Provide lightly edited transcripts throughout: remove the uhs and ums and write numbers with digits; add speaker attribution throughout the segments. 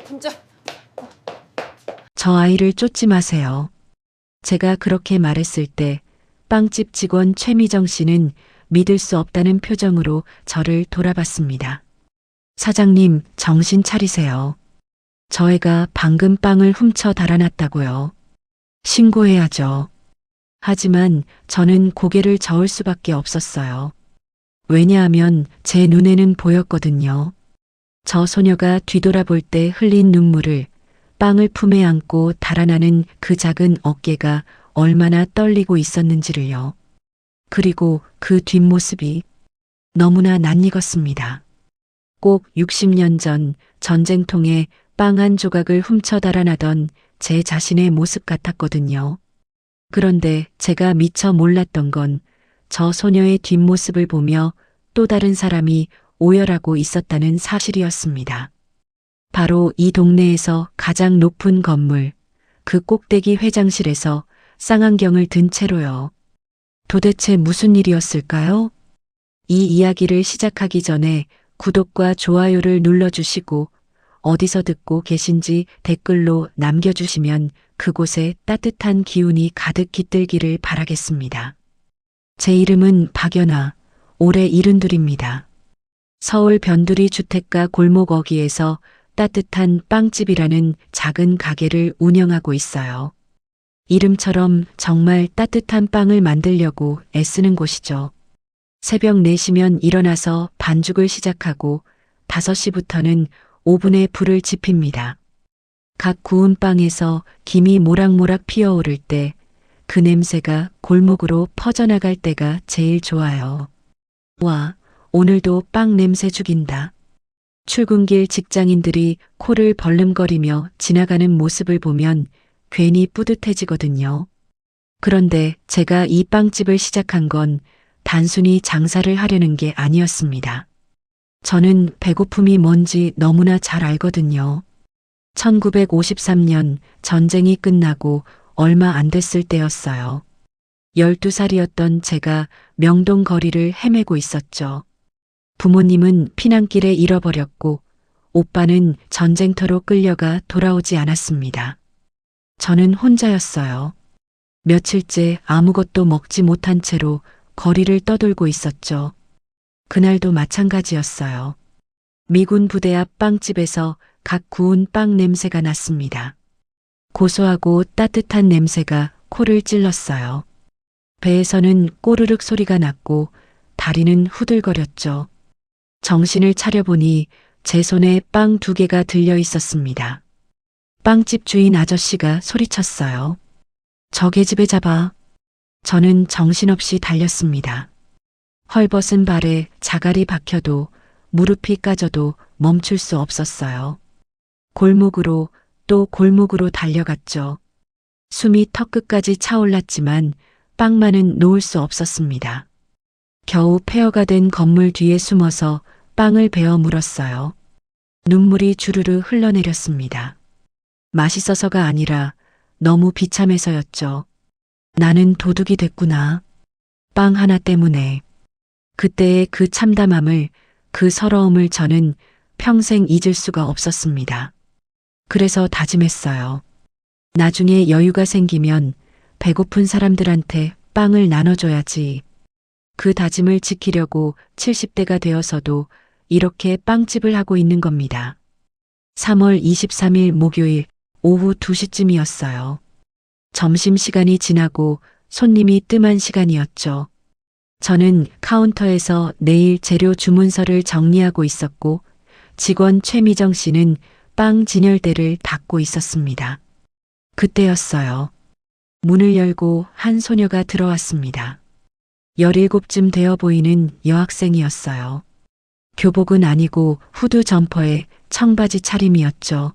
Speaker 1: 담자.
Speaker 2: 저 아이를 쫓지 마세요. 제가 그렇게 말했을 때 빵집 직원 최미정 씨는 믿을 수 없다는 표정으로 저를 돌아봤습니다. 사장님, 정신 차리세요. 저 애가 방금 빵을 훔쳐 달아났다고요. 신고해야죠. 하지만 저는 고개를 저을 수밖에 없었어요. 왜냐하면 제 눈에는 보였거든요. 저 소녀가 뒤돌아볼 때 흘린 눈물을, 빵을 품에 안고 달아나는 그 작은 어깨가 얼마나 떨리고 있었는지를요. 그리고 그 뒷모습이 너무나 낯익었습니다. 꼭 60년 전 전쟁통에 빵 한 조각을 훔쳐 달아나던 제 자신의 모습 같았거든요. 그런데 제가 미처 몰랐던 건 저 소녀의 뒷모습을 보며 또 다른 사람이 오열하고 있었다는 사실이었습니다. 바로 이 동네에서 가장 높은 건물, 그 꼭대기 회장실에서 쌍안경을 든 채로요. 도대체 무슨 일이었을까요? 이 이야기를 시작하기 전에 구독과 좋아요를 눌러주시고 어디서 듣고 계신지 댓글로 남겨주시면 그곳에 따뜻한 기운이 가득 깃들기를 바라겠습니다. 제 이름은 박연아, 올해 72입니다. 서울 변두리 주택가 골목 어귀에서 따뜻한 빵집이라는 작은 가게를 운영하고 있어요. 이름처럼 정말 따뜻한 빵을 만들려고 애쓰는 곳이죠. 새벽 4시면 일어나서 반죽을 시작하고 5시부터는 오븐에 불을 지핍니다. 각 구운 빵에서 김이 모락모락 피어오를 때 그 냄새가 골목으로 퍼져나갈 때가 제일 좋아요. 와, 오늘도 빵 냄새 죽인다. 출근길 직장인들이 코를 벌름거리며 지나가는 모습을 보면 괜히 뿌듯해지거든요. 그런데 제가 이 빵집을 시작한 건 단순히 장사를 하려는 게 아니었습니다. 저는 배고픔이 뭔지 너무나 잘 알거든요. 1953년 전쟁이 끝나고 얼마 안 됐을 때였어요. 12살이었던 제가 명동 거리를 헤매고 있었죠. 부모님은 피난길에 잃어버렸고 오빠는 전쟁터로 끌려가 돌아오지 않았습니다. 저는 혼자였어요. 며칠째 아무것도 먹지 못한 채로 거리를 떠돌고 있었죠. 그날도 마찬가지였어요. 미군 부대 앞 빵집에서 각 구운 빵 냄새가 났습니다. 고소하고 따뜻한 냄새가 코를 찔렀어요. 배에서는 꼬르륵 소리가 났고 다리는 후들거렸죠. 정신을 차려보니 제 손에 빵 2개가 들려 있었습니다. 빵집 주인 아저씨가 소리쳤어요. 저 계집애 잡아. 저는 정신없이 달렸습니다. 헐벗은 발에 자갈이 박혀도 무릎이 까져도 멈출 수 없었어요. 골목으로 또 골목으로 달려갔죠. 숨이 턱끝까지 차올랐지만 빵만은 놓을 수 없었습니다. 겨우 폐허가 된 건물 뒤에 숨어서 빵을 베어 물었어요. 눈물이 주르르 흘러내렸습니다. 맛있어서가 아니라 너무 비참해서였죠. 나는 도둑이 됐구나. 빵 하나 때문에. 그때의 그 참담함을, 그 서러움을 저는 평생 잊을 수가 없었습니다. 그래서 다짐했어요. 나중에 여유가 생기면 배고픈 사람들한테 빵을 나눠줘야지. 그 다짐을 지키려고 70대가 되어서도 이렇게 빵집을 하고 있는 겁니다. 3월 23일 목요일 오후 2시쯤이었어요. 점심시간이 지나고 손님이 뜸한 시간이었죠. 저는 카운터에서 내일 재료 주문서를 정리하고 있었고 직원 최미정 씨는 빵 진열대를 닦고 있었습니다. 그때였어요. 문을 열고 한 소녀가 들어왔습니다. 17쯤 되어 보이는 여학생이었어요. 교복은 아니고 후드 점퍼에 청바지 차림이었죠.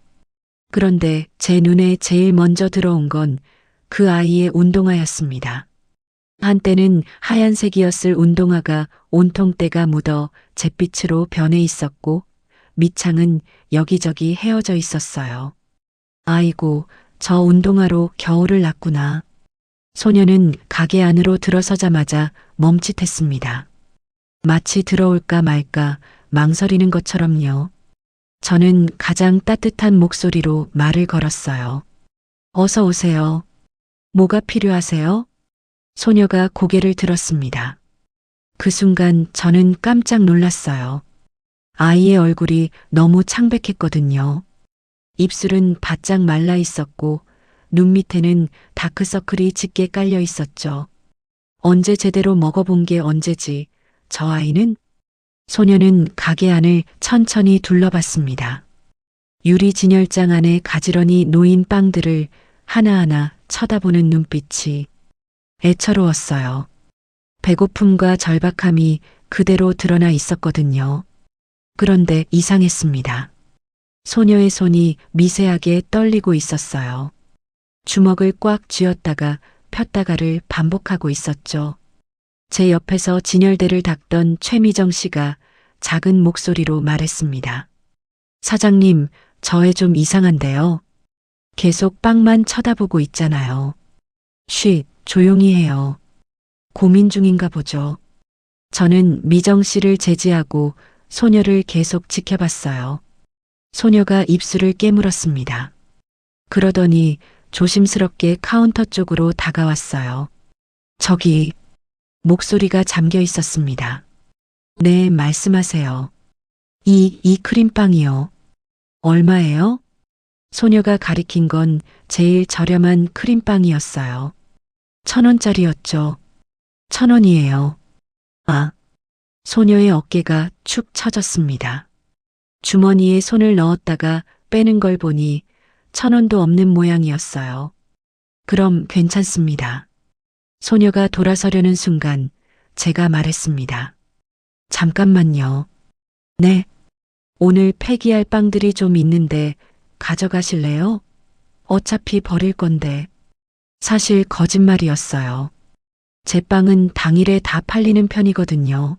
Speaker 2: 그런데 제 눈에 제일 먼저 들어온 건 그 아이의 운동화였습니다. 한때는 하얀색이었을 운동화가 온통 때가 묻어 잿빛으로 변해 있었고 밑창은 여기저기 헤어져 있었어요. 아이고, 저 운동화로 겨울을 났구나. 소녀는 가게 안으로 들어서자마자 멈칫했습니다. 마치 들어올까 말까 망설이는 것처럼요. 저는 가장 따뜻한 목소리로 말을 걸었어요. 어서 오세요. 뭐가 필요하세요? 소녀가 고개를 들었습니다. 그 순간 저는 깜짝 놀랐어요. 아이의 얼굴이 너무 창백했거든요. 입술은 바짝 말라 있었고 눈 밑에는 다크서클이 짙게 깔려 있었죠. 언제 제대로 먹어본 게 언제지? 저 아이는? 소녀는 가게 안을 천천히 둘러봤습니다. 유리 진열장 안에 가지런히 놓인 빵들을 하나하나 쳐다보는 눈빛이 애처로웠어요. 배고픔과 절박함이 그대로 드러나 있었거든요. 그런데 이상했습니다. 소녀의 손이 미세하게 떨리고 있었어요. 주먹을 꽉 쥐었다가 폈다가를 반복하고 있었죠. 제 옆에서 진열대를 닦던 최미정 씨가 작은 목소리로 말했습니다. 사장님, 저 애 좀 이상한데요. 계속 빵만 쳐다보고 있잖아요. 쉿, 조용히 해요. 고민 중인가 보죠. 저는 미정 씨를 제지하고 소녀를 계속 지켜봤어요. 소녀가 입술을 깨물었습니다. 그러더니 조심스럽게 카운터 쪽으로 다가왔어요. 저기, 목소리가 잠겨 있었습니다. 네, 말씀하세요. 이 크림빵이요. 얼마예요? 소녀가 가리킨 건 제일 저렴한 크림빵이었어요. 1,000원짜리였죠. 1,000원이에요. 아, 소녀의 어깨가 축 처졌습니다. 주머니에 손을 넣었다가 빼는 걸 보니 1,000원도 없는 모양이었어요. 그럼 괜찮습니다. 소녀가 돌아서려는 순간 제가 말했습니다. 잠깐만요. 네. 오늘 폐기할 빵들이 좀 있는데 가져가실래요? 어차피 버릴 건데. 사실 거짓말이었어요. 제 빵은 당일에 다 팔리는 편이거든요.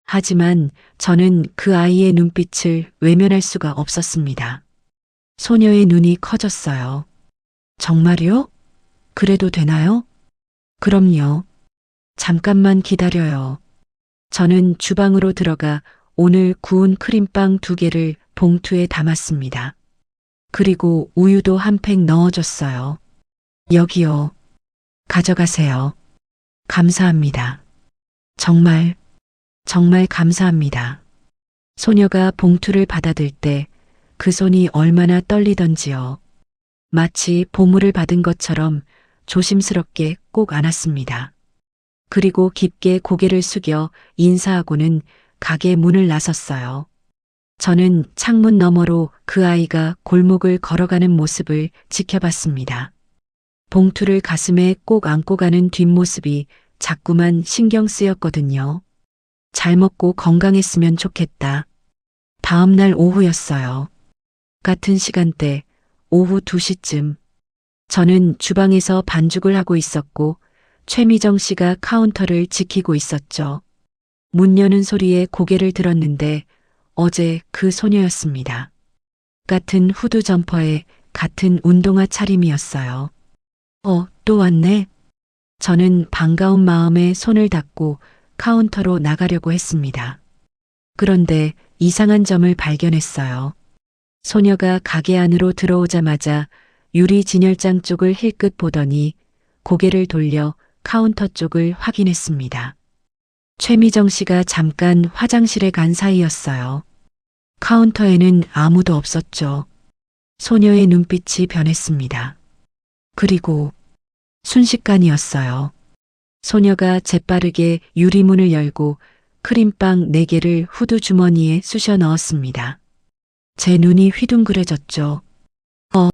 Speaker 2: 하지만 저는 그 아이의 눈빛을 외면할 수가 없었습니다. 소녀의 눈이 커졌어요. 정말요? 그래도 되나요? 그럼요. 잠깐만 기다려요. 저는 주방으로 들어가 오늘 구운 크림빵 2개를 봉투에 담았습니다. 그리고 우유도 한 팩 넣어줬어요. 여기요. 가져가세요. 감사합니다. 정말 감사합니다. 소녀가 봉투를 받아들 때 그 손이 얼마나 떨리던지요. 마치 보물을 받은 것처럼 조심스럽게 꼭 안았습니다. 그리고 깊게 고개를 숙여 인사하고는 가게 문을 나섰어요. 저는 창문 너머로 그 아이가 골목을 걸어가는 모습을 지켜봤습니다. 봉투를 가슴에 꼭 안고 가는 뒷모습이 자꾸만 신경 쓰였거든요. 잘 먹고 건강했으면 좋겠다. 다음 날 오후였어요. 같은 시간대, 오후 2시쯤. 저는 주방에서 반죽을 하고 있었고 최미정 씨가 카운터를 지키고 있었죠. 문 여는 소리에 고개를 들었는데 어제 그 소녀였습니다. 같은 후드 점퍼에 같은 운동화 차림이었어요. 또 왔네. 저는 반가운 마음에 손을 닫고 카운터로 나가려고 했습니다. 그런데 이상한 점을 발견했어요. 소녀가 가게 안으로 들어오자마자 유리 진열장 쪽을 힐끗 보더니 고개를 돌려 카운터 쪽을 확인했습니다. 최미정 씨가 잠깐 화장실에 간 사이였어요. 카운터에는 아무도 없었죠. 소녀의 눈빛이 변했습니다. 그리고 순식간이었어요. 소녀가 재빠르게 유리문을 열고 크림빵 4개를 후드 주머니에 쑤셔 넣었습니다. 제 눈이 휘둥그레졌죠.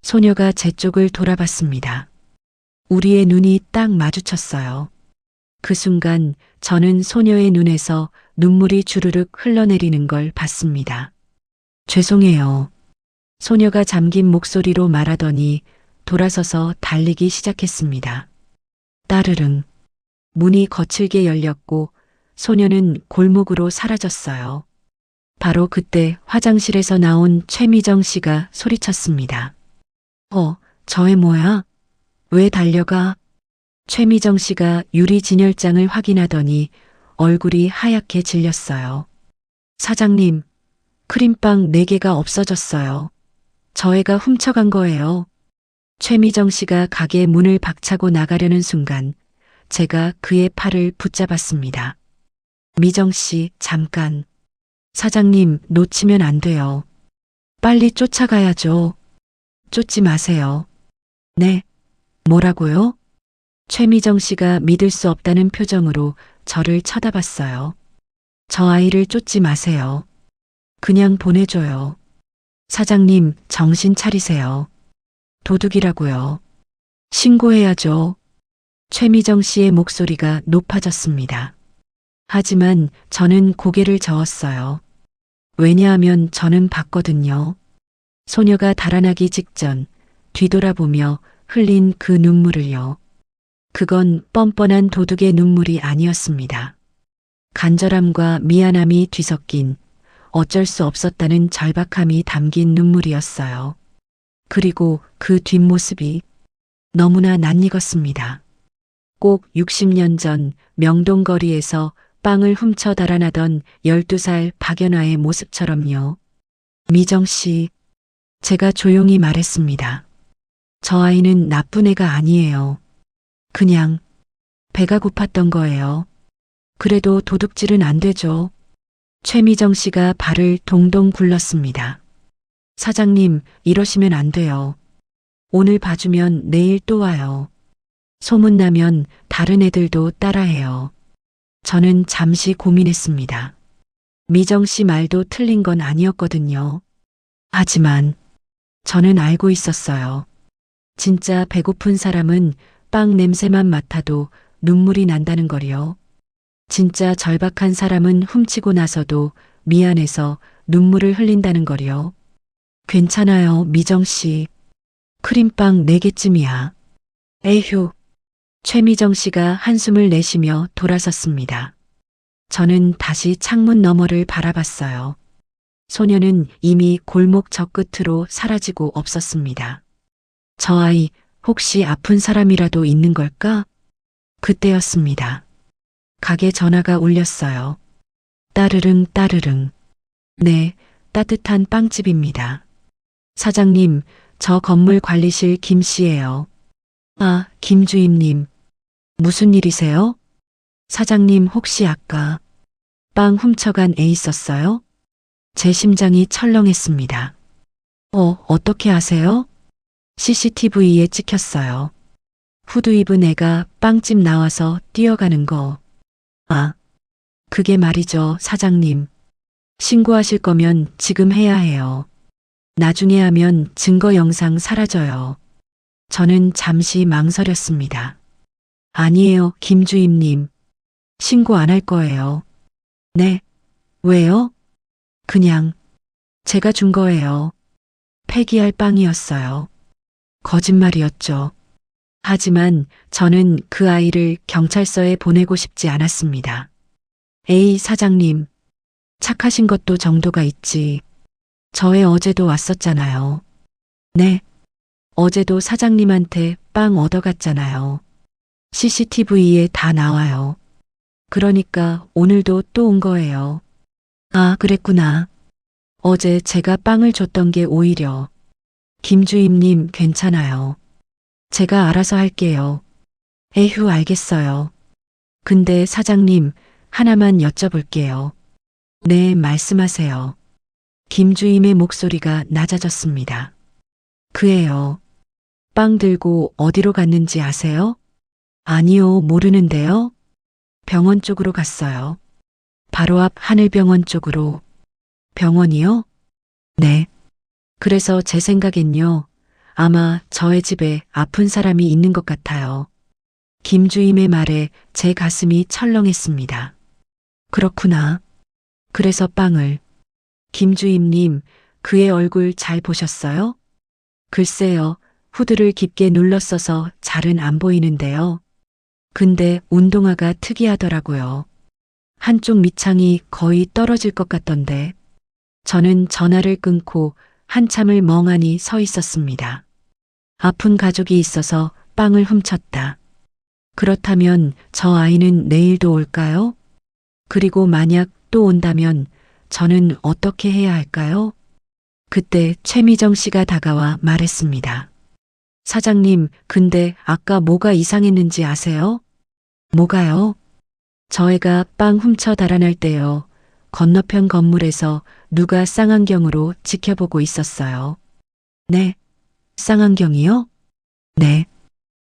Speaker 2: 소녀가 제 쪽을 돌아봤습니다. 우리의 눈이 딱 마주쳤어요. 그 순간 저는 소녀의 눈에서 눈물이 주르륵 흘러내리는 걸 봤습니다. 죄송해요. 소녀가 잠긴 목소리로 말하더니 돌아서서 달리기 시작했습니다. 따르릉. 문이 거칠게 열렸고 소녀는 골목으로 사라졌어요. 바로 그때 화장실에서 나온 최미정 씨가 소리쳤습니다. 저 애 뭐야? 왜 달려가? 최미정 씨가 유리 진열장을 확인하더니 얼굴이 하얗게 질렸어요. 사장님, 크림빵 4개가 없어졌어요. 저 애가 훔쳐간 거예요. 최미정 씨가 가게 문을 박차고 나가려는 순간 제가 그의 팔을 붙잡았습니다. 미정 씨, 잠깐. 사장님, 놓치면 안 돼요. 빨리 쫓아가야죠. 쫓지 마세요. 네. 뭐라고요? 최미정 씨가 믿을 수 없다는 표정으로 저를 쳐다봤어요. 저 아이를 쫓지 마세요. 그냥 보내줘요. 사장님, 정신 차리세요. 도둑이라고요. 신고해야죠. 최미정 씨의 목소리가 높아졌습니다. 하지만 저는 고개를 저었어요. 왜냐하면 저는 봤거든요. 소녀가 달아나기 직전 뒤돌아보며 흘린 그 눈물을요. 그건 뻔뻔한 도둑의 눈물이 아니었습니다. 간절함과 미안함이 뒤섞인 어쩔 수 없었다는 절박함이 담긴 눈물이었어요. 그리고 그 뒷모습이 너무나 낯익었습니다. 꼭 60년 전 명동거리에서 빵을 훔쳐 달아나던 12살 박연화의 모습처럼요. 미정 씨, 제가 조용히 말했습니다. 저 아이는 나쁜 애가 아니에요. 그냥 배가 고팠던 거예요. 그래도 도둑질은 안 되죠. 최미정 씨가 발을 동동 굴렀습니다. 사장님, 이러시면 안 돼요. 오늘 봐주면 내일 또 와요. 소문나면 다른 애들도 따라해요. 저는 잠시 고민했습니다. 미정 씨 말도 틀린 건 아니었거든요. 하지만 저는 알고 있었어요. 진짜 배고픈 사람은 빵 냄새만 맡아도 눈물이 난다는 걸요. 진짜 절박한 사람은 훔치고 나서도 미안해서 눈물을 흘린다는 걸요. 괜찮아요, 미정 씨. 크림빵 4개쯤이야. 에휴. 최미정 씨가 한숨을 내쉬며 돌아섰습니다. 저는 다시 창문 너머를 바라봤어요. 소녀는 이미 골목 저 끝으로 사라지고 없었습니다. 저 아이 혹시 아픈 사람이라도 있는 걸까? 그때였습니다. 가게 전화가 울렸어요. 따르릉 따르릉. 네, 따뜻한 빵집입니다. 사장님, 저 건물 관리실 김 씨예요. 아, 김 주임님. 무슨 일이세요? 사장님 혹시 아까 빵 훔쳐간 애 있었어요? 제 심장이 철렁했습니다. 어떻게 아세요? CCTV에 찍혔어요. 후드 입은 애가 빵집 나와서 뛰어가는 거. 아, 그게 말이죠, 사장님. 신고하실 거면 지금 해야 해요. 나중에 하면 증거 영상 사라져요. 저는 잠시 망설였습니다. 아니에요, 김 주임님. 신고 안 할 거예요. 네. 왜요? 그냥 제가 준 거예요. 폐기할 빵이었어요. 거짓말이었죠. 하지만 저는 그 아이를 경찰서에 보내고 싶지 않았습니다. 에이, 사장님. 착하신 것도 정도가 있지. 저 애 어제도 왔었잖아요. 네. 어제도 사장님한테 빵 얻어갔잖아요. CCTV에 다 나와요. 그러니까 오늘도 또 온 거예요. 아, 그랬구나. 어제 제가 빵을 줬던 게 오히려. 김 주임님, 괜찮아요. 제가 알아서 할게요. 에휴, 알겠어요. 근데 사장님, 하나만 여쭤볼게요. 네, 말씀하세요. 김 주임의 목소리가 낮아졌습니다. 그 애요. 빵 들고 어디로 갔는지 아세요? 아니요, 모르는데요. 병원 쪽으로 갔어요. 바로 앞 하늘병원 쪽으로. 병원이요? 네. 그래서 제 생각엔요. 아마 저의 집에 아픈 사람이 있는 것 같아요. 김 주임의 말에 제 가슴이 철렁했습니다. 그렇구나. 그래서 빵을. 김 주임님, 그의 얼굴 잘 보셨어요? 글쎄요, 후드를 깊게 눌렀어서 잘은 안 보이는데요. 근데 운동화가 특이하더라고요. 한쪽 밑창이 거의 떨어질 것 같던데. 저는 전화를 끊고 한참을 멍하니 서 있었습니다. 아픈 가족이 있어서 빵을 훔쳤다. 그렇다면 저 아이는 내일도 올까요? 그리고 만약 또 온다면 저는 어떻게 해야 할까요? 그때 최미정 씨가 다가와 말했습니다. 사장님, 근데 아까 뭐가 이상했는지 아세요? 뭐가요? 저희가 빵 훔쳐 달아날 때요. 건너편 건물에서 누가 쌍안경으로 지켜보고 있었어요. 네, 쌍안경이요? 네,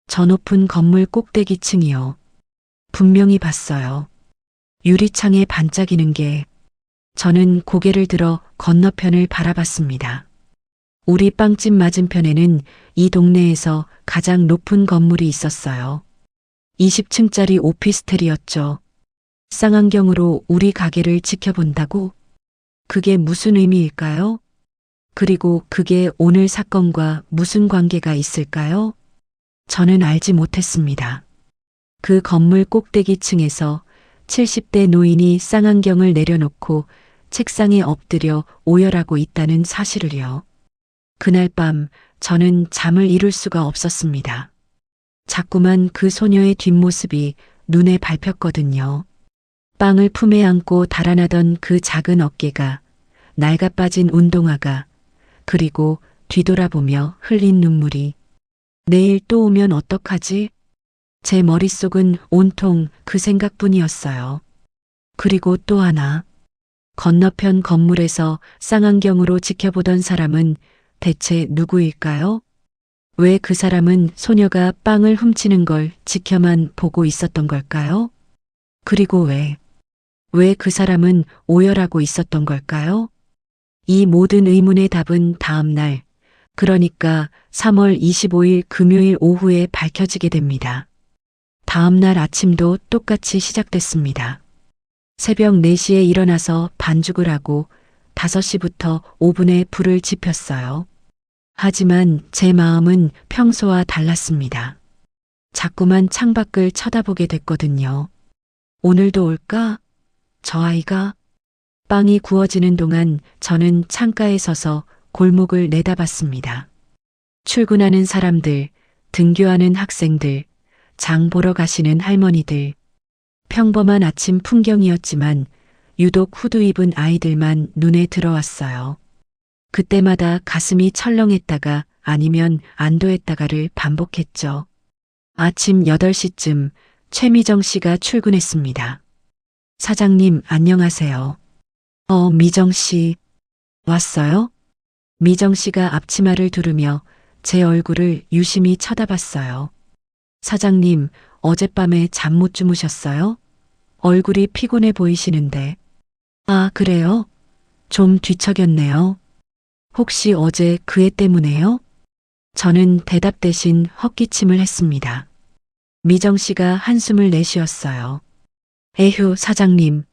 Speaker 2: 저 높은 건물 꼭대기층이요. 분명히 봤어요. 유리창에 반짝이는 게. 저는 고개를 들어 건너편을 바라봤습니다. 우리 빵집 맞은편에는 이 동네에서 가장 높은 건물이 있었어요. 20층짜리 오피스텔이었죠. 쌍안경으로 우리 가게를 지켜본다고? 그게 무슨 의미일까요? 그리고 그게 오늘 사건과 무슨 관계가 있을까요? 저는 알지 못했습니다. 그 건물 꼭대기층에서 70대 노인이 쌍안경을 내려놓고 책상에 엎드려 오열하고 있다는 사실을요. 그날 밤 저는 잠을 이룰 수가 없었습니다. 자꾸만 그 소녀의 뒷모습이 눈에 밟혔거든요. 빵을 품에 안고 달아나던 그 작은 어깨가, 낡아빠진 운동화가, 그리고 뒤돌아보며 흘린 눈물이. 내일 또 오면 어떡하지? 제 머릿속은 온통 그 생각뿐이었어요. 그리고 또 하나. 건너편 건물에서 쌍안경으로 지켜보던 사람은 대체 누구일까요? 왜 그 사람은 소녀가 빵을 훔치는 걸 지켜만 보고 있었던 걸까요? 그리고 왜 그 사람은 오열하고 있었던 걸까요? 이 모든 의문의 답은 다음 날, 그러니까 3월 25일 금요일 오후에 밝혀지게 됩니다. 다음 날 아침도 똑같이 시작됐습니다. 새벽 4시에 일어나서 반죽을 하고 5시부터 오븐에 불을 지폈어요. 하지만 제 마음은 평소와 달랐습니다. 자꾸만 창밖을 쳐다보게 됐거든요. 오늘도 올까? 저 아이가? 빵이 구워지는 동안 저는 창가에 서서 골목을 내다봤습니다. 출근하는 사람들, 등교하는 학생들, 장 보러 가시는 할머니들. 평범한 아침 풍경이었지만 유독 후드 입은 아이들만 눈에 들어왔어요. 그때마다 가슴이 철렁했다가 아니면 안도했다가를 반복했죠. 아침 8시쯤 최미정 씨가 출근했습니다. 사장님, 안녕하세요. 미정 씨. 왔어요? 미정 씨가 앞치마를 두르며 제 얼굴을 유심히 쳐다봤어요. 사장님, 어젯밤에 잠 못 주무셨어요? 얼굴이 피곤해 보이시는데. 아, 그래요? 좀 뒤척였네요. 혹시 어제 그 애 때문에요? 저는 대답 대신 헛기침을 했습니다. 미정 씨가 한숨을 내쉬었어요. 에휴, 사장님.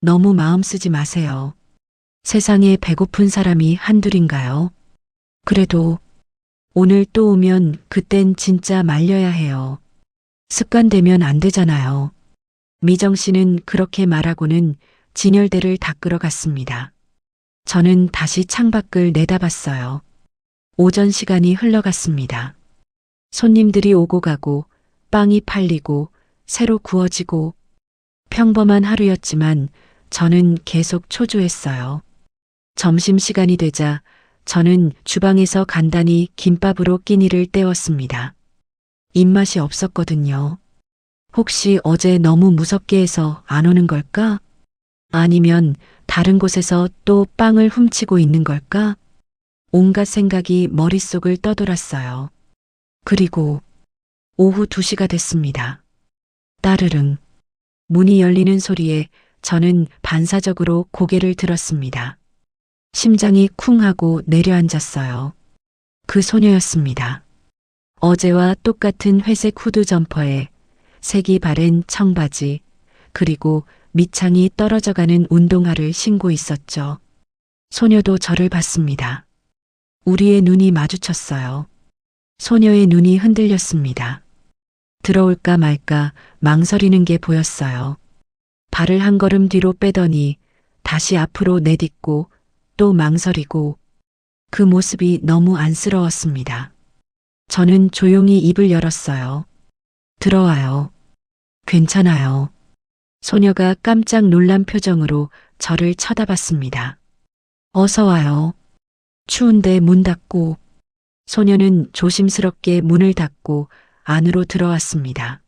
Speaker 2: 너무 마음 쓰지 마세요. 세상에 배고픈 사람이 한둘인가요? 그래도 오늘 또 오면 그땐 진짜 말려야 해요. 습관되면 안 되잖아요. 미정 씨는 그렇게 말하고는 진열대를 닦으러 갔습니다. 저는 다시 창밖을 내다봤어요. 오전 시간이 흘러갔습니다. 손님들이 오고 가고 빵이 팔리고 새로 구워지고 평범한 하루였지만 저는 계속 초조했어요. 점심시간이 되자 저는 주방에서 간단히 김밥으로 끼니를 때웠습니다. 입맛이 없었거든요. 혹시 어제 너무 무섭게 해서 안 오는 걸까? 아니면 다른 곳에서 또 빵을 훔치고 있는 걸까? 온갖 생각이 머릿속을 떠돌았어요. 그리고 오후 2시가 됐습니다. 따르릉. 문이 열리는 소리에 저는 반사적으로 고개를 들었습니다. 심장이 쿵 하고 내려앉았어요. 그 소녀였습니다. 어제와 똑같은 회색 후드 점퍼에 색이 바랜 청바지, 그리고 밑창이 떨어져가는 운동화를 신고 있었죠. 소녀도 저를 봤습니다. 우리의 눈이 마주쳤어요. 소녀의 눈이 흔들렸습니다. 들어올까 말까 망설이는 게 보였어요. 발을 한 걸음 뒤로 빼더니 다시 앞으로 내딛고 또 망설이고, 그 모습이 너무 안쓰러웠습니다. 저는 조용히 입을 열었어요. 들어와요. 괜찮아요. 소녀가 깜짝 놀란 표정으로 저를 쳐다봤습니다. 어서 와요. 추운데 문 닫고. 소녀는 조심스럽게 문을 닫고 안으로 들어왔습니다.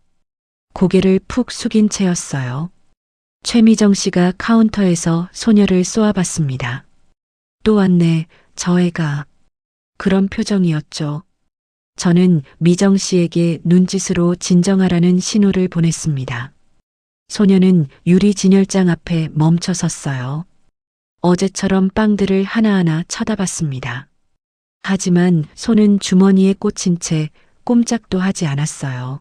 Speaker 2: 고개를 푹 숙인 채였어요. 최미정 씨가 카운터에서 소녀를 쏘아봤습니다. 또 왔네, 저 애가. 그런 표정이었죠. 저는 미정 씨에게 눈짓으로 진정하라는 신호를 보냈습니다. 소녀는 유리 진열장 앞에 멈춰 섰어요. 어제처럼 빵들을 하나하나 쳐다봤습니다. 하지만 손은 주머니에 꽂힌 채 꼼짝도 하지 않았어요.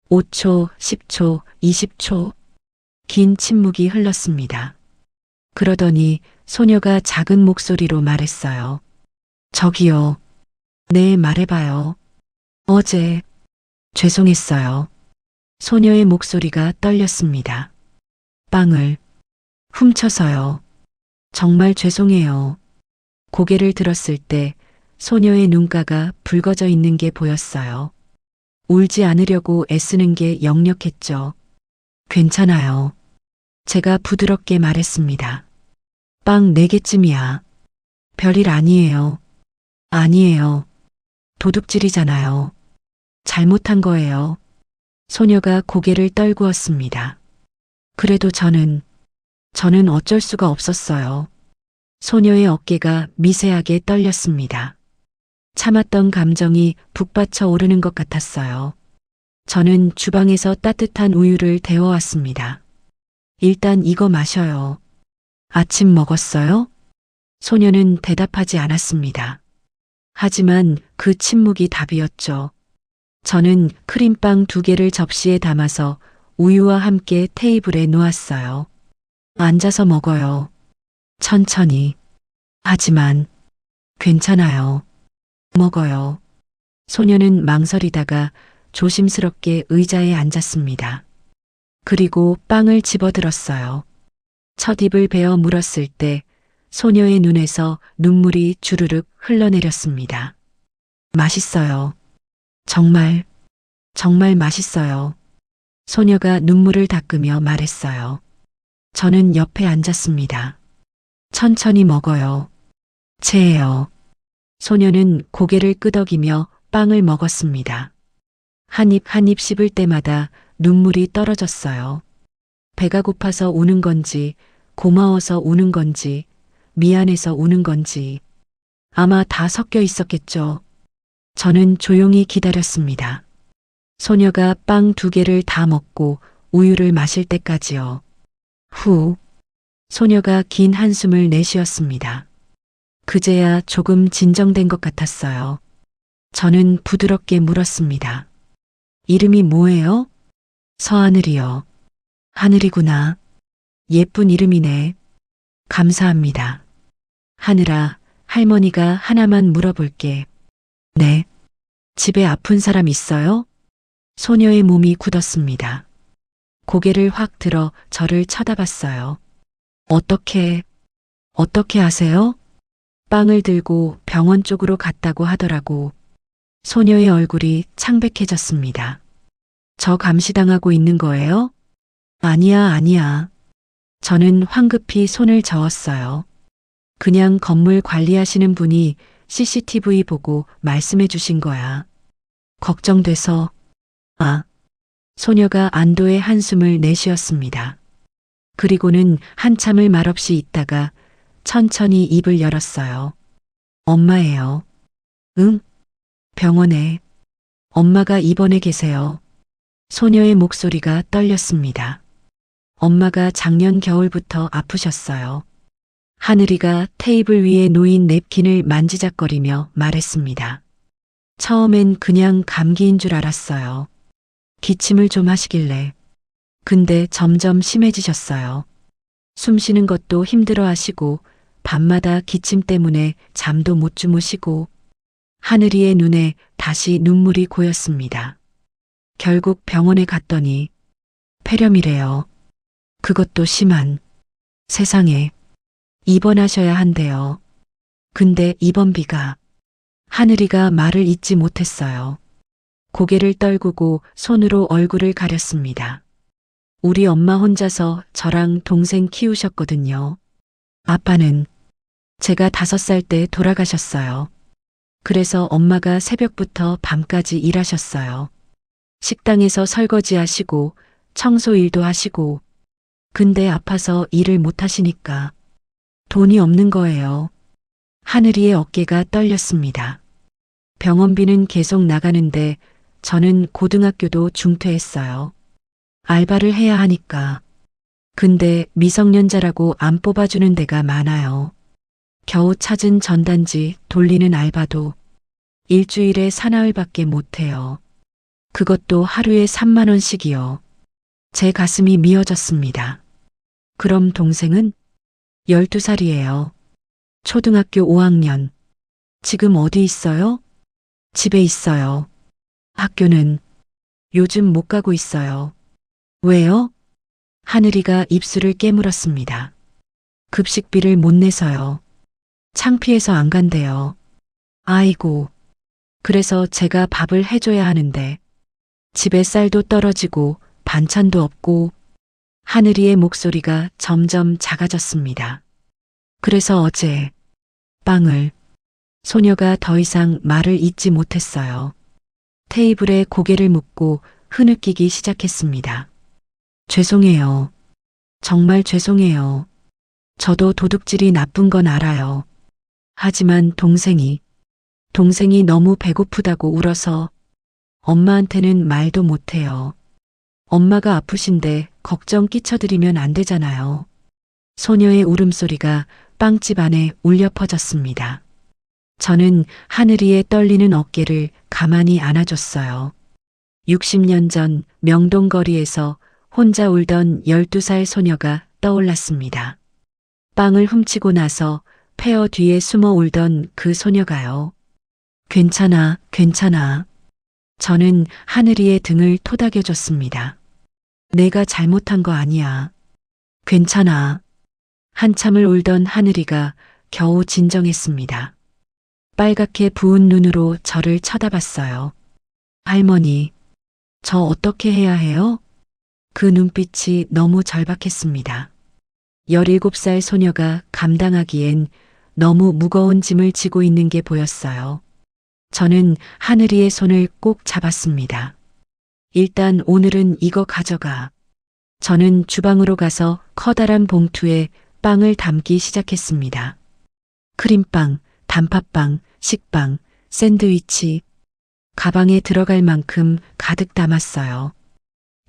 Speaker 2: 5초, 10초, 20초. 긴 침묵이 흘렀습니다. 그러더니 소녀가 작은 목소리로 말했어요. 저기요. 네, 말해봐요. 어제 죄송했어요. 소녀의 목소리가 떨렸습니다. 빵을 훔쳐서요. 정말 죄송해요. 고개를 들었을 때 소녀의 눈가가 붉어져 있는 게 보였어요. 울지 않으려고 애쓰는 게 역력했죠. 괜찮아요. 제가 부드럽게 말했습니다. 빵 4개쯤이야. 별일 아니에요. 아니에요. 도둑질이잖아요. 잘못한 거예요. 소녀가 고개를 떨구었습니다. 그래도 저는 어쩔 수가 없었어요. 소녀의 어깨가 미세하게 떨렸습니다. 참았던 감정이 북받쳐 오르는 것 같았어요. 저는 주방에서 따뜻한 우유를 데워왔습니다. 일단 이거 마셔요. 아침 먹었어요? 소녀는 대답하지 않았습니다. 하지만 그 침묵이 답이었죠. 저는 크림빵 2개를 접시에 담아서 우유와 함께 테이블에 놓았어요. 앉아서 먹어요. 천천히. 하지만 괜찮아요. 먹어요. 소녀는 망설이다가 조심스럽게 의자에 앉았습니다. 그리고 빵을 집어들었어요. 첫 입을 베어 물었을 때 소녀의 눈에서 눈물이 주르륵 흘러내렸습니다. 맛있어요. 정말, 정말 맛있어요. 소녀가 눈물을 닦으며 말했어요. 저는 옆에 앉았습니다. 천천히 먹어요. 체해요. 소녀는 고개를 끄덕이며 빵을 먹었습니다. 한 입 한 입 씹을 때마다 눈물이 떨어졌어요. 배가 고파서 우는 건지, 고마워서 우는 건지, 미안해서 우는 건지, 아마 다 섞여 있었겠죠. 저는 조용히 기다렸습니다. 소녀가 빵 2개를 다 먹고 우유를 마실 때까지요. 후, 소녀가 긴 한숨을 내쉬었습니다. 그제야 조금 진정된 것 같았어요. 저는 부드럽게 물었습니다. 이름이 뭐예요? 서하늘이요. 하늘이구나. 예쁜 이름이네. 감사합니다. 하늘아, 할머니가 하나만 물어볼게. 네. 집에 아픈 사람 있어요? 소녀의 몸이 굳었습니다. 고개를 확 들어 저를 쳐다봤어요. 어떻게 아세요? 빵을 들고 병원 쪽으로 갔다고 하더라고. 소녀의 얼굴이 창백해졌습니다. 저 감시당하고 있는 거예요? 아니야. 저는 황급히 손을 저었어요. 그냥 건물 관리하시는 분이 CCTV 보고 말씀해 주신 거야. 걱정돼서. 아. 소녀가 안도의 한숨을 내쉬었습니다. 그리고는 한참을 말없이 있다가 천천히 입을 열었어요. 엄마예요. 응? 병원에. 엄마가 입원해 계세요. 소녀의 목소리가 떨렸습니다. 엄마가 작년 겨울부터 아프셨어요. 하늘이가 테이블 위에 놓인 냅킨을 만지작거리며 말했습니다. 처음엔 그냥 감기인 줄 알았어요. 기침을 좀 하시길래. 근데 점점 심해지셨어요. 숨 쉬는 것도 힘들어 하시고 밤마다 기침 때문에 잠도 못 주무시고. 하늘이의 눈에 다시 눈물이 고였습니다. 결국 병원에 갔더니 폐렴이래요. 그것도 심한. 세상에. 입원하셔야 한대요. 근데 입원비가. 하늘이가 말을 잇지 못했어요. 고개를 떨구고 손으로 얼굴을 가렸습니다. 우리 엄마 혼자서 저랑 동생 키우셨거든요. 아빠는 제가 5살 때 돌아가셨어요. 그래서 엄마가 새벽부터 밤까지 일하셨어요. 식당에서 설거지 하시고 청소 일도 하시고 근데 아파서 일을 못 하시니까 돈이 없는 거예요. 하늘이의 어깨가 떨렸습니다. 병원비는 계속 나가는데 저는 고등학교도 중퇴했어요. 알바를 해야 하니까. 근데 미성년자라고 안 뽑아주는 데가 많아요. 겨우 찾은 전단지 돌리는 알바도 일주일에 사나흘밖에 못해요. 그것도 하루에 3만 원씩이요. 제 가슴이 미어졌습니다. 그럼 동생은? 12살이에요. 초등학교 5학년. 지금 어디 있어요? 집에 있어요. 학교는 요즘 못 가고 있어요. 왜요? 하늘이가 입술을 깨물었습니다. 급식비를 못 내서요. 창피해서 안 간대요. 아이고. 그래서 제가 밥을 해줘야 하는데 집에 쌀도 떨어지고 반찬도 없고. 하늘이의 목소리가 점점 작아졌습니다. 그래서 어제 빵을. 소녀가 더 이상 말을 잇지 못했어요. 테이블에 고개를 묻고 흐느끼기 시작했습니다. 죄송해요. 정말 죄송해요. 저도 도둑질이 나쁜 건 알아요. 하지만 동생이 너무 배고프다고 울어서 엄마한테는 말도 못해요. 엄마가 아프신데 걱정 끼쳐드리면 안 되잖아요. 소녀의 울음소리가 빵집 안에 울려 퍼졌습니다. 저는 하늘이의 떨리는 어깨를 가만히 안아줬어요. 60년 전 명동거리에서 혼자 울던 12살 소녀가 떠올랐습니다. 빵을 훔치고 나서 폐허 뒤에 숨어 울던 그 소녀가요. 괜찮아, 괜찮아. 저는 하늘이의 등을 토닥여줬습니다. 내가 잘못한 거 아니야. 괜찮아. 한참을 울던 하늘이가 겨우 진정했습니다. 빨갛게 부은 눈으로 저를 쳐다봤어요. 할머니, 저 어떻게 해야 해요? 그 눈빛이 너무 절박했습니다. 17살 소녀가 감당하기엔 너무 무거운 짐을 지고 있는 게 보였어요. 저는 하늘이의 손을 꼭 잡았습니다. 일단 오늘은 이거 가져가. 저는 주방으로 가서 커다란 봉투에 빵을 담기 시작했습니다. 크림빵, 단팥빵, 식빵, 샌드위치. 가방에 들어갈 만큼 가득 담았어요.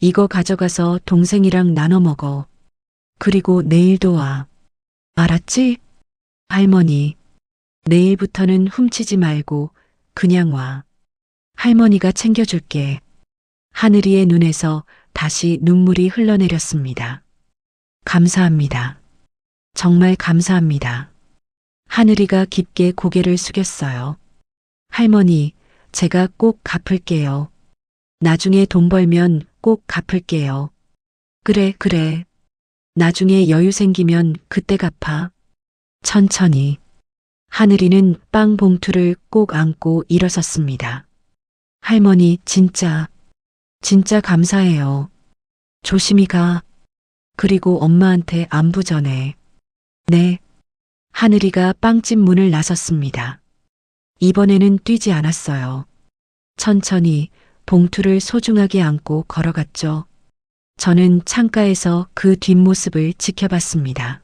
Speaker 2: 이거 가져가서 동생이랑 나눠 먹어. 그리고 내일도 와. 알았지? 할머니, 내일부터는 훔치지 말고 그냥 와. 할머니가 챙겨줄게. 하늘이의 눈에서 다시 눈물이 흘러내렸습니다. 감사합니다. 정말 감사합니다. 하늘이가 깊게 고개를 숙였어요. 할머니, 제가 꼭 갚을게요. 나중에 돈 벌면 꼭 갚을게요. 그래, 그래. 나중에 여유 생기면 그때 갚아. 천천히. 하늘이는 빵 봉투를 꼭 안고 일어섰습니다. 할머니, 진짜 감사해요. 조심히 가. 그리고 엄마한테 안부 전해. 네. 하늘이가 빵집 문을 나섰습니다. 이번에는 뛰지 않았어요. 천천히 봉투를 소중하게 안고 걸어갔죠. 저는 창가에서 그 뒷모습을 지켜봤습니다.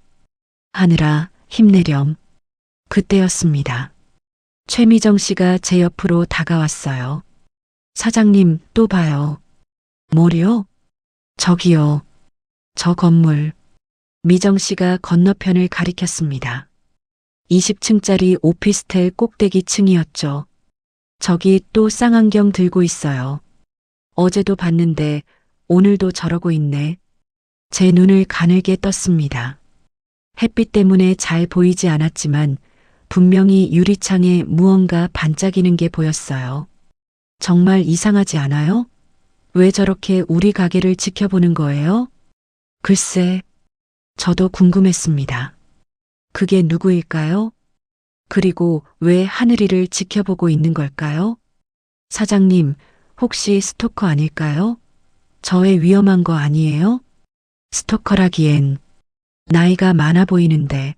Speaker 2: 하늘아, 힘내렴. 그때였습니다. 최미정 씨가 제 옆으로 다가왔어요. 사장님, 또 봐요. 뭐요? 저기요. 저 건물. 미정 씨가 건너편을 가리켰습니다. 20층짜리 오피스텔 꼭대기 층이었죠. 저기 또 쌍안경 들고 있어요. 어제도 봤는데 오늘도 저러고 있네. 제 눈을 가늘게 떴습니다. 햇빛 때문에 잘 보이지 않았지만 분명히 유리창에 무언가 반짝이는 게 보였어요. 정말 이상하지 않아요? 왜 저렇게 우리 가게를 지켜보는 거예요? 글쎄, 저도 궁금했습니다. 그게 누구일까요? 그리고 왜 하늘이를 지켜보고 있는 걸까요? 사장님, 혹시 스토커 아닐까요? 저의 위험한 거 아니에요? 스토커라기엔 나이가 많아 보이는데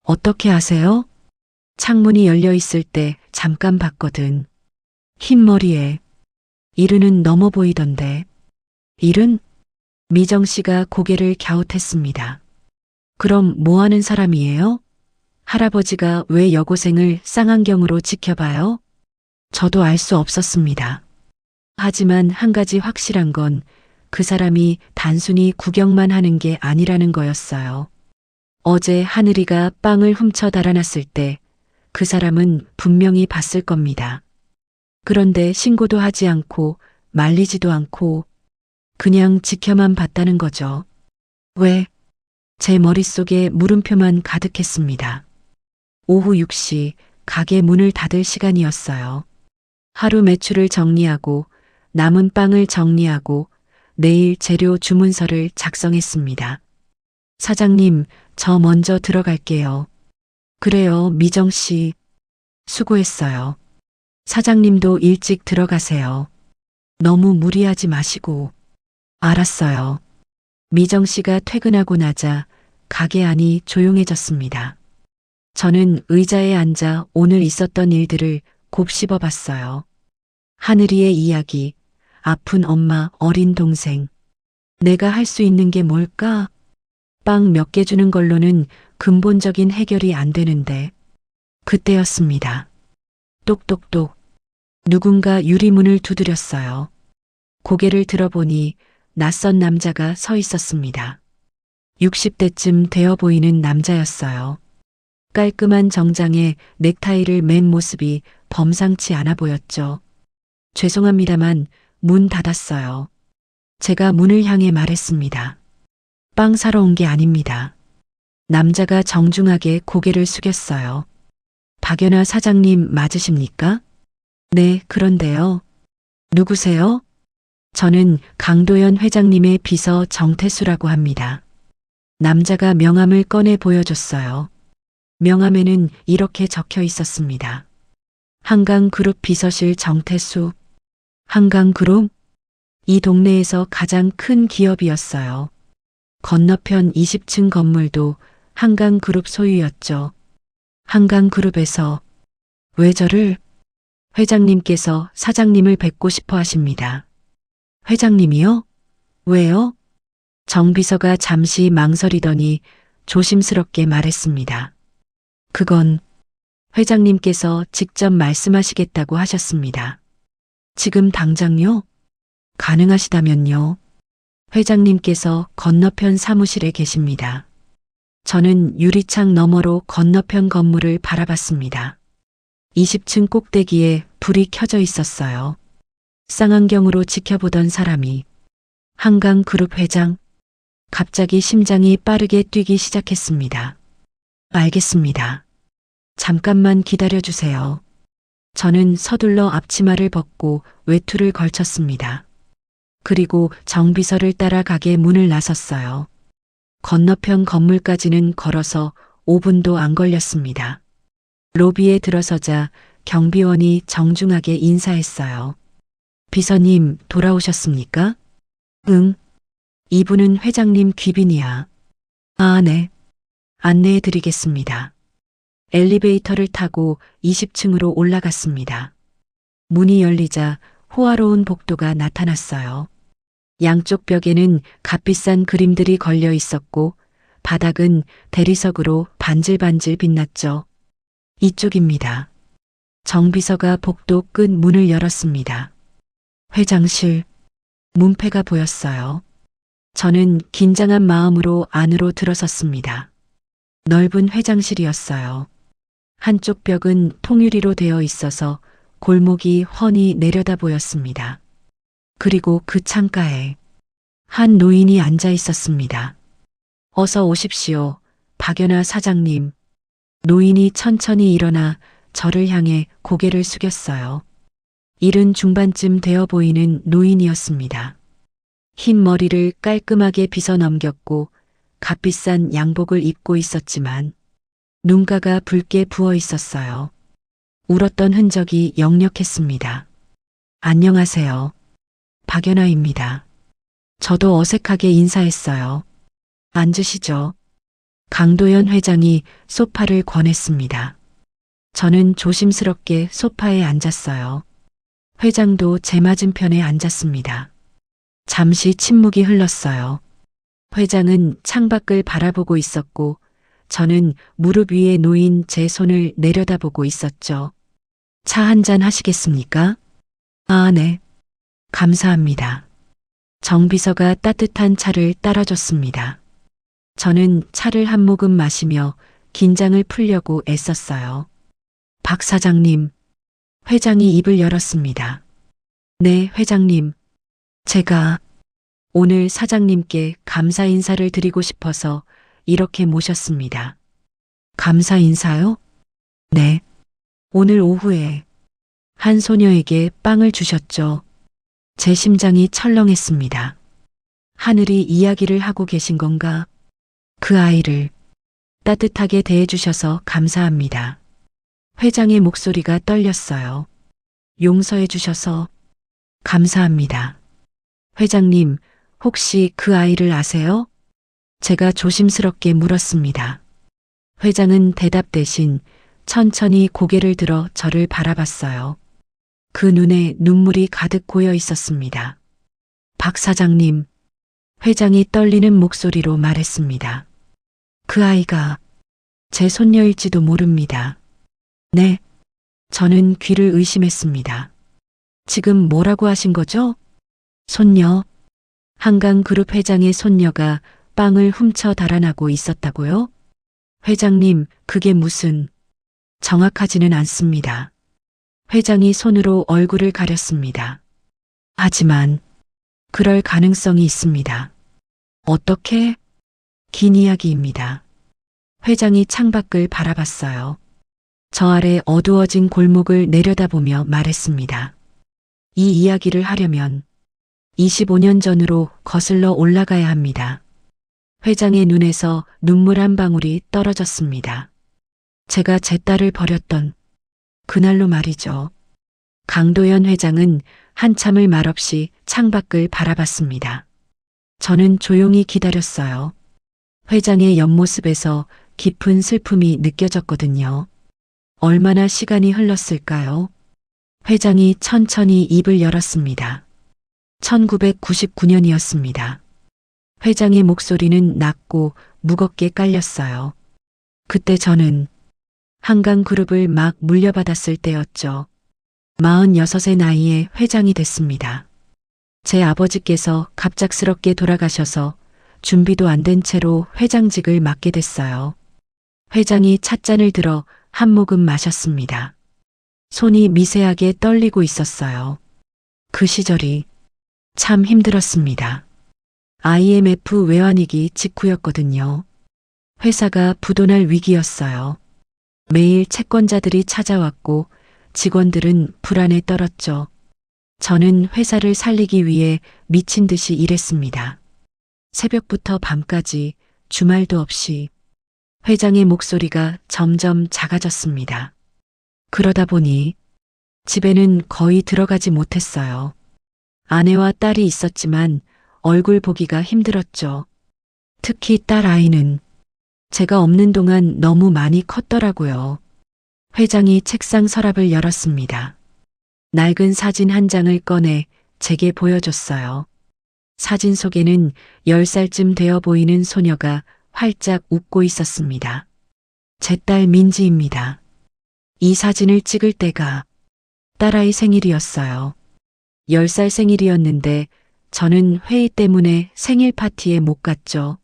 Speaker 2: 어떻게 아세요? 창문이 열려 있을 때 잠깐 봤거든. 흰 머리에 이르는 넘어 보이던데. 일은? 미정 씨가 고개를 갸웃했습니다. 그럼 뭐 하는 사람이에요? 할아버지가 왜 여고생을 쌍안경으로 지켜봐요? 저도 알 수 없었습니다. 하지만 한 가지 확실한 건 그 사람이 단순히 구경만 하는 게 아니라는 거였어요. 어제 하늘이가 빵을 훔쳐 달아났을 때 그 사람은 분명히 봤을 겁니다. 그런데 신고도 하지 않고 말리지도 않고 그냥 지켜만 봤다는 거죠. 왜? 제 머릿속에 물음표만 가득했습니다. 오후 6시 가게 문을 닫을 시간이었어요. 하루 매출을 정리하고 남은 빵을 정리하고 내일 재료 주문서를 작성했습니다. 사장님, 저 먼저 들어갈게요. 그래요, 미정 씨. 수고했어요. 사장님도 일찍 들어가세요. 너무 무리하지 마시고. 알았어요. 미정 씨가 퇴근하고 나자 가게 안이 조용해졌습니다. 저는 의자에 앉아 오늘 있었던 일들을 곱씹어 봤어요. 하늘이의 이야기, 아픈 엄마, 어린 동생. 내가 할 수 있는 게 뭘까? 빵 몇 개 주는 걸로는 근본적인 해결이 안 되는데. 그때였습니다. 똑똑똑. 누군가 유리문을 두드렸어요. 고개를 들어보니 낯선 남자가 서 있었습니다. 60대쯤 되어 보이는 남자였어요. 깔끔한 정장에 넥타이를 맨 모습이 범상치 않아 보였죠. 죄송합니다만 문 닫았어요. 제가 문을 향해 말했습니다. 빵 사러 온 게 아닙니다. 남자가 정중하게 고개를 숙였어요. 박연아 사장님 맞으십니까? 네, 그런데요. 누구세요? 저는 강도연 회장님의 비서 정태수라고 합니다. 남자가 명함을 꺼내 보여줬어요. 명함에는 이렇게 적혀 있었습니다. 한강그룹 비서실 정태수. 한강그룹? 이 동네에서 가장 큰 기업이었어요. 건너편 20층 건물도 한강그룹 소유였죠. 한강그룹에서 왜 저를? 회장님께서 사장님을 뵙고 싶어 하십니다. 회장님이요? 왜요? 정 비서가 잠시 망설이더니 조심스럽게 말했습니다. 그건 회장님께서 직접 말씀하시겠다고 하셨습니다. 지금 당장요? 가능하시다면요. 회장님께서 건너편 사무실에 계십니다. 저는 유리창 너머로 건너편 건물을 바라봤습니다. 20층 꼭대기에 불이 켜져 있었어요. 쌍안경으로 지켜보던 사람이 한강그룹 회장? 갑자기 심장이 빠르게 뛰기 시작했습니다. 알겠습니다. 잠깐만 기다려주세요. 저는 서둘러 앞치마를 벗고 외투를 걸쳤습니다. 그리고 정비서를 따라 가게 문을 나섰어요. 건너편 건물까지는 걸어서 5분도 안 걸렸습니다. 로비에 들어서자 경비원이 정중하게 인사했어요. 비서님, 돌아오셨습니까? 응. 이분은 회장님 귀빈이야. 아, 네. 안내해 드리겠습니다. 엘리베이터를 타고 20층으로 올라갔습니다. 문이 열리자 호화로운 복도가 나타났어요. 양쪽 벽에는 값비싼 그림들이 걸려 있었고 바닥은 대리석으로 반질반질 빛났죠. 이쪽입니다. 정비서가 복도 끝 문을 열었습니다. 회장실. 문패가 보였어요. 저는 긴장한 마음으로 안으로 들어섰습니다. 넓은 회장실이었어요. 한쪽 벽은 통유리로 되어 있어서 골목이 훤히 내려다 보였습니다. 그리고 그 창가에 한 노인이 앉아 있었습니다. 어서 오십시오, 박연아 사장님. 노인이 천천히 일어나 저를 향해 고개를 숙였어요. 70 중반쯤 되어 보이는 노인이었습니다. 흰 머리를 깔끔하게 빗어 넘겼고 값비싼 양복을 입고 있었지만 눈가가 붉게 부어 있었어요. 울었던 흔적이 역력했습니다. 안녕하세요. 박연아입니다. 저도 어색하게 인사했어요. 앉으시죠. 강도연 회장이 소파를 권했습니다. 저는 조심스럽게 소파에 앉았어요. 회장도 제 맞은편에 앉았습니다. 잠시 침묵이 흘렀어요. 회장은 창밖을 바라보고 있었고 저는 무릎 위에 놓인 제 손을 내려다보고 있었죠. 차 한잔 하시겠습니까? 아, 네. 감사합니다. 정 비서가 따뜻한 차를 따라줬습니다. 저는 차를 한 모금 마시며 긴장을 풀려고 애썼어요. 박 사장님, 회장이 입을 열었습니다. 네, 회장님. 제가 오늘 사장님께 감사 인사를 드리고 싶어서 이렇게 모셨습니다. 감사 인사요? 네. 오늘 오후에 한 소녀에게 빵을 주셨죠. 제 심장이 철렁했습니다. 하늘이 이야기를 하고 계신 건가? 그 아이를 따뜻하게 대해주셔서 감사합니다. 회장의 목소리가 떨렸어요. 용서해 주셔서 감사합니다. 회장님, 혹시 그 아이를 아세요? 제가 조심스럽게 물었습니다. 회장은 대답 대신 천천히 고개를 들어 저를 바라봤어요. 그 눈에 눈물이 가득 고여 있었습니다. 박 사장님, 회장이 떨리는 목소리로 말했습니다. 그 아이가 제 손녀일지도 모릅니다. 네, 저는 귀를 의심했습니다. 지금 뭐라고 하신 거죠? 손녀, 한강그룹 회장의 손녀가 빵을 훔쳐 달아나고 있었다고요? 회장님, 그게 무슨... 정확하지는 않습니다. 회장이 손으로 얼굴을 가렸습니다. 하지만 그럴 가능성이 있습니다. 어떻게? 긴 이야기입니다. 회장이 창밖을 바라봤어요. 저 아래 어두워진 골목을 내려다보며 말했습니다. 이 이야기를 하려면 25년 전으로 거슬러 올라가야 합니다. 회장의 눈에서 눈물 한 방울이 떨어졌습니다. 제가 제 딸을 버렸던 그날로 말이죠. 강도연 회장은 한참을 말없이 창밖을 바라봤습니다. 저는 조용히 기다렸어요. 회장의 옆모습에서 깊은 슬픔이 느껴졌거든요. 얼마나 시간이 흘렀을까요? 회장이 천천히 입을 열었습니다. 1999년이었습니다. 회장의 목소리는 낮고 무겁게 깔렸어요. 그때 저는 한강그룹을 막 물려받았을 때였죠. 46의 나이에 회장이 됐습니다. 제 아버지께서 갑작스럽게 돌아가셔서 준비도 안 된 채로 회장직을 맡게 됐어요. 회장이 찻잔을 들어 한 모금 마셨습니다. 손이 미세하게 떨리고 있었어요. 그 시절이 참 힘들었습니다. IMF 외환위기 직후였거든요. 회사가 부도날 위기였어요. 매일 채권자들이 찾아왔고 직원들은 불안에 떨었죠. 저는 회사를 살리기 위해 미친 듯이 일했습니다. 새벽부터 밤까지 주말도 없이. 회장의 목소리가 점점 작아졌습니다. 그러다 보니 집에는 거의 들어가지 못했어요. 아내와 딸이 있었지만 얼굴 보기가 힘들었죠. 특히 딸 아이는 제가 없는 동안 너무 많이 컸더라고요. 회장이 책상 서랍을 열었습니다. 낡은 사진 한 장을 꺼내 제게 보여줬어요. 사진 속에는 10살쯤 되어 보이는 소녀가 활짝 웃고 있었습니다. 제 딸 민지입니다. 이 사진을 찍을 때가 딸아이 생일이었어요. 10살 생일이었는데 저는 회의 때문에 생일 파티에 못 갔죠.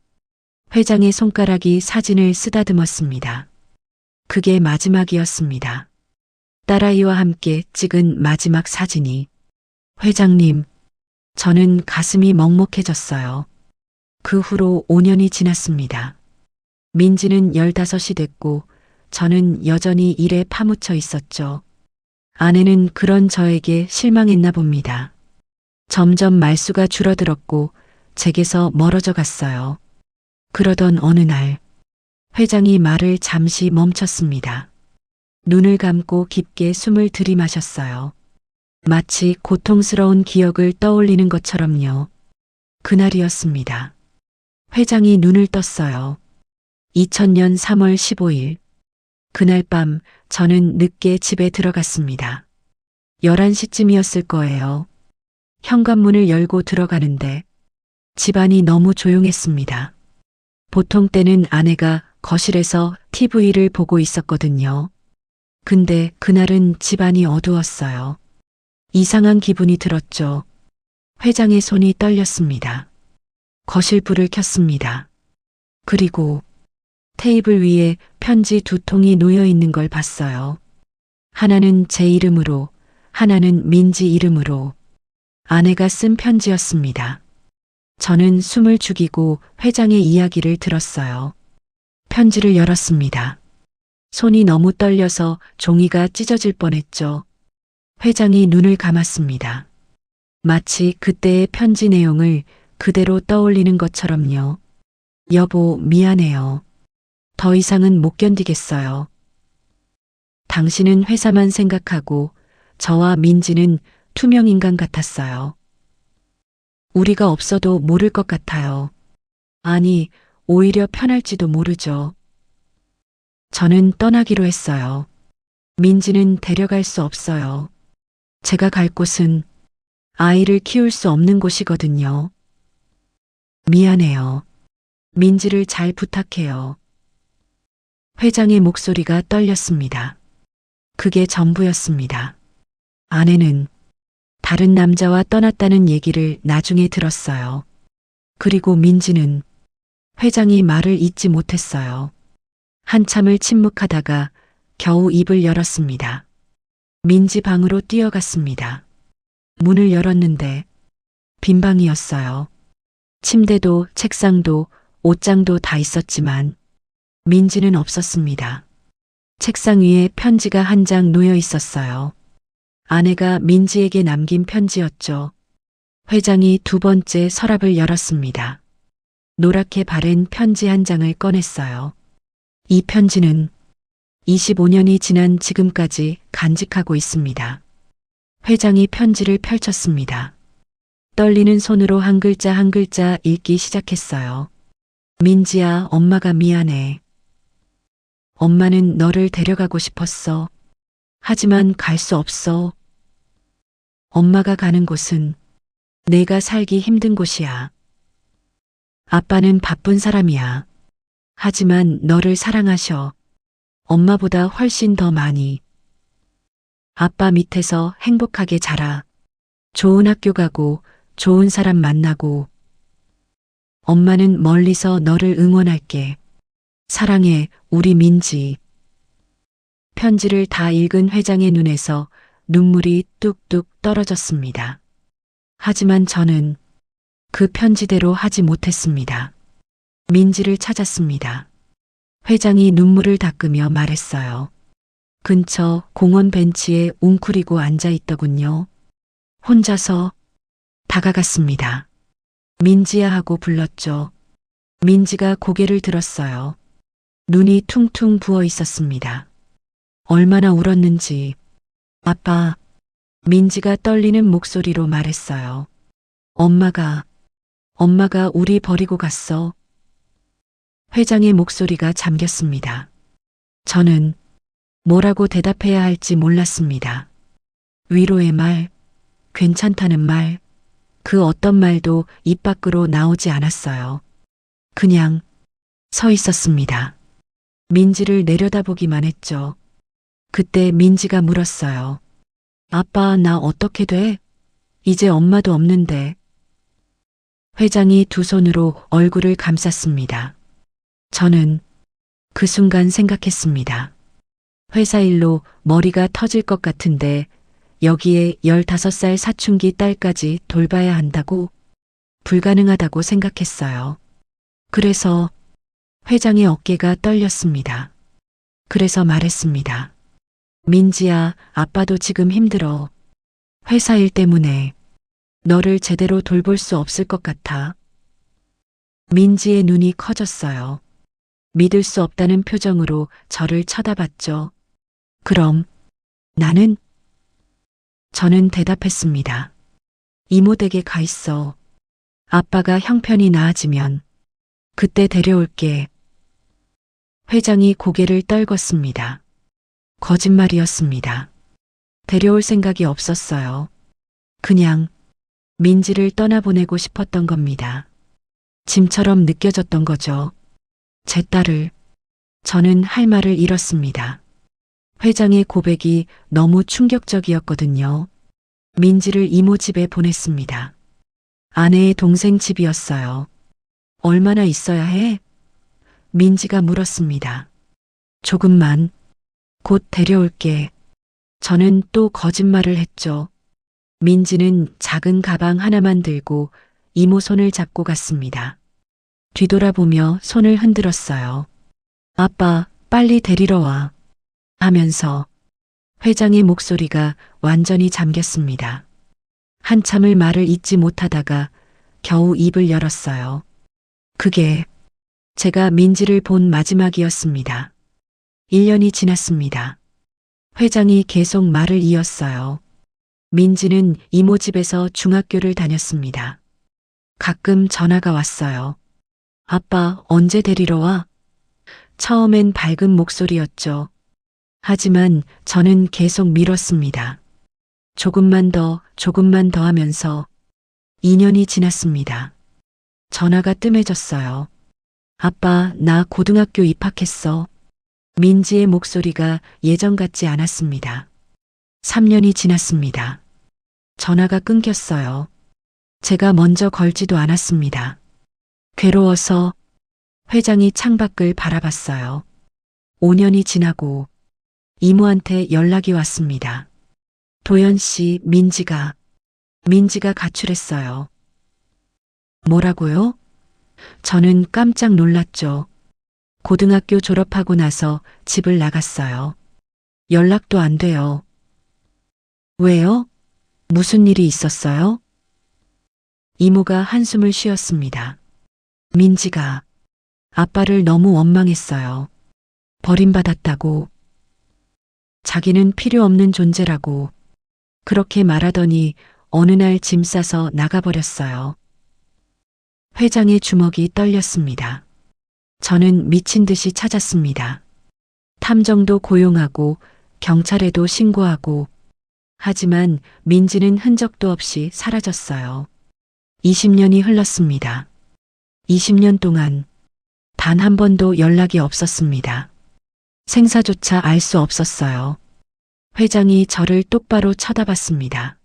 Speaker 2: 회장의 손가락이 사진을 쓰다듬었습니다. 그게 마지막이었습니다. 딸아이와 함께 찍은 마지막 사진이. 회장님, 저는 가슴이 먹먹해졌어요. 그 후로 5년이 지났습니다. 민지는 15이 됐고 저는 여전히 일에 파묻혀 있었죠. 아내는 그런 저에게 실망했나 봅니다. 점점 말수가 줄어들었고 제게서 멀어져 갔어요. 그러던 어느 날 회장이 말을 잠시 멈췄습니다. 눈을 감고 깊게 숨을 들이마셨어요. 마치 고통스러운 기억을 떠올리는 것처럼요. 그날이었습니다. 회장이 눈을 떴어요. 2000년 3월 15일. 그날 밤 저는 늦게 집에 들어갔습니다. 11시쯤이었을 거예요. 현관문을 열고 들어가는데 집안이 너무 조용했습니다. 보통 때는 아내가 거실에서 TV를 보고 있었거든요. 근데 그날은 집안이 어두웠어요. 이상한 기분이 들었죠. 회장의 손이 떨렸습니다. 거실 불을 켰습니다. 그리고 테이블 위에 편지 두 통이 놓여 있는 걸 봤어요. 하나는 제 이름으로, 하나는 민지 이름으로. 아내가 쓴 편지였습니다. 저는 숨을 죽이고 회장의 이야기를 들었어요. 편지를 열었습니다. 손이 너무 떨려서 종이가 찢어질 뻔했죠. 회장이 눈을 감았습니다. 마치 그때의 편지 내용을 그대로 떠올리는 것처럼요. 여보, 미안해요. 더 이상은 못 견디겠어요. 당신은 회사만 생각하고 저와 민지는 투명 인간 같았어요. 우리가 없어도 모를 것 같아요. 아니, 오히려 편할지도 모르죠. 저는 떠나기로 했어요. 민지는 데려갈 수 없어요. 제가 갈 곳은 아이를 키울 수 없는 곳이거든요. 미안해요. 민지를 잘 부탁해요. 회장의 목소리가 떨렸습니다. 그게 전부였습니다. 아내는 다른 남자와 떠났다는 얘기를 나중에 들었어요. 그리고 민지는 회장이 말을 잇지 못했어요. 한참을 침묵하다가 겨우 입을 열었습니다. 민지 방으로 뛰어갔습니다. 문을 열었는데 빈 방이었어요. 침대도 책상도 옷장도 다 있었지만 민지는 없었습니다. 책상 위에 편지가 한 장 놓여 있었어요. 아내가 민지에게 남긴 편지였죠. 회장이 두 번째 서랍을 열었습니다. 노랗게 바랜 편지 한 장을 꺼냈어요. 이 편지는 25년이 지난 지금까지 간직하고 있습니다. 회장이 편지를 펼쳤습니다. 떨리는 손으로 한 글자 한 글자 읽기 시작했어요. 민지야, 엄마가 미안해. 엄마는 너를 데려가고 싶었어. 하지만 갈 수 없어. 엄마가 가는 곳은 내가 살기 힘든 곳이야. 아빠는 바쁜 사람이야. 하지만 너를 사랑하셔. 엄마보다 훨씬 더 많이. 아빠 밑에서 행복하게 자라. 좋은 학교 가고 좋은 사람 만나고. 엄마는 멀리서 너를 응원할게. 사랑해, 우리 민지. 편지를 다 읽은 회장의 눈에서 눈물이 뚝뚝 떨어졌습니다. 하지만 저는 그 편지대로 하지 못했습니다. 민지를 찾았습니다. 회장이 눈물을 닦으며 말했어요. 근처 공원 벤치에 웅크리고 앉아 있더군요. 혼자서 다가갔습니다. 민지야 하고 불렀죠. 민지가 고개를 들었어요. 눈이 퉁퉁 부어 있었습니다. 얼마나 울었는지. 아빠, 민지가 떨리는 목소리로 말했어요. 엄마가 우리 버리고 갔어. 회장의 목소리가 잠겼습니다. 저는 뭐라고 대답해야 할지 몰랐습니다. 위로의 말, 괜찮다는 말, 그 어떤 말도 입 밖으로 나오지 않았어요. 그냥 서 있었습니다. 민지를 내려다보기만 했죠. 그때 민지가 물었어요. 아빠, 나 어떻게 돼? 이제 엄마도 없는데. 회장이 두 손으로 얼굴을 감쌌습니다. 저는 그 순간 생각했습니다. 회사 일로 머리가 터질 것 같은데 여기에 15살 사춘기 딸까지 돌봐야 한다고? 불가능하다고 생각했어요. 그래서 회장의 어깨가 떨렸습니다. 그래서 말했습니다. 민지야, 아빠도 지금 힘들어. 회사 일 때문에 너를 제대로 돌볼 수 없을 것 같아. 민지의 눈이 커졌어요. 믿을 수 없다는 표정으로 저를 쳐다봤죠. 그럼 나는? 저는 대답했습니다. 이모 댁에 가 있어. 아빠가 형편이 나아지면 그때 데려올게. 회장이 고개를 떨궜습니다. 거짓말이었습니다. 데려올 생각이 없었어요. 그냥 민지를 떠나보내고 싶었던 겁니다. 짐처럼 느껴졌던 거죠. 제 딸을. 저는 할 말을 잃었습니다. 회장의 고백이 너무 충격적이었거든요. 민지를 이모 집에 보냈습니다. 아내의 동생 집이었어요. 얼마나 있어야 해? 민지가 물었습니다. 조금만. 곧 데려올게. 저는 또 거짓말을 했죠. 민지는 작은 가방 하나만 들고 이모 손을 잡고 갔습니다. 뒤돌아보며 손을 흔들었어요. 아빠, 빨리 데리러 와. 하면서 회장의 목소리가 완전히 잠겼습니다. 한참을 말을 잇지 못하다가 겨우 입을 열었어요. 그게 제가 민지를 본 마지막이었습니다. 1년이 지났습니다. 회장이 계속 말을 이었어요. 민지는 이모 집에서 중학교를 다녔습니다. 가끔 전화가 왔어요. 아빠, 언제 데리러 와? 처음엔 밝은 목소리였죠. 하지만 저는 계속 미뤘습니다. 조금만 더 하면서 2년이 지났습니다. 전화가 뜸해졌어요. 아빠, 나 고등학교 입학했어. 민지의 목소리가 예전 같지 않았습니다. 3년이 지났습니다. 전화가 끊겼어요. 제가 먼저 걸지도 않았습니다. 괴로워서 회장이 창밖을 바라봤어요. 5년이 지나고 이모한테 연락이 왔습니다. 도연 씨, 민지가 가출했어요. 뭐라고요? 저는 깜짝 놀랐죠. 고등학교 졸업하고 나서 집을 나갔어요. 연락도 안 돼요. 왜요? 무슨 일이 있었어요? 이모가 한숨을 쉬었습니다. 민지가 아빠를 너무 원망했어요. 버림받았다고. 자기는 필요 없는 존재라고. 그렇게 말하더니 어느 날 짐 싸서 나가버렸어요. 회장의 주먹이 떨렸습니다. 저는 미친 듯이 찾았습니다. 탐정도 고용하고 경찰에도 신고하고 하지만 민지는 흔적도 없이 사라졌어요. 20년이 흘렀습니다. 20년 동안 단 한 번도 연락이 없었습니다. 생사조차 알 수 없었어요. 회장이 저를 똑바로 쳐다봤습니다.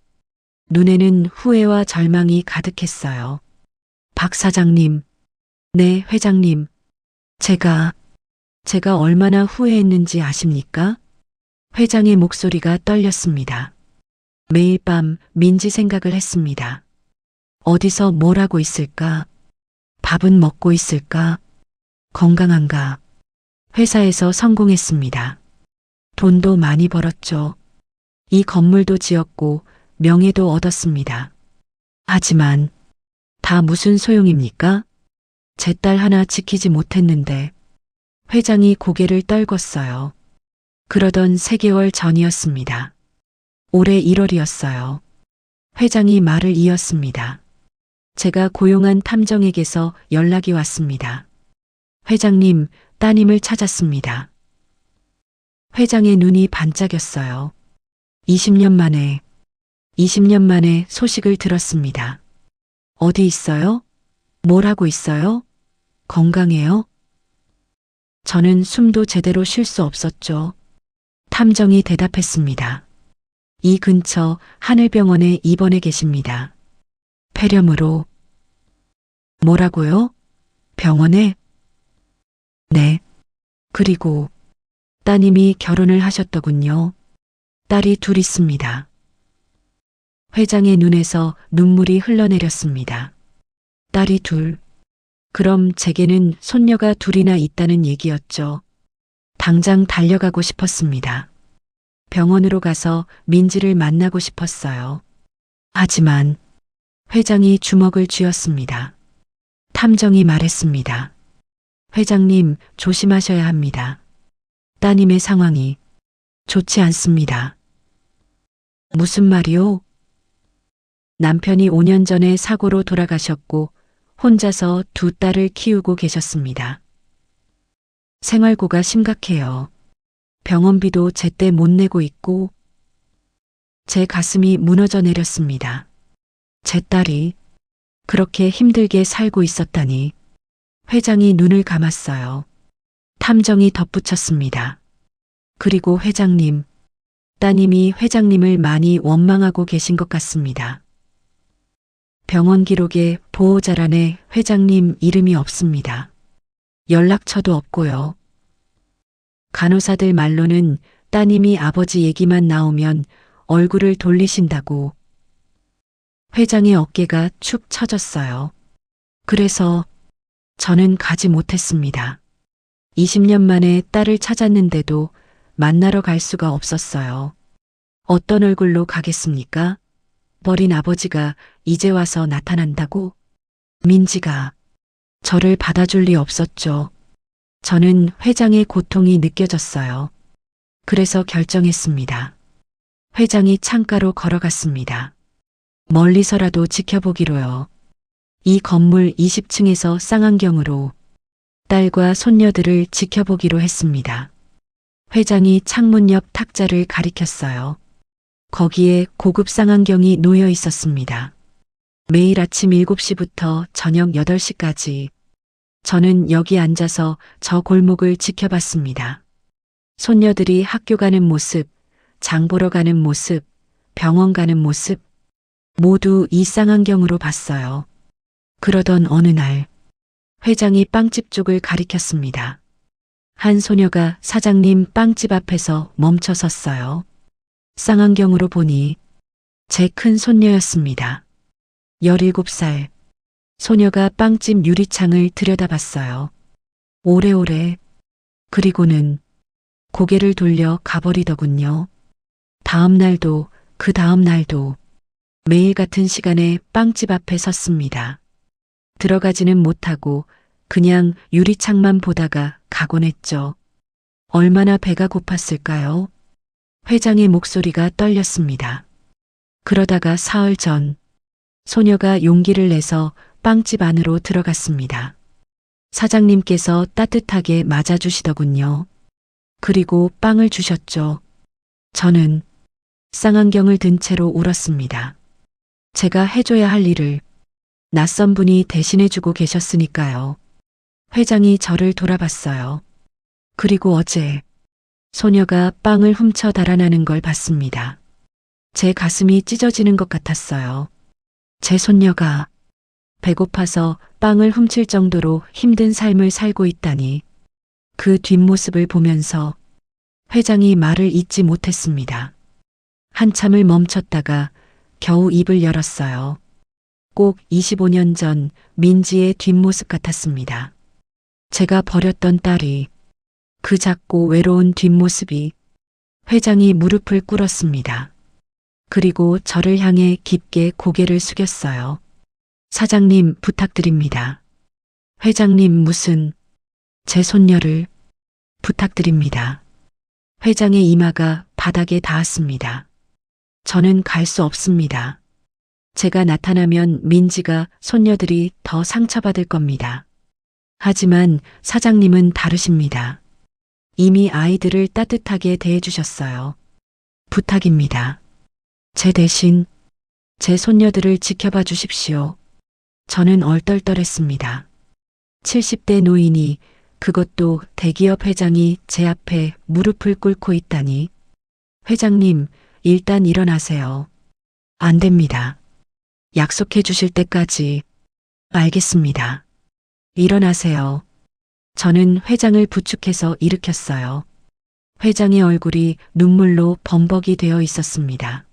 Speaker 2: 눈에는 후회와 절망이 가득했어요. 박 사장님, 네, 회장님. 제가 얼마나 후회했는지 아십니까? 회장의 목소리가 떨렸습니다. 매일 밤 민지 생각을 했습니다. 어디서 뭘 하고 있을까? 밥은 먹고 있을까? 건강한가? 회사에서 성공했습니다. 돈도 많이 벌었죠. 이 건물도 지었고 명예도 얻었습니다. 하지만 다 무슨 소용입니까? 제 딸 하나 지키지 못했는데. 회장이 고개를 떨궜어요. 그러던 3개월 전이었습니다. 올해 1월이었어요. 회장이 말을 이었습니다. 제가 고용한 탐정에게서 연락이 왔습니다. 회장님, 따님을 찾았습니다. 회장의 눈이 반짝였어요. 20년 만에 소식을 들었습니다. 어디 있어요? 뭘 하고 있어요? 건강해요? 저는 숨도 제대로 쉴 수 없었죠. 탐정이 대답했습니다. 이 근처 하늘병원에 입원해 계십니다. 폐렴으로. 뭐라고요? 병원에? 네. 그리고 따님이 결혼을 하셨더군요. 딸이 둘 있습니다. 회장의 눈에서 눈물이 흘러내렸습니다. 딸이 둘. 그럼 제게는 손녀가 둘이나 있다는 얘기였죠. 당장 달려가고 싶었습니다. 병원으로 가서 민지를 만나고 싶었어요. 하지만 회장이 주먹을 쥐었습니다. 탐정이 말했습니다. 회장님, 조심하셔야 합니다. 따님의 상황이 좋지 않습니다. 무슨 말이요? 남편이 5년 전에 사고로 돌아가셨고 혼자서 두 딸을 키우고 계셨습니다. 생활고가 심각해요. 병원비도 제때 못 내고 있고 제 가슴이 무너져 내렸습니다. 제 딸이 그렇게 힘들게 살고 있었다니. 회장이 눈을 감았어요. 탐정이 덧붙였습니다. 그리고 회장님, 따님이 회장님을 많이 원망하고 계신 것 같습니다. 병원 기록에 보호자란에 회장님 이름이 없습니다. 연락처도 없고요. 간호사들 말로는 따님이 아버지 얘기만 나오면 얼굴을 돌리신다고. 회장의 어깨가 축 처졌어요. 그래서 저는 가지 못했습니다. 20년 만에 딸을 찾았는데도 만나러 갈 수가 없었어요. 어떤 얼굴로 가겠습니까? 버린 아버지가 이제 와서 나타난다고? 민지가 저를 받아줄 리 없었죠. 저는 회장의 고통이 느껴졌어요. 그래서 결정했습니다. 회장이 창가로 걸어갔습니다. 멀리서라도 지켜보기로요. 이 건물 20층에서 쌍안경으로 딸과 손녀들을 지켜보기로 했습니다. 회장이 창문 옆 탁자를 가리켰어요. 거기에 고급 쌍안경이 놓여 있었습니다. 매일 아침 7시부터 저녁 8시까지 저는 여기 앉아서 저 골목을 지켜봤습니다. 손녀들이 학교 가는 모습, 장 보러 가는 모습, 병원 가는 모습, 모두 이 쌍안경으로 봤어요. 그러던 어느 날, 회장이 빵집 쪽을 가리켰습니다. 한 소녀가 사장님 빵집 앞에서 멈춰 섰어요. 쌍안경으로 보니 제 큰 손녀였습니다. 17살. 소녀가 빵집 유리창을 들여다봤어요. 오래오래. 그리고는 고개를 돌려 가버리더군요. 다음 날도 그 다음 날도 매일 같은 시간에 빵집 앞에 섰습니다. 들어가지는 못하고 그냥 유리창만 보다가 가곤 했죠. 얼마나 배가 고팠을까요? 회장의 목소리가 떨렸습니다. 그러다가 사흘 전 소녀가 용기를 내서 빵집 안으로 들어갔습니다. 사장님께서 따뜻하게 맞아주시더군요. 그리고 빵을 주셨죠. 저는 쌍안경을 든 채로 울었습니다. 제가 해줘야 할 일을 낯선 분이 대신해주고 계셨으니까요. 회장이 저를 돌아봤어요. 그리고 어제 소녀가 빵을 훔쳐 달아나는 걸 봤습니다. 제 가슴이 찢어지는 것 같았어요. 제 손녀가 배고파서 빵을 훔칠 정도로 힘든 삶을 살고 있다니. 그 뒷모습을 보면서 회장이 말을 잇지 못했습니다. 한참을 멈췄다가 겨우 입을 열었어요. 꼭 25년 전 민지의 뒷모습 같았습니다. 제가 버렸던 딸이, 그 작고 외로운 뒷모습이. 회장이 무릎을 꿇었습니다. 그리고 저를 향해 깊게 고개를 숙였어요. 사장님 부탁드립니다. 회장님 무슨, 제 손녀를 부탁드립니다. 회장의 이마가 바닥에 닿았습니다. 저는 갈 수 없습니다. 제가 나타나면 민지가, 손녀들이 더 상처받을 겁니다. 하지만 사장님은 다르십니다. 이미 아이들을 따뜻하게 대해주셨어요. 부탁입니다. 제 대신 제 손녀들을 지켜봐 주십시오. 저는 얼떨떨했습니다. 70대 노인이, 그것도 대기업 회장이 제 앞에 무릎을 꿇고 있다니. 회장님, 일단 일어나세요. 안 됩니다. 약속해 주실 때까지. 알겠습니다. 일어나세요. 저는 회장을 부축해서 일으켰어요. 회장의 얼굴이 눈물로 범벅이 되어 있었습니다.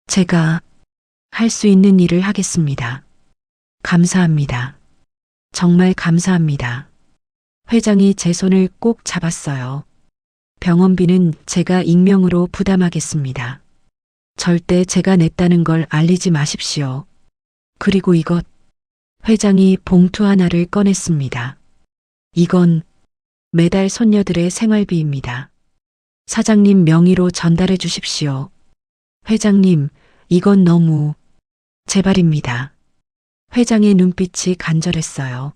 Speaker 2: 제가 할 수 있는 일을 하겠습니다. 감사합니다. 정말 감사합니다. 회장이 제 손을 꼭 잡았어요. 병원비는 제가 익명으로 부담하겠습니다. 절대 제가 냈다는 걸 알리지 마십시오. 그리고 이것. 회장이 봉투 하나를 꺼냈습니다. 이건 매달 손녀들의 생활비입니다. 사장님 명의로 전달해 주십시오. 회장님, 이건 너무, 제발입니다. 회장의 눈빛이 간절했어요.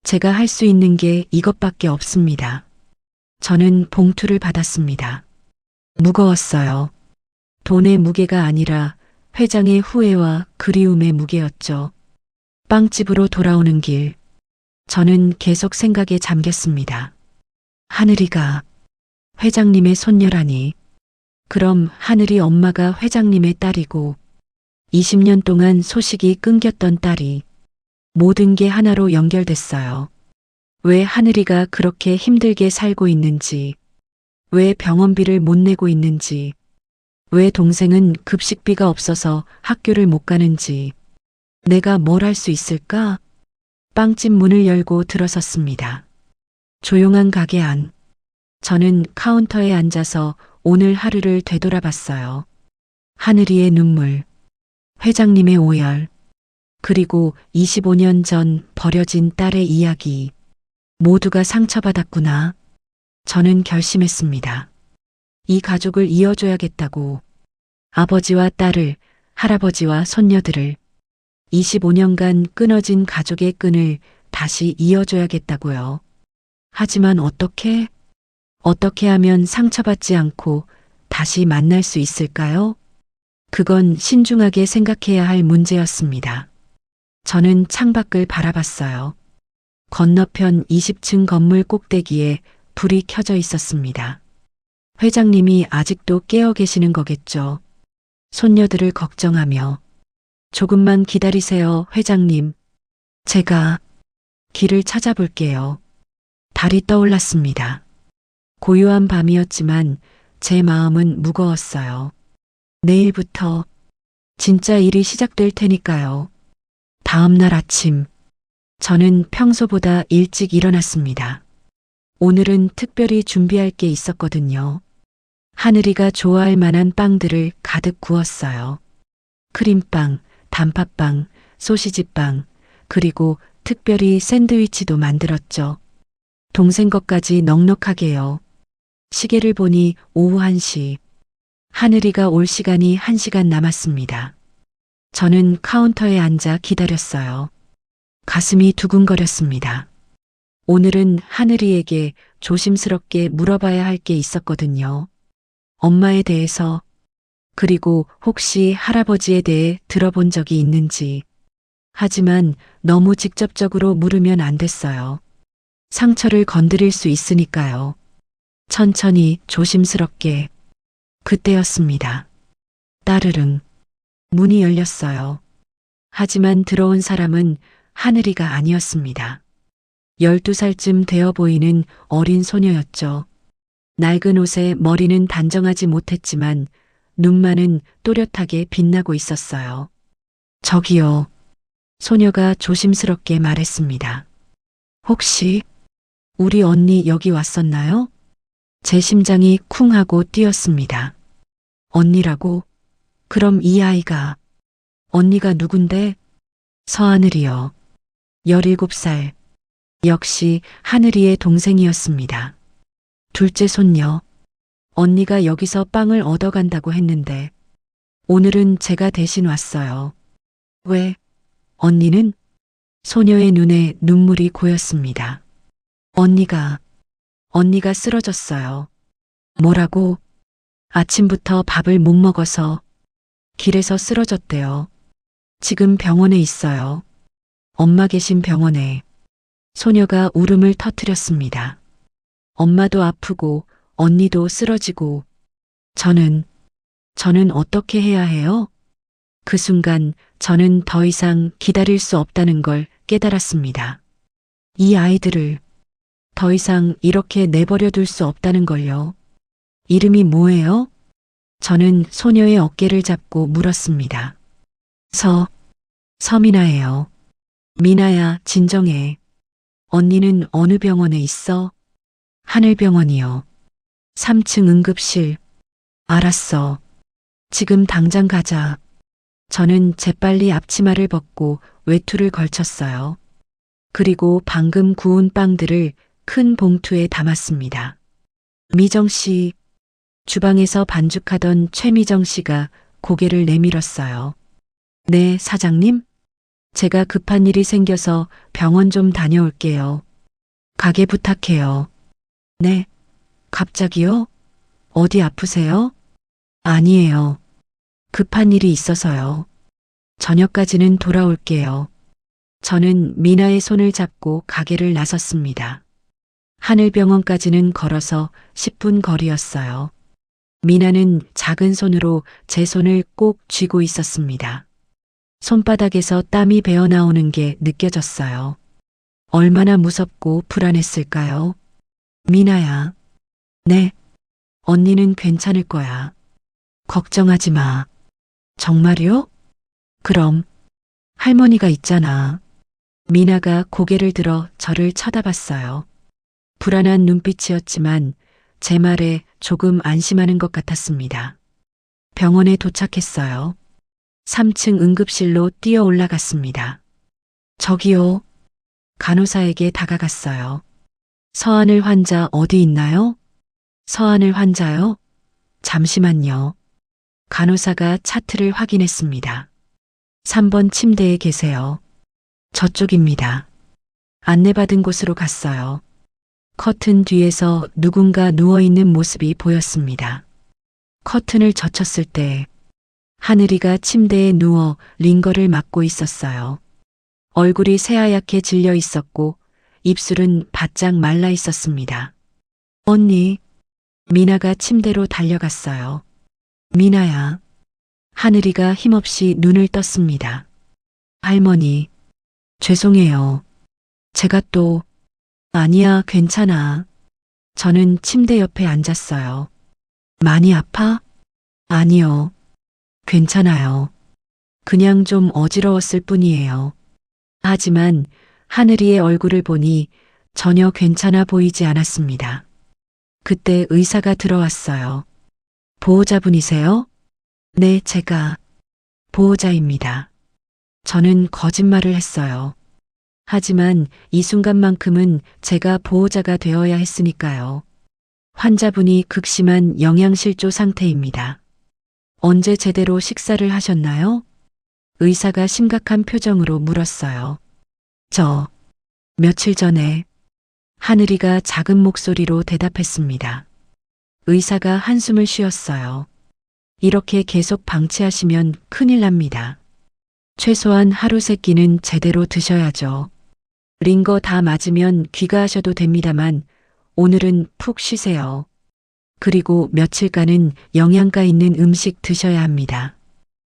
Speaker 2: 제가 할 수 있는 게 이것밖에 없습니다. 저는 봉투를 받았습니다. 무거웠어요. 돈의 무게가 아니라 회장의 후회와 그리움의 무게였죠. 빵집으로 돌아오는 길, 저는 계속 생각에 잠겼습니다. 하늘이가 회장님의 손녀라니. 그럼 하늘이 엄마가 회장님의 딸이고 20년 동안 소식이 끊겼던 딸이 모든 게 하나로 연결됐어요. 왜 하늘이가 그렇게 힘들게 살고 있는지, 왜 병원비를 못 내고 있는지, 왜 동생은 급식비가 없어서 학교를 못 가는지, 내가 뭘 할 수 있을까? 빵집 문을 열고 들어섰습니다. 조용한 가게 안. 저는 카운터에 앉아서 오늘 하루를 되돌아봤어요. 하늘이의 눈물, 회장님의 오열, 그리고 25년 전 버려진 딸의 이야기. 모두가 상처받았구나. 저는 결심했습니다. 이 가족을 이어줘야겠다고. 아버지와 딸을, 할아버지와 손녀들을, 25년간 끊어진 가족의 끈을 다시 이어줘야겠다고요. 하지만 어떻게 하면 상처받지 않고 다시 만날 수 있을까요? 그건 신중하게 생각해야 할 문제였습니다. 저는 창밖을 바라봤어요. 건너편 20층 건물 꼭대기에 불이 켜져 있었습니다. 회장님이 아직도 깨어 계시는 거겠죠. 손녀들을 걱정하며. 조금만 기다리세요, 회장님. 제가 길을 찾아볼게요. 달이 떠올랐습니다. 고요한 밤이었지만 제 마음은 무거웠어요. 내일부터 진짜 일이 시작될 테니까요. 다음 날 아침, 저는 평소보다 일찍 일어났습니다. 오늘은 특별히 준비할 게 있었거든요. 하늘이가 좋아할 만한 빵들을 가득 구웠어요. 크림빵, 단팥빵, 소시지빵, 그리고 특별히 샌드위치도 만들었죠. 동생 것까지 넉넉하게요. 시계를 보니 오후 1시. 하늘이가 올 시간이 1시간 남았습니다. 저는 카운터에 앉아 기다렸어요. 가슴이 두근거렸습니다. 오늘은 하늘이에게 조심스럽게 물어봐야 할 게 있었거든요. 엄마에 대해서, 그리고 혹시 할아버지에 대해 들어본 적이 있는지. 하지만 너무 직접적으로 물으면 안 됐어요. 상처를 건드릴 수 있으니까요. 천천히 조심스럽게. 그때였습니다. 따르릉. 문이 열렸어요. 하지만 들어온 사람은 하늘이가 아니었습니다. 12살쯤 되어 보이는 어린 소녀였죠. 낡은 옷에 머리는 단정하지 못했지만 눈만은 또렷하게 빛나고 있었어요. 저기요. 소녀가 조심스럽게 말했습니다. 혹시 우리 언니 여기 왔었나요? 제 심장이 쿵 하고 뛰었습니다. 언니라고? 그럼 이 아이가 언니가 누군데? 서하늘이요. 17살. 역시 하늘이의 동생이었습니다. 둘째 손녀. 언니가 여기서 빵을 얻어간다고 했는데 오늘은 제가 대신 왔어요. 왜? 언니는? 소녀의 눈에 눈물이 고였습니다. 언니가 쓰러졌어요. 뭐라고? 아침부터 밥을 못 먹어서 길에서 쓰러졌대요. 지금 병원에 있어요. 엄마 계신 병원에. 소녀가 울음을 터뜨렸습니다. 엄마도 아프고 언니도 쓰러지고 저는 어떻게 해야 해요? 그 순간 저는 더 이상 기다릴 수 없다는 걸 깨달았습니다. 이 아이들을 더 이상 이렇게 내버려 둘 수 없다는 걸요. 이름이 뭐예요? 저는 소녀의 어깨를 잡고 물었습니다. 서민아예요. 미나야, 진정해. 언니는 어느 병원에 있어? 하늘병원이요. 3층 응급실. 알았어. 지금 당장 가자. 저는 재빨리 앞치마를 벗고 외투를 걸쳤어요. 그리고 방금 구운 빵들을 큰 봉투에 담았습니다. 미정 씨, 주방에서 반죽하던 최미정 씨가 고개를 내밀었어요. 네, 사장님? 제가 급한 일이 생겨서 병원 좀 다녀올게요. 가게 부탁해요. 네, 갑자기요? 어디 아프세요? 아니에요. 급한 일이 있어서요. 저녁까지는 돌아올게요. 저는 미나의 손을 잡고 가게를 나섰습니다. 하늘병원까지는 걸어서 10분 거리였어요. 미나는 작은 손으로 제 손을 꼭 쥐고 있었습니다. 손바닥에서 땀이 배어 나오는 게 느껴졌어요. 얼마나 무섭고 불안했을까요? 미나야. 네. 언니는 괜찮을 거야. 걱정하지 마. 정말요? 그럼. 할머니가 있잖아. 미나가 고개를 들어 저를 쳐다봤어요. 불안한 눈빛이었지만 제 말에 조금 안심하는 것 같았습니다. 병원에 도착했어요. 3층 응급실로 뛰어 올라갔습니다. 저기요. 간호사에게 다가갔어요. 서하늘 환자 어디 있나요? 서하늘 환자요? 잠시만요. 간호사가 차트를 확인했습니다. 3번 침대에 계세요. 저쪽입니다. 안내받은 곳으로 갔어요. 커튼 뒤에서 누군가 누워있는 모습이 보였습니다. 커튼을 젖혔을 때 하늘이가 침대에 누워 링거를 맞고 있었어요. 얼굴이 새하얗게 질려 있었고 입술은 바짝 말라 있었습니다. 언니, 미나가 침대로 달려갔어요. 미나야. 하늘이가 힘없이 눈을 떴습니다. 할머니, 죄송해요. 제가 또, 아니야, 괜찮아. 저는 침대 옆에 앉았어요. 많이 아파? 아니요. 괜찮아요. 그냥 좀 어지러웠을 뿐이에요. 하지만 하늘이의 얼굴을 보니 전혀 괜찮아 보이지 않았습니다. 그때 의사가 들어왔어요. 보호자분이세요? 네, 제가 보호자입니다. 저는 거짓말을 했어요. 하지만 이 순간만큼은 제가 보호자가 되어야 했으니까요. 환자분이 극심한 영양실조 상태입니다. 언제 제대로 식사를 하셨나요? 의사가 심각한 표정으로 물었어요. 며칠 전에 하늘이가 작은 목소리로 대답했습니다. 의사가 한숨을 쉬었어요. 이렇게 계속 방치하시면 큰일 납니다. 최소한 하루 세 끼는 제대로 드셔야죠. 링거 다 맞으면 귀가하셔도 됩니다만 오늘은 푹 쉬세요. 그리고 며칠간은 영양가 있는 음식 드셔야 합니다.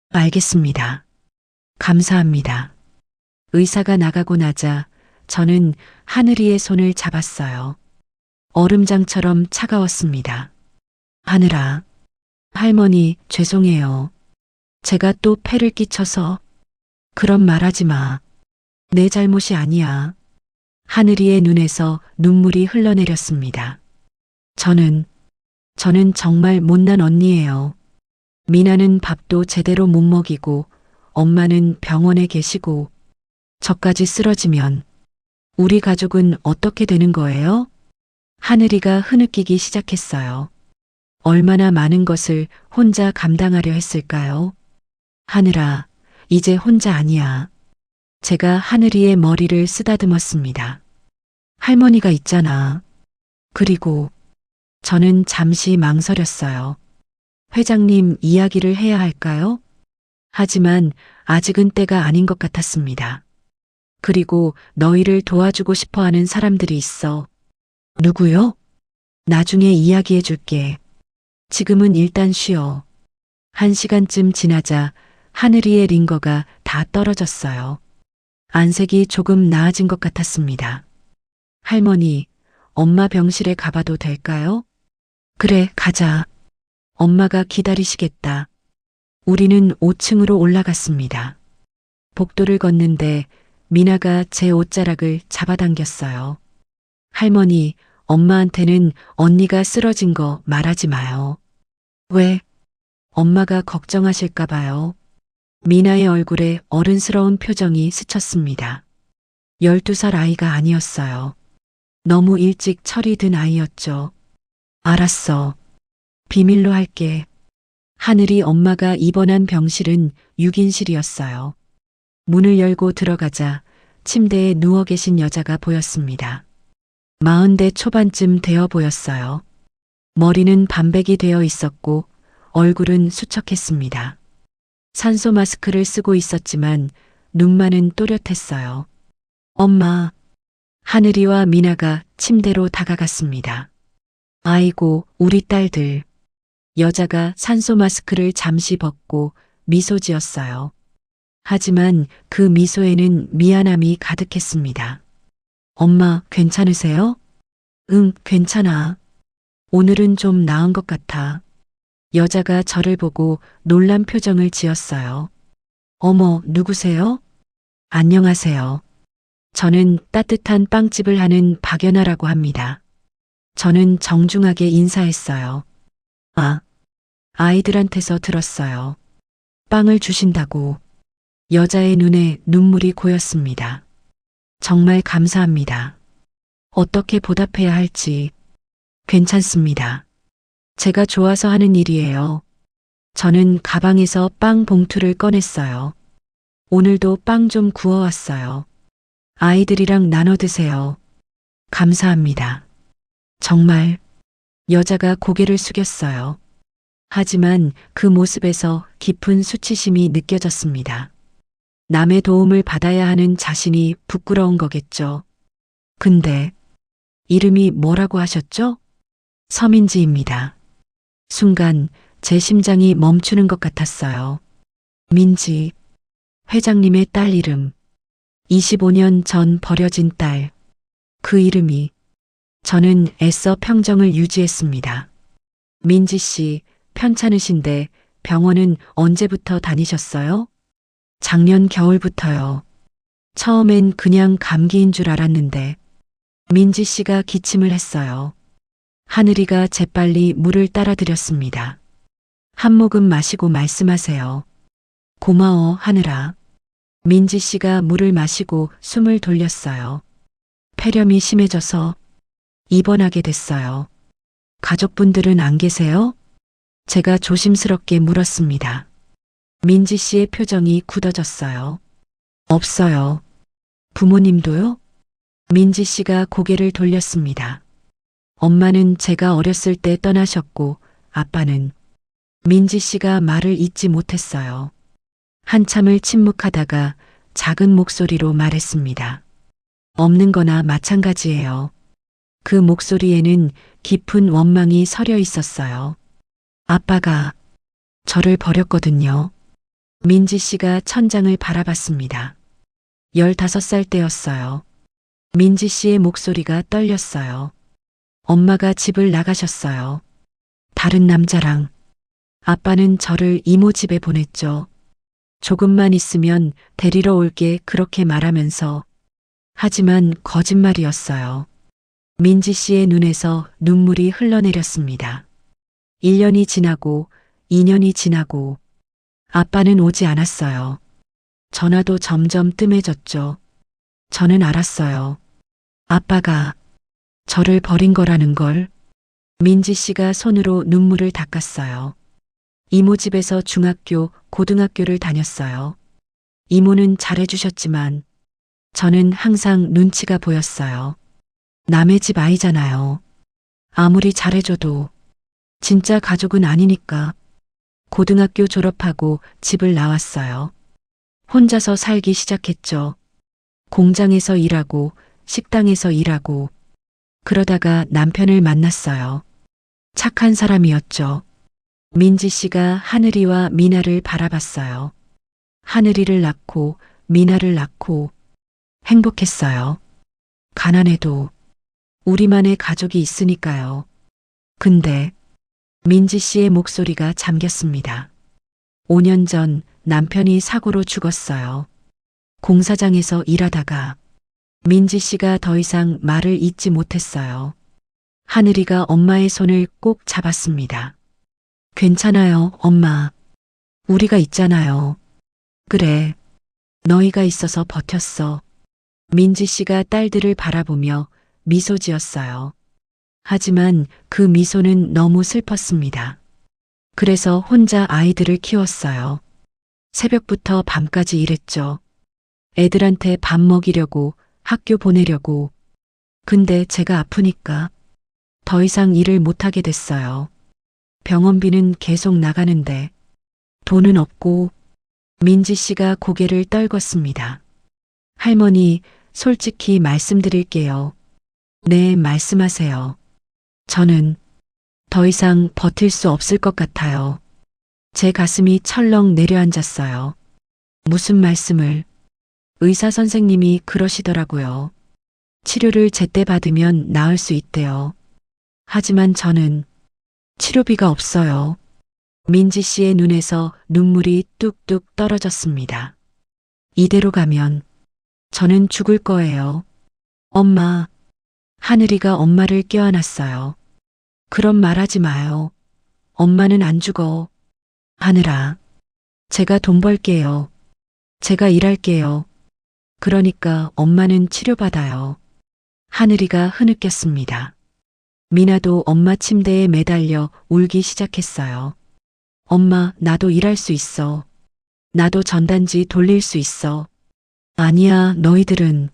Speaker 2: 알겠습니다. 감사합니다. 의사가 나가고 나자 저는 하늘이의 손을 잡았어요. 얼음장처럼 차가웠습니다. 하늘아, 할머니 죄송해요. 제가 또 폐를 끼쳐서. 그런 말하지 마. 내 잘못이 아니야. 하늘이의 눈에서 눈물이 흘러내렸습니다. 저는 정말 못난 언니예요. 미나는 밥도 제대로 못 먹이고 엄마는 병원에 계시고 저까지 쓰러지면 우리 가족은 어떻게 되는 거예요? 하늘이가 흐느끼기 시작했어요. 얼마나 많은 것을 혼자 감당하려 했을까요? 하늘아, 이제 혼자 아니야. 제가 하늘이의 머리를 쓰다듬었습니다. 할머니가 있잖아. 그리고 저는 잠시 망설였어요. 회장님 이야기를 해야 할까요? 하지만 아직은 때가 아닌 것 같았습니다. 그리고 너희를 도와주고 싶어 하는 사람들이 있어. 누구요? 나중에 이야기해 줄게. 지금은 일단 쉬어. 1시간쯤 지나자 하늘이의 링거가 다 떨어졌어요. 안색이 조금 나아진 것 같았습니다. 할머니, 엄마 병실에 가봐도 될까요? 그래, 가자. 엄마가 기다리시겠다. 우리는 5층으로 올라갔습니다. 복도를 걷는데 미나가 제 옷자락을 잡아당겼어요. 할머니, 엄마한테는 언니가 쓰러진 거 말하지 마요. 왜? 엄마가 걱정하실까 봐요. 미나의 얼굴에 어른스러운 표정이 스쳤습니다. 12살 아이가 아니었어요. 너무 일찍 철이 든 아이였죠. 알았어. 비밀로 할게. 하늘이 엄마가 입원한 병실은 6인실이었어요. 문을 열고 들어가자 침대에 누워 계신 여자가 보였습니다. 40대 초반쯤 되어 보였어요. 머리는 반백이 되어 있었고 얼굴은 수척했습니다. 산소 마스크를 쓰고 있었지만 눈만은 또렷했어요. 엄마. 하늘이와 미나가 침대로 다가갔습니다. 아이고, 우리 딸들. 여자가 산소 마스크를 잠시 벗고 미소 지었어요. 하지만 그 미소에는 미안함이 가득했습니다. 엄마, 괜찮으세요? 응, 괜찮아. 오늘은 좀 나은 것 같아. 여자가 저를 보고 놀란 표정을 지었어요. 어머, 누구세요? 안녕하세요. 저는 따뜻한 빵집을 하는 박연아라고 합니다. 저는 정중하게 인사했어요. 아, 아이들한테서 들었어요. 빵을 주신다고. 여자의 눈에 눈물이 고였습니다. 정말 감사합니다. 어떻게 보답해야 할지. 괜찮습니다. 제가 좋아서 하는 일이에요. 저는 가방에서 빵 봉투를 꺼냈어요. 오늘도 빵 좀 구워왔어요. 아이들이랑 나눠 드세요. 감사합니다. 정말. 여자가 고개를 숙였어요. 하지만 그 모습에서 깊은 수치심이 느껴졌습니다. 남의 도움을 받아야 하는 자신이 부끄러운 거겠죠. 근데 이름이 뭐라고 하셨죠? 서민지입니다. 순간 제 심장이 멈추는 것 같았어요. 민지, 회장님의 딸 이름. 25년 전 버려진 딸. 그 이름이. 저는 애써 평정을 유지했습니다. 민지 씨, 편찮으신데 병원은 언제부터 다니셨어요? 작년 겨울부터요. 처음엔 그냥 감기인 줄 알았는데. 민지 씨가 기침을 했어요. 하늘이가 재빨리 물을 따라 드렸습니다. 한 모금 마시고 말씀하세요. 고마워, 하늘아. 민지 씨가 물을 마시고 숨을 돌렸어요. 폐렴이 심해져서 입원하게 됐어요. 가족분들은 안 계세요? 제가 조심스럽게 물었습니다. 민지 씨의 표정이 굳어졌어요. 없어요. 부모님도요? 민지 씨가 고개를 돌렸습니다. 엄마는 제가 어렸을 때 떠나셨고 아빠는. 민지 씨가 말을 잇지 못했어요. 한참을 침묵하다가 작은 목소리로 말했습니다. 없는 거나 마찬가지예요. 그 목소리에는 깊은 원망이 서려 있었어요. 아빠가 저를 버렸거든요. 민지 씨가 천장을 바라봤습니다. 15살 때였어요. 민지 씨의 목소리가 떨렸어요. 엄마가 집을 나가셨어요. 다른 남자랑. 아빠는 저를 이모 집에 보냈죠. 조금만 있으면 데리러 올게 그렇게 말하면서. 하지만 거짓말이었어요. 민지 씨의 눈에서 눈물이 흘러내렸습니다. 1년이 지나고 2년이 지나고 아빠는 오지 않았어요. 전화도 점점 뜸해졌죠. 저는 알았어요. 아빠가 저를 버린 거라는 걸. 민지 씨가 손으로 눈물을 닦았어요. 이모 집에서 중학교, 고등학교를 다녔어요. 이모는 잘해주셨지만 저는 항상 눈치가 보였어요. 남의 집 아이잖아요. 아무리 잘해줘도 진짜 가족은 아니니까. 고등학교 졸업하고 집을 나왔어요. 혼자서 살기 시작했죠. 공장에서 일하고 식당에서 일하고 그러다가 남편을 만났어요. 착한 사람이었죠. 민지 씨가 하늘이와 미나를 바라봤어요. 하늘이를 낳고 미나를 낳고 행복했어요. 가난해도 우리만의 가족이 있으니까요. 근데 민지 씨의 목소리가 잠겼습니다. 5년 전 남편이 사고로 죽었어요. 공사장에서 일하다가. 민지 씨가 더 이상 말을 잇지 못했어요. 하늘이가 엄마의 손을 꼭 잡았습니다. 괜찮아요, 엄마. 우리가 있잖아요. 그래. 너희가 있어서 버텼어. 민지 씨가 딸들을 바라보며 미소 지었어요. 하지만 그 미소는 너무 슬펐습니다. 그래서 혼자 아이들을 키웠어요. 새벽부터 밤까지 일했죠. 애들한테 밥 먹이려고, 학교 보내려고. 근데 제가 아프니까 더 이상 일을 못하게 됐어요. 병원비는 계속 나가는데 돈은 없고. 민지 씨가 고개를 떨궜습니다. 할머니, 솔직히 말씀드릴게요. 네, 말씀하세요. 저는 더 이상 버틸 수 없을 것 같아요. 제 가슴이 철렁 내려앉았어요. 무슨 말씀을? 의사 선생님이 그러시더라고요. 치료를 제때 받으면 나을 수 있대요. 하지만 저는 치료비가 없어요. 민지 씨의 눈에서 눈물이 뚝뚝 떨어졌습니다. 이대로 가면 저는 죽을 거예요. 엄마. 하늘이가 엄마를 껴안았어요. 그런 말 하지 마요. 엄마는 안 죽어. 하늘아. 제가 돈 벌게요. 제가 일할게요. 그러니까 엄마는 치료받아요. 하늘이가 흐느꼈습니다. 미나도 엄마 침대에 매달려 울기 시작했어요. 엄마, 나도 일할 수 있어. 나도 전단지 돌릴 수 있어. 아니야, 너희들은.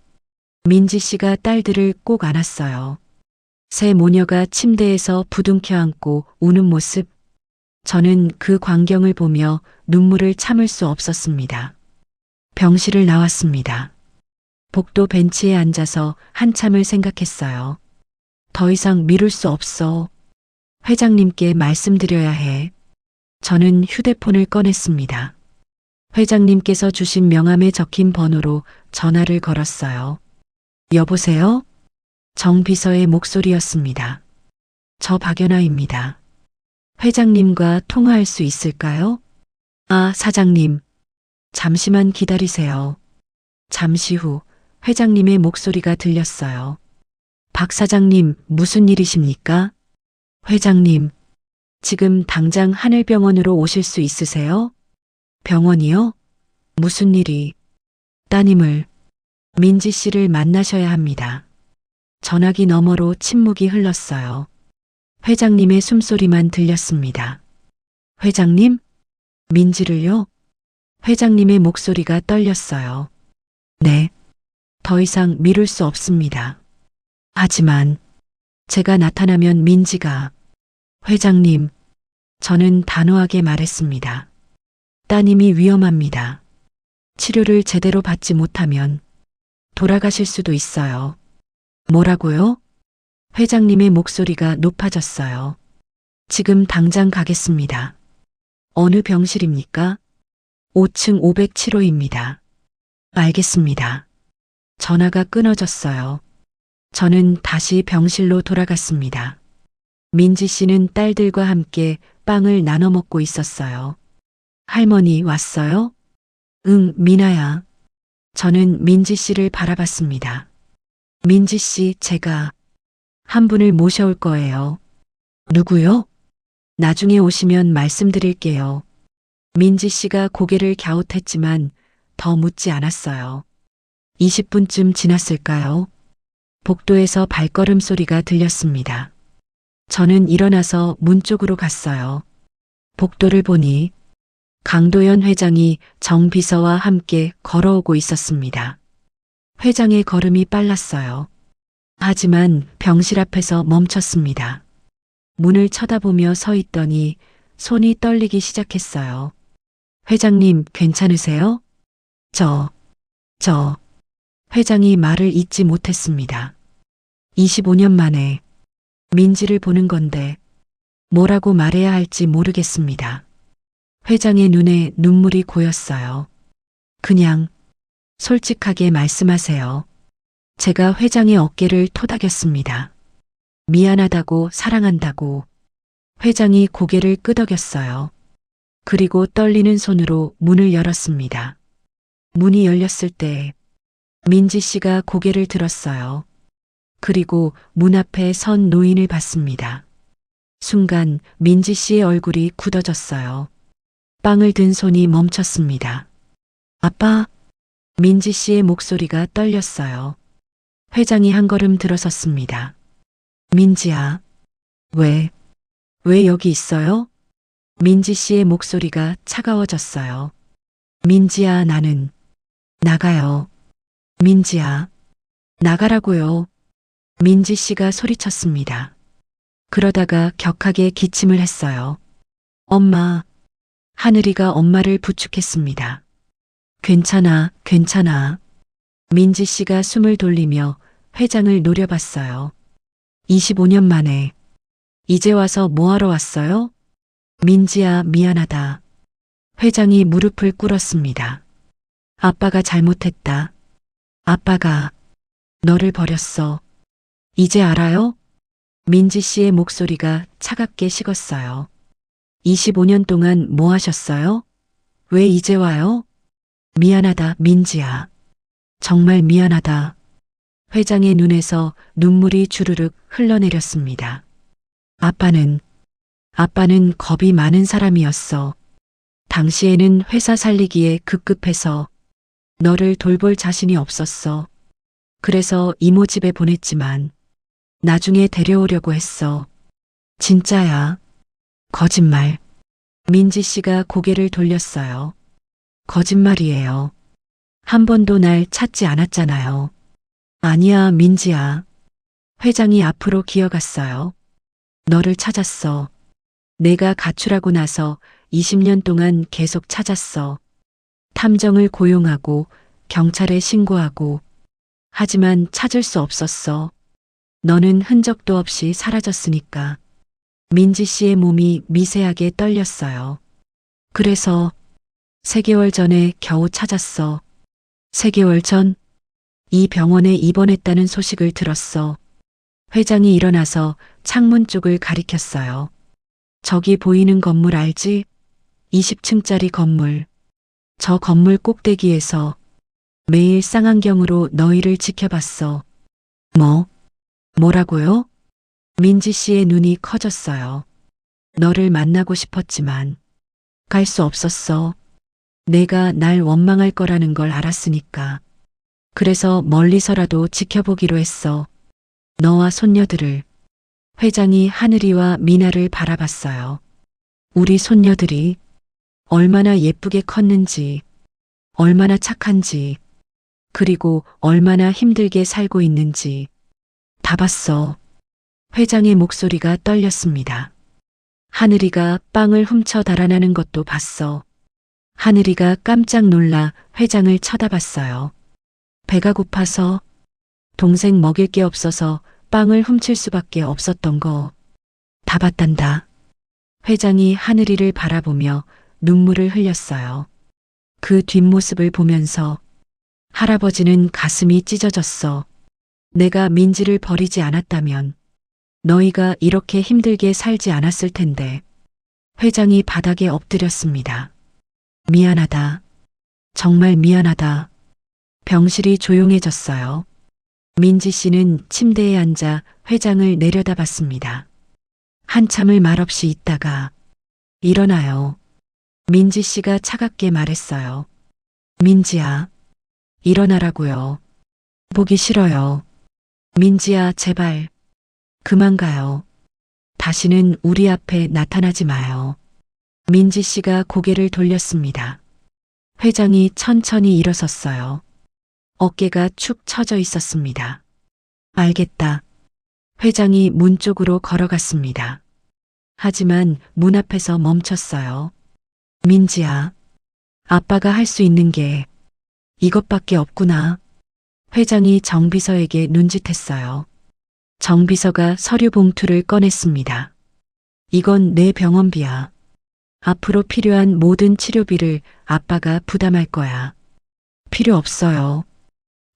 Speaker 2: 민지 씨가 딸들을 꼭 안았어요. 새 모녀가 침대에서 부둥켜 안고 우는 모습. 저는 그 광경을 보며 눈물을 참을 수 없었습니다. 병실을 나왔습니다. 복도 벤치에 앉아서 한참을 생각했어요. 더 이상 미룰 수 없어. 회장님께 말씀드려야 해. 저는 휴대폰을 꺼냈습니다. 회장님께서 주신 명함에 적힌 번호로 전화를 걸었어요. 여보세요? 정 비서의 목소리였습니다. 저 박연아입니다. 회장님과 통화할 수 있을까요? 아, 사장님. 잠시만 기다리세요. 잠시 후 회장님의 목소리가 들렸어요. 박 사장님, 무슨 일이십니까? 회장님, 지금 당장 하늘병원으로 오실 수 있으세요? 병원이요? 무슨 일이? 따님을, 민지 씨를 만나셔야 합니다. 전화기 너머로 침묵이 흘렀어요. 회장님의 숨소리만 들렸습니다. 회장님? 민지를요? 회장님의 목소리가 떨렸어요. 네. 더 이상 미룰 수 없습니다. 하지만 제가 나타나면 민지가. 회장님, 저는 단호하게 말했습니다. 따님이 위험합니다. 치료를 제대로 받지 못하면 돌아가실 수도 있어요. 뭐라고요? 회장님의 목소리가 높아졌어요. 지금 당장 가겠습니다. 어느 병실입니까? 5층 507호입니다. 알겠습니다. 전화가 끊어졌어요. 저는 다시 병실로 돌아갔습니다. 민지 씨는 딸들과 함께 빵을 나눠 먹고 있었어요. 할머니 왔어요? 응, 미나야. 저는 민지 씨를 바라봤습니다. 민지 씨, 제가 한 분을 모셔올 거예요. 누구요? 나중에 오시면 말씀드릴게요. 민지 씨가 고개를 갸웃했지만 더 묻지 않았어요. 20분쯤 지났을까요? 복도에서 발걸음 소리가 들렸습니다. 저는 일어나서 문 쪽으로 갔어요. 복도를 보니 강도연 회장이 정 비서와 함께 걸어오고 있었습니다. 회장의 걸음이 빨랐어요. 하지만 병실 앞에서 멈췄습니다. 문을 쳐다보며 서 있더니 손이 떨리기 시작했어요. 회장님, 괜찮으세요? 회장이 말을 잇지 못했습니다. 25년 만에 민지를 보는 건데 뭐라고 말해야 할지 모르겠습니다. 회장의 눈에 눈물이 고였어요. 그냥 솔직하게 말씀하세요. 제가 회장의 어깨를 토닥였습니다. 미안하다고, 사랑한다고. 회장이 고개를 끄덕였어요. 그리고 떨리는 손으로 문을 열었습니다. 문이 열렸을 때 민지 씨가 고개를 들었어요. 그리고 문 앞에 선 노인을 봤습니다. 순간 민지 씨의 얼굴이 굳어졌어요. 빵을 든 손이 멈췄습니다. 아빠? 민지 씨의 목소리가 떨렸어요. 회장이 한 걸음 들어섰습니다. 민지야. 왜 여기 있어요? 민지 씨의 목소리가 차가워졌어요. 민지야, 나는 나가요. 민지야, 나가라고요. 민지 씨가 소리쳤습니다. 그러다가 격하게 기침을 했어요. 엄마, 하늘이가 엄마를 부축했습니다. 괜찮아, 괜찮아. 민지 씨가 숨을 돌리며 회장을 노려봤어요. 25년 만에. 이제 와서 뭐하러 왔어요? 민지야, 미안하다. 회장이 무릎을 꿇었습니다. 아빠가 잘못했다. 아빠가 너를 버렸어. 이제 알아요? 민지 씨의 목소리가 차갑게 식었어요. 25년 동안 뭐 하셨어요? 왜 이제 와요? 미안하다, 민지야. 정말 미안하다. 회장의 눈에서 눈물이 주르륵 흘러내렸습니다. 아빠는 겁이 많은 사람이었어. 당시에는 회사 살리기에 급급해서 너를 돌볼 자신이 없었어. 그래서 이모 집에 보냈지만 나중에 데려오려고 했어. 진짜야. 거짓말. 민지 씨가 고개를 돌렸어요. 거짓말이에요. 한 번도 날 찾지 않았잖아요. 아니야, 민지야. 회장이 앞으로 기어갔어요. 너를 찾았어. 내가 가출하고 나서 20년 동안 계속 찾았어. 탐정을 고용하고 경찰에 신고하고. 하지만 찾을 수 없었어. 너는 흔적도 없이 사라졌으니까. 민지 씨의 몸이 미세하게 떨렸어요. 그래서 3개월 전에 겨우 찾았어. 3개월 전? 이 병원에 입원했다는 소식을 들었어. 회장이 일어나서 창문 쪽을 가리켰어요. 저기 보이는 건물 알지? 20층짜리 건물. 저 건물 꼭대기에서 매일 쌍안경으로 너희를 지켜봤어. 뭐라고요? 민지 씨의 눈이 커졌어요. 너를 만나고 싶었지만 갈 수 없었어. 내가 날 원망할 거라는 걸 알았으니까. 그래서 멀리서라도 지켜보기로 했어. 너와 손녀들을. 회장이 하늘이와 미나를 바라봤어요. 우리 손녀들이 얼마나 예쁘게 컸는지, 얼마나 착한지, 그리고 얼마나 힘들게 살고 있는지 다 봤어. 회장의 목소리가 떨렸습니다. 하늘이가 빵을 훔쳐 달아나는 것도 봤어. 하늘이가 깜짝 놀라 회장을 쳐다봤어요. 배가 고파서, 동생 먹일 게 없어서 빵을 훔칠 수밖에 없었던 거 다 봤단다. 회장이 하늘이를 바라보며 눈물을 흘렸어요. 그 뒷모습을 보면서 할아버지는 가슴이 찢어졌어. 내가 민지를 버리지 않았다면 너희가 이렇게 힘들게 살지 않았을 텐데. 회장이 바닥에 엎드렸습니다. 미안하다. 정말 미안하다. 병실이 조용해졌어요. 민지 씨는 침대에 앉아 회장을 내려다봤습니다. 한참을 말없이 있다가 일어나요. 민지 씨가 차갑게 말했어요. 민지야, 일어나라고요. 보기 싫어요. 민지야, 제발. 그만 가요. 다시는 우리 앞에 나타나지 마요. 민지 씨가 고개를 돌렸습니다. 회장이 천천히 일어섰어요. 어깨가 축 처져 있었습니다. 알겠다. 회장이 문 쪽으로 걸어갔습니다. 하지만 문 앞에서 멈췄어요. 민지야, 아빠가 할 수 있는 게 이것밖에 없구나. 회장이 정비서에게 눈짓했어요. 정비서가 서류 봉투를 꺼냈습니다. 이건 내 병원비야. 앞으로 필요한 모든 치료비를 아빠가 부담할 거야. 필요 없어요.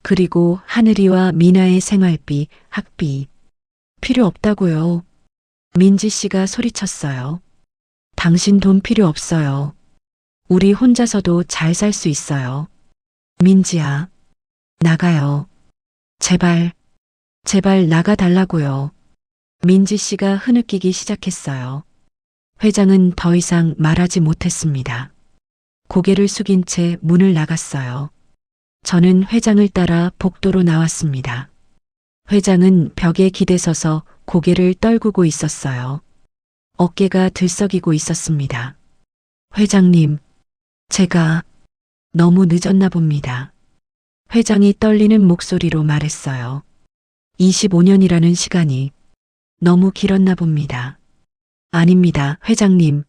Speaker 2: 그리고 하늘이와 미나의 생활비, 학비. 필요 없다고요. 민지 씨가 소리쳤어요. 당신 돈 필요 없어요. 우리 혼자서도 잘 살 수 있어요. 민지야, 나가요. 제발, 제발 나가달라고요. 민지 씨가 흐느끼기 시작했어요. 회장은 더 이상 말하지 못했습니다. 고개를 숙인 채 문을 나갔어요. 저는 회장을 따라 복도로 나왔습니다. 회장은 벽에 기대서서 고개를 떨구고 있었어요. 어깨가 들썩이고 있었습니다. 회장님, 제가 너무 늦었나 봅니다. 회장이 떨리는 목소리로 말했어요. 25년이라는 시간이 너무 길었나 봅니다. 아닙니다, 회장님.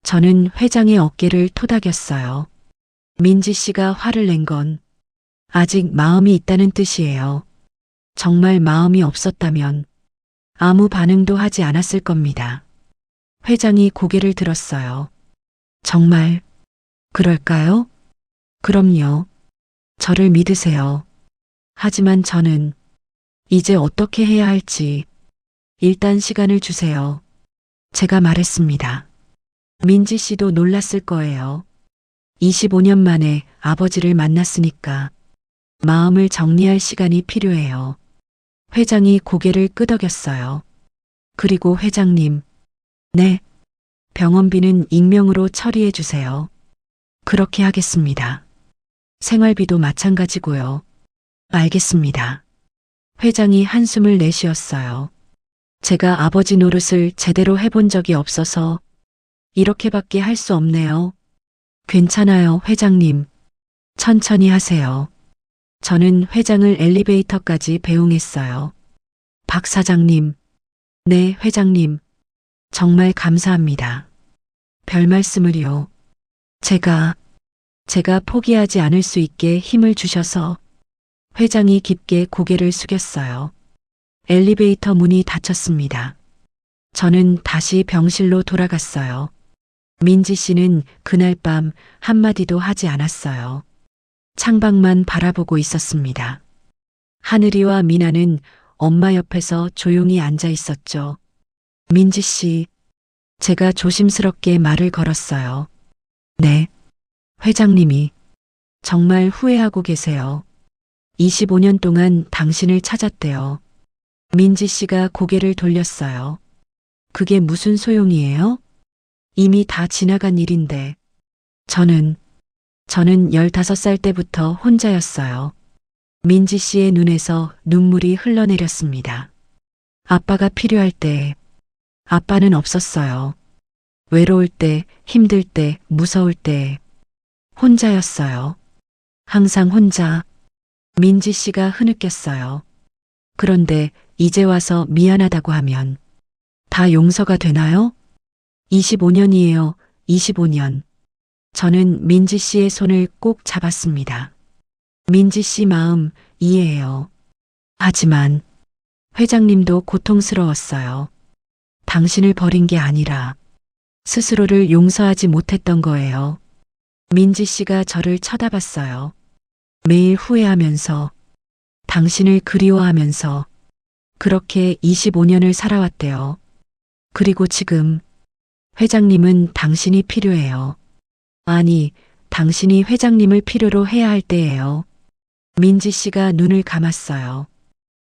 Speaker 2: 저는 회장의 어깨를 토닥였어요. 민지 씨가 화를 낸 건 아직 마음이 있다는 뜻이에요. 정말 마음이 없었다면 아무 반응도 하지 않았을 겁니다. 회장이 고개를 들었어요. 정말 그럴까요? 그럼요. 저를 믿으세요. 하지만 저는 이제 어떻게 해야 할지 일단 시간을 주세요. 제가 말했습니다. 민지 씨도 놀랐을 거예요. 25년 만에 아버지를 만났으니까 마음을 정리할 시간이 필요해요. 회장이 고개를 끄덕였어요. 그리고 회장님, 네, 병원비는 익명으로 처리해 주세요. 그렇게 하겠습니다. 생활비도 마찬가지고요. 알겠습니다. 회장이 한숨을 내쉬었어요. 제가 아버지 노릇을 제대로 해본 적이 없어서 이렇게밖에 할 수 없네요. 괜찮아요, 회장님. 천천히 하세요. 저는 회장을 엘리베이터까지 배웅했어요. 박 사장님. 네, 회장님. 정말 감사합니다. 별 말씀을요. 제가 포기하지 않을 수 있게 힘을 주셔서. 회장이 깊게 고개를 숙였어요. 엘리베이터 문이 닫혔습니다. 저는 다시 병실로 돌아갔어요. 민지 씨는 그날 밤 한마디도 하지 않았어요. 창밖만 바라보고 있었습니다. 하늘이와 미나는 엄마 옆에서 조용히 앉아 있었죠. 민지 씨, 제가 조심스럽게 말을 걸었어요. 네, 회장님이 정말 후회하고 계세요. 25년 동안 당신을 찾았대요. 민지 씨가 고개를 돌렸어요. 그게 무슨 소용이에요? 이미 다 지나간 일인데. 저는 15살 때부터 혼자였어요. 민지 씨의 눈에서 눈물이 흘러내렸습니다. 아빠가 필요할 때 아빠는 없었어요. 외로울 때, 힘들 때, 무서울 때 혼자였어요. 항상 혼자. 민지 씨가 흐느꼈어요. 그런데 이제 와서 미안하다고 하면 다 용서가 되나요? 25년이에요. 25년. 저는 민지 씨의 손을 꼭 잡았습니다. 민지 씨 마음 이해해요. 하지만 회장님도 고통스러웠어요. 당신을 버린 게 아니라 스스로를 용서하지 못했던 거예요. 민지 씨가 저를 쳐다봤어요. 매일 후회하면서 당신을 그리워하면서 그렇게 25년을 살아왔대요. 그리고 지금 회장님은 당신이 필요해요. 아니, 당신이 회장님을 필요로 해야 할 때예요. 민지 씨가 눈을 감았어요.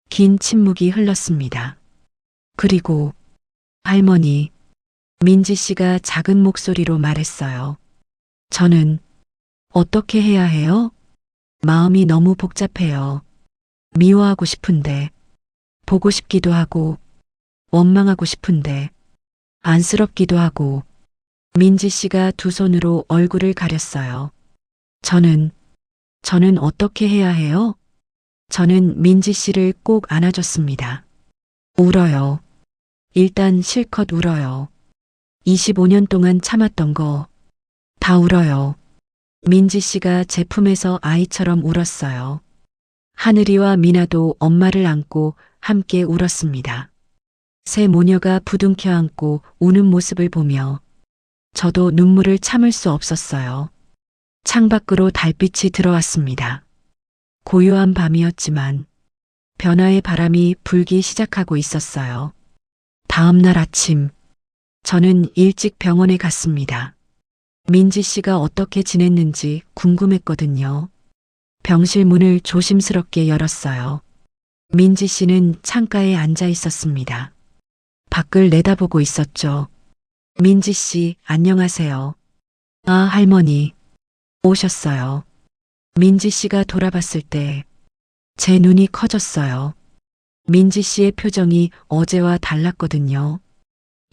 Speaker 2: 긴 침묵이 흘렀습니다. 그리고 할머니, 민지 씨가 작은 목소리로 말했어요. 저는 어떻게 해야 해요? 마음이 너무 복잡해요. 미워하고 싶은데, 보고 싶기도 하고, 원망하고 싶은데, 안쓰럽기도 하고. 민지 씨가 두 손으로 얼굴을 가렸어요. 저는 어떻게 해야 해요? 저는 민지 씨를 꼭 안아줬습니다. 울어요. 일단 실컷 울어요. 25년 동안 참았던 거 다 울어요. 민지 씨가 제 품에서 아이처럼 울었어요. 하늘이와 미나도 엄마를 안고 함께 울었습니다. 새 모녀가 부둥켜 안고 우는 모습을 보며 저도 눈물을 참을 수 없었어요. 창밖으로 달빛이 들어왔습니다. 고요한 밤이었지만 변화의 바람이 불기 시작하고 있었어요. 다음 날 아침, 저는 일찍 병원에 갔습니다. 민지 씨가 어떻게 지냈는지 궁금했거든요. 병실 문을 조심스럽게 열었어요. 민지 씨는 창가에 앉아 있었습니다. 밖을 내다보고 있었죠. 민지 씨, 안녕하세요. 아, 할머니. 오셨어요. 민지 씨가 돌아봤을 때 제 눈이 커졌어요. 민지 씨의 표정이 어제와 달랐거든요.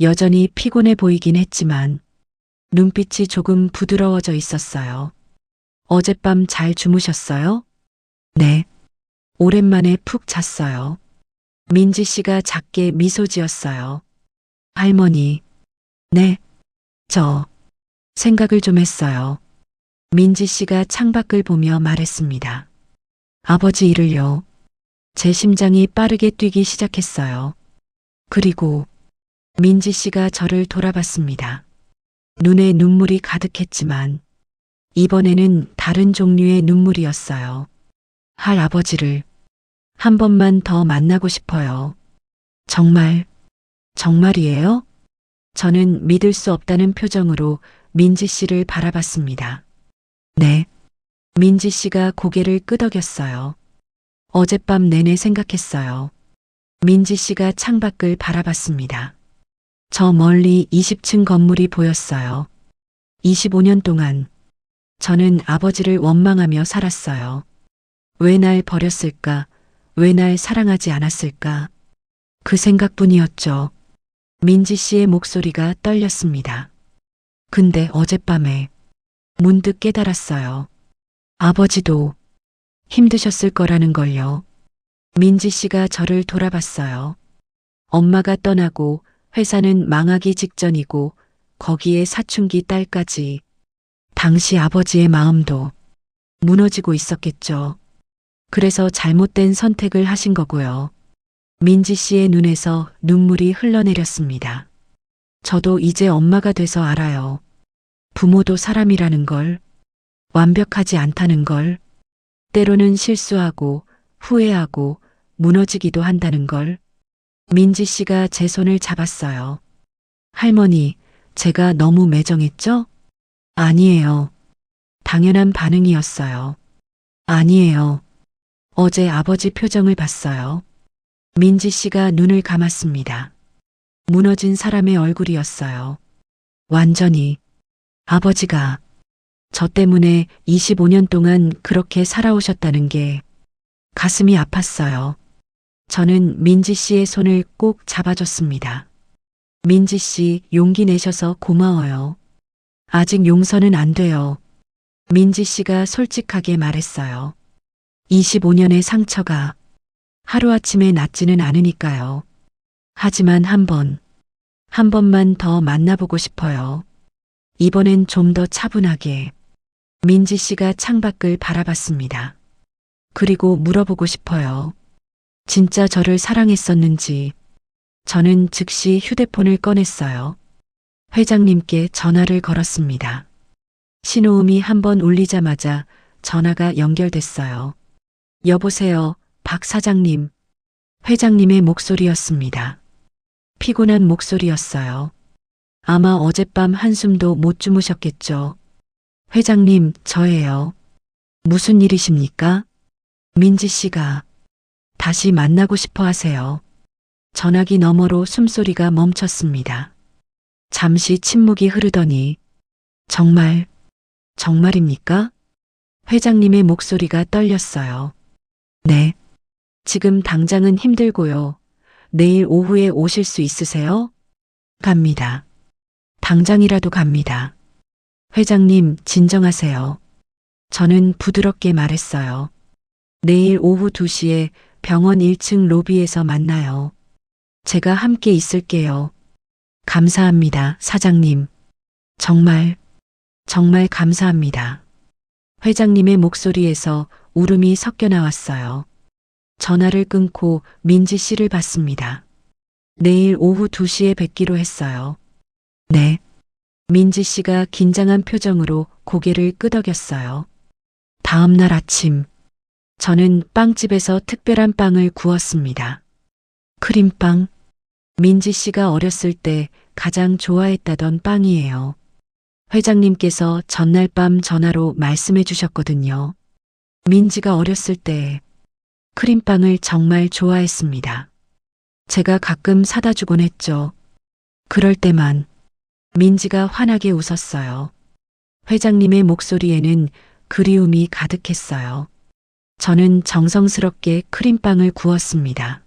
Speaker 2: 여전히 피곤해 보이긴 했지만 눈빛이 조금 부드러워져 있었어요. 어젯밤 잘 주무셨어요? 네. 오랜만에 푹 잤어요. 민지 씨가 작게 미소 지었어요. 할머니. 네. 저 생각을 좀 했어요. 민지 씨가 창밖을 보며 말했습니다. 아버지 일을요. 제 심장이 빠르게 뛰기 시작했어요. 그리고 민지 씨가 저를 돌아봤습니다. 눈에 눈물이 가득했지만 이번에는 다른 종류의 눈물이었어요. 할 아버지를 한 번만 더 만나고 싶어요. 정말, 정말이에요? 저는 믿을 수 없다는 표정으로 민지 씨를 바라봤습니다. 네. 민지 씨가 고개를 끄덕였어요. 어젯밤 내내 생각했어요. 민지 씨가 창밖을 바라봤습니다. 저 멀리 20층 건물이 보였어요. 25년 동안 저는 아버지를 원망하며 살았어요. 왜 날 버렸을까? 왜 날 사랑하지 않았을까? 그 생각뿐이었죠. 민지 씨의 목소리가 떨렸습니다. 근데 어젯밤에 문득 깨달았어요. 아버지도 힘드셨을 거라는 걸요. 민지 씨가 저를 돌아봤어요. 엄마가 떠나고 회사는 망하기 직전이고 거기에 사춘기 딸까지. 당시 아버지의 마음도 무너지고 있었겠죠. 그래서 잘못된 선택을 하신 거고요. 민지 씨의 눈에서 눈물이 흘러내렸습니다. 저도 이제 엄마가 돼서 알아요. 부모도 사람이라는 걸, 완벽하지 않다는 걸, 때로는 실수하고 후회하고 무너지기도 한다는 걸. 민지 씨가 제 손을 잡았어요. 할머니, 제가 너무 매정했죠? 아니에요. 당연한 반응이었어요. 아니에요. 어제 아버지 표정을 봤어요. 민지 씨가 눈을 감았습니다. 무너진 사람의 얼굴이었어요. 완전히. 아버지가 저 때문에 25년 동안 그렇게 살아오셨다는 게 가슴이 아팠어요. 저는 민지 씨의 손을 꼭 잡아줬습니다. 민지 씨, 용기 내셔서 고마워요. 아직 용서는 안 돼요. 민지 씨가 솔직하게 말했어요. 25년의 상처가 하루아침에 낫지는 않으니까요. 하지만 한 번만 더 만나보고 싶어요. 이번엔 좀 더 차분하게. 민지 씨가 창밖을 바라봤습니다. 그리고 물어보고 싶어요. 진짜 저를 사랑했었는지. 저는 즉시 휴대폰을 꺼냈어요. 회장님께 전화를 걸었습니다. 신호음이 한 번 울리자마자 전화가 연결됐어요. 여보세요, 박 사장님. 회장님의 목소리였습니다. 피곤한 목소리였어요. 아마 어젯밤 한숨도 못 주무셨겠죠. 회장님, 저예요. 무슨 일이십니까? 민지 씨가 다시 만나고 싶어 하세요. 전화기 너머로 숨소리가 멈췄습니다. 잠시 침묵이 흐르더니 정말입니까? 회장님의 목소리가 떨렸어요. 네. 지금 당장은 힘들고요. 내일 오후에 오실 수 있으세요? 갑니다. 당장이라도 갑니다. 회장님, 진정하세요. 저는 부드럽게 말했어요. 내일 오후 2시에 병원 1층 로비에서 만나요. 제가 함께 있을게요. 감사합니다, 사장님. 정말 감사합니다. 회장님의 목소리에서 울음이 섞여 나왔어요. 전화를 끊고 민지 씨를 봤습니다. 내일 오후 2시에 뵙기로 했어요. 네. 민지 씨가 긴장한 표정으로 고개를 끄덕였어요. 다음 날 아침, 저는 빵집에서 특별한 빵을 구웠습니다. 크림빵. 민지 씨가 어렸을 때 가장 좋아했다던 빵이에요. 회장님께서 전날 밤 전화로 말씀해 주셨거든요. 민지가 어렸을 때 크림빵을 정말 좋아했습니다. 제가 가끔 사다 주곤 했죠. 그럴 때만 민지가 환하게 웃었어요. 회장님의 목소리에는 그리움이 가득했어요. 저는 정성스럽게 크림빵을 구웠습니다.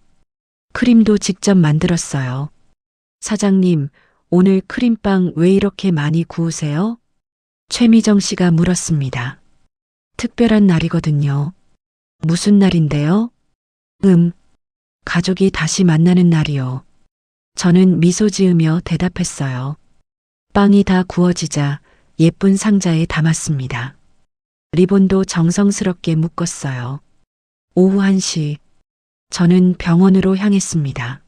Speaker 2: 크림도 직접 만들었어요. 사장님, 오늘 크림빵 왜 이렇게 많이 구우세요? 최미정 씨가 물었습니다. 특별한 날이거든요. 무슨 날인데요? 가족이 다시 만나는 날이요. 저는 미소 지으며 대답했어요. 빵이 다 구워지자 예쁜 상자에 담았습니다. 리본도 정성스럽게 묶었어요. 오후 1시, 저는 병원으로 향했습니다.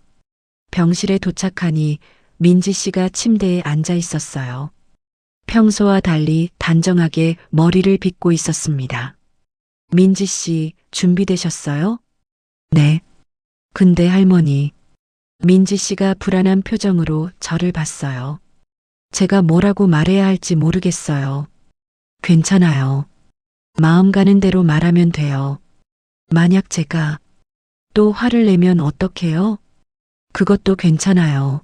Speaker 2: 병실에 도착하니 민지 씨가 침대에 앉아 있었어요. 평소와 달리 단정하게 머리를 빗고 있었습니다. 민지 씨, 준비되셨어요? 네. 근데 할머니, 민지 씨가 불안한 표정으로 저를 봤어요. 제가 뭐라고 말해야 할지 모르겠어요. 괜찮아요. 마음 가는 대로 말하면 돼요. 만약 제가 또 화를 내면 어떡해요? 그것도 괜찮아요.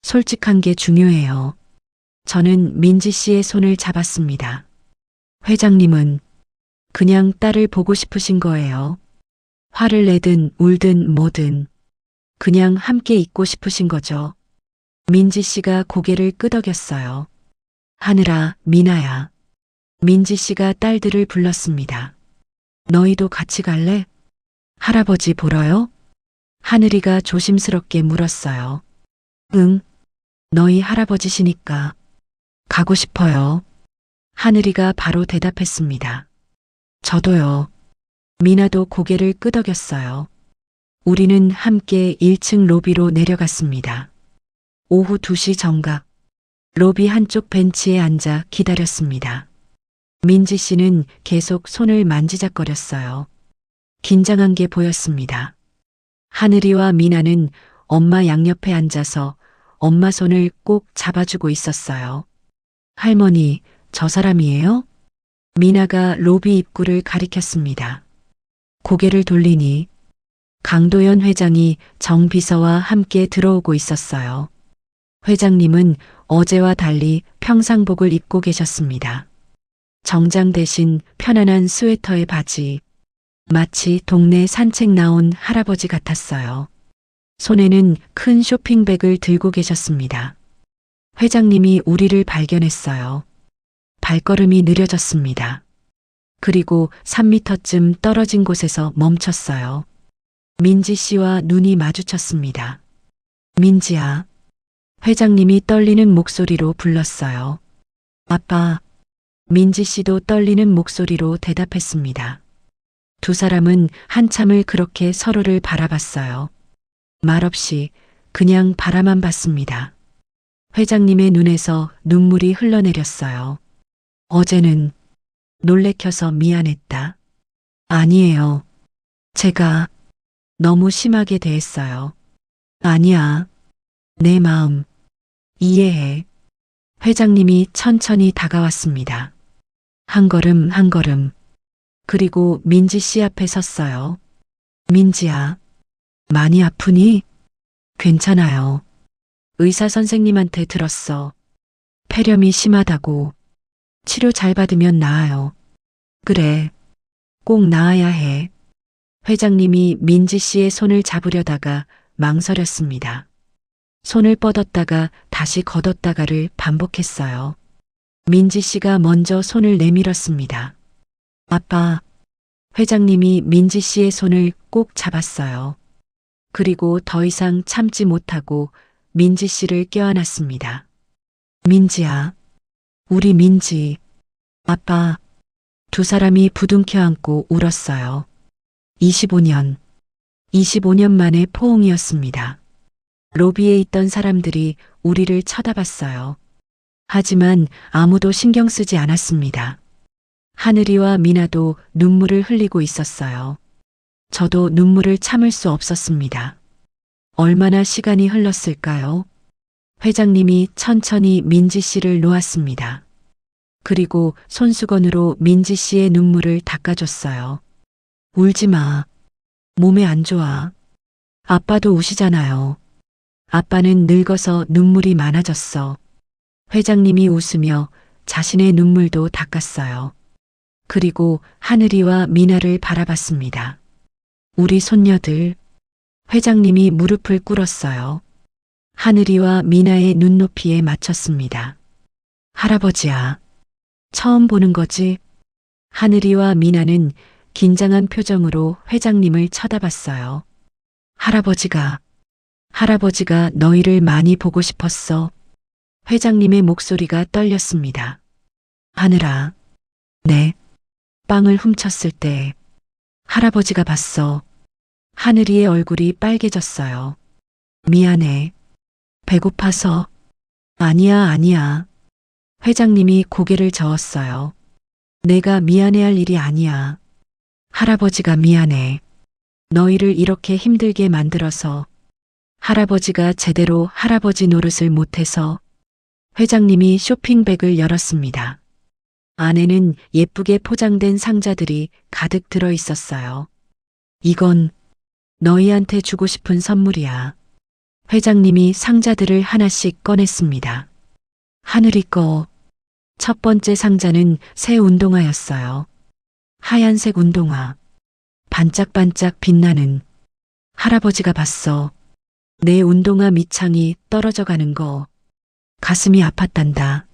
Speaker 2: 솔직한 게 중요해요. 저는 민지 씨의 손을 잡았습니다. 회장님은 그냥 딸을 보고 싶으신 거예요. 화를 내든 울든 뭐든 그냥 함께 있고 싶으신 거죠. 민지 씨가 고개를 끄덕였어요. 하늘아, 미나야. 민지 씨가 딸들을 불렀습니다. 너희도 같이 갈래? 할아버지 보러요? 하늘이가 조심스럽게 물었어요. 응, 너희 할아버지시니까. 가고 싶어요. 하늘이가 바로 대답했습니다. 저도요. 미나도 고개를 끄덕였어요. 우리는 함께 1층 로비로 내려갔습니다. 오후 2시 정각, 로비 한쪽 벤치에 앉아 기다렸습니다. 민지 씨는 계속 손을 만지작거렸어요. 긴장한 게 보였습니다. 하늘이와 미나는 엄마 양옆에 앉아서 엄마 손을 꼭 잡아주고 있었어요. 할머니, 저 사람이에요? 미나가 로비 입구를 가리켰습니다. 고개를 돌리니 강도연 회장이 정 비서와 함께 들어오고 있었어요. 회장님은 어제와 달리 평상복을 입고 계셨습니다. 정장 대신 편안한 스웨터에 바지, 마치 동네 산책 나온 할아버지 같았어요. 손에는 큰 쇼핑백을 들고 계셨습니다. 회장님이 우리를 발견했어요. 발걸음이 느려졌습니다. 그리고 3미터쯤 떨어진 곳에서 멈췄어요. 민지 씨와 눈이 마주쳤습니다. 민지야. 회장님이 떨리는 목소리로 불렀어요. 아빠. 민지 씨도 떨리는 목소리로 대답했습니다. 두 사람은 한참을 그렇게 서로를 바라봤어요. 말없이 그냥 바라만 봤습니다. 회장님의 눈에서 눈물이 흘러내렸어요. 어제는 놀래켜서 미안했다. 아니에요. 제가 너무 심하게 대했어요. 아니야. 내 마음 이해해. 회장님이 천천히 다가왔습니다. 한 걸음 한 걸음. 그리고 민지 씨 앞에 섰어요. 민지야. 많이 아프니? 괜찮아요. 의사 선생님한테 들었어. 폐렴이 심하다고. 치료 잘 받으면 나아요. 그래. 꼭 나아야 해. 회장님이 민지 씨의 손을 잡으려다가 망설였습니다. 손을 뻗었다가 다시 걷었다가를 반복했어요. 민지 씨가 먼저 손을 내밀었습니다. 아빠. 회장님이 민지 씨의 손을 꼭 잡았어요. 그리고 더 이상 참지 못하고 민지 씨를 껴안았습니다. 민지야. 우리 민지. 아빠. 두 사람이 부둥켜 안고 울었어요. 25년 만에 포옹이었습니다. 로비에 있던 사람들이 우리를 쳐다봤어요. 하지만 아무도 신경 쓰지 않았습니다. 하늘이와 미나도 눈물을 흘리고 있었어요. 저도 눈물을 참을 수 없었습니다. 얼마나 시간이 흘렀을까요? 회장님이 천천히 민지 씨를 놓았습니다. 그리고 손수건으로 민지 씨의 눈물을 닦아줬어요. 울지 마. 몸에 안 좋아. 아빠도 우시잖아요. 아빠는 늙어서 눈물이 많아졌어. 회장님이 웃으며 자신의 눈물도 닦았어요. 그리고 하늘이와 미나를 바라봤습니다. 우리 손녀들. 회장님이 무릎을 꿇었어요. 하늘이와 미나의 눈높이에 맞췄습니다. 할아버지야. 처음 보는 거지? 하늘이와 미나는 긴장한 표정으로 회장님을 쳐다봤어요. 할아버지가 너희를 많이 보고 싶었어. 회장님의 목소리가 떨렸습니다. 하늘아, 네. 빵을 훔쳤을 때 할아버지가 봤어. 하늘이의 얼굴이 빨개졌어요. 미안해. 배고파서. 아니야. 회장님이 고개를 저었어요. 내가 미안해할 일이 아니야. 할아버지가 미안해. 너희를 이렇게 힘들게 만들어서. 할아버지가 제대로 할아버지 노릇을 못해서. 회장님이 쇼핑백을 열었습니다. 안에는 예쁘게 포장된 상자들이 가득 들어 있었어요. 이건 너희한테 주고 싶은 선물이야. 회장님이 상자들을 하나씩 꺼냈습니다. 하늘이 거. 첫 번째 상자는 새 운동화였어요. 하얀색 운동화. 반짝반짝 빛나는. 할아버지가 봤어. 내 운동화 밑창이 떨어져 가는 거. 가슴이 아팠단다.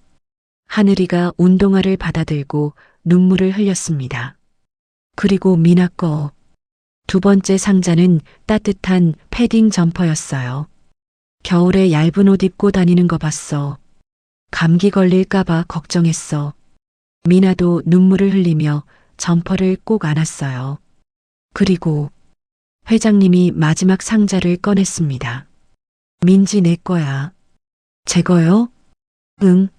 Speaker 2: 하늘이가 운동화를 받아들고 눈물을 흘렸습니다. 그리고 미나 거. 두 번째 상자는 따뜻한 패딩 점퍼였어요. 겨울에 얇은 옷 입고 다니는 거 봤어. 감기 걸릴까봐 걱정했어. 미나도 눈물을 흘리며 점퍼를 꼭 안았어요. 그리고 회장님이 마지막 상자를 꺼냈습니다. 민지 내 거야. 제 거요? 응.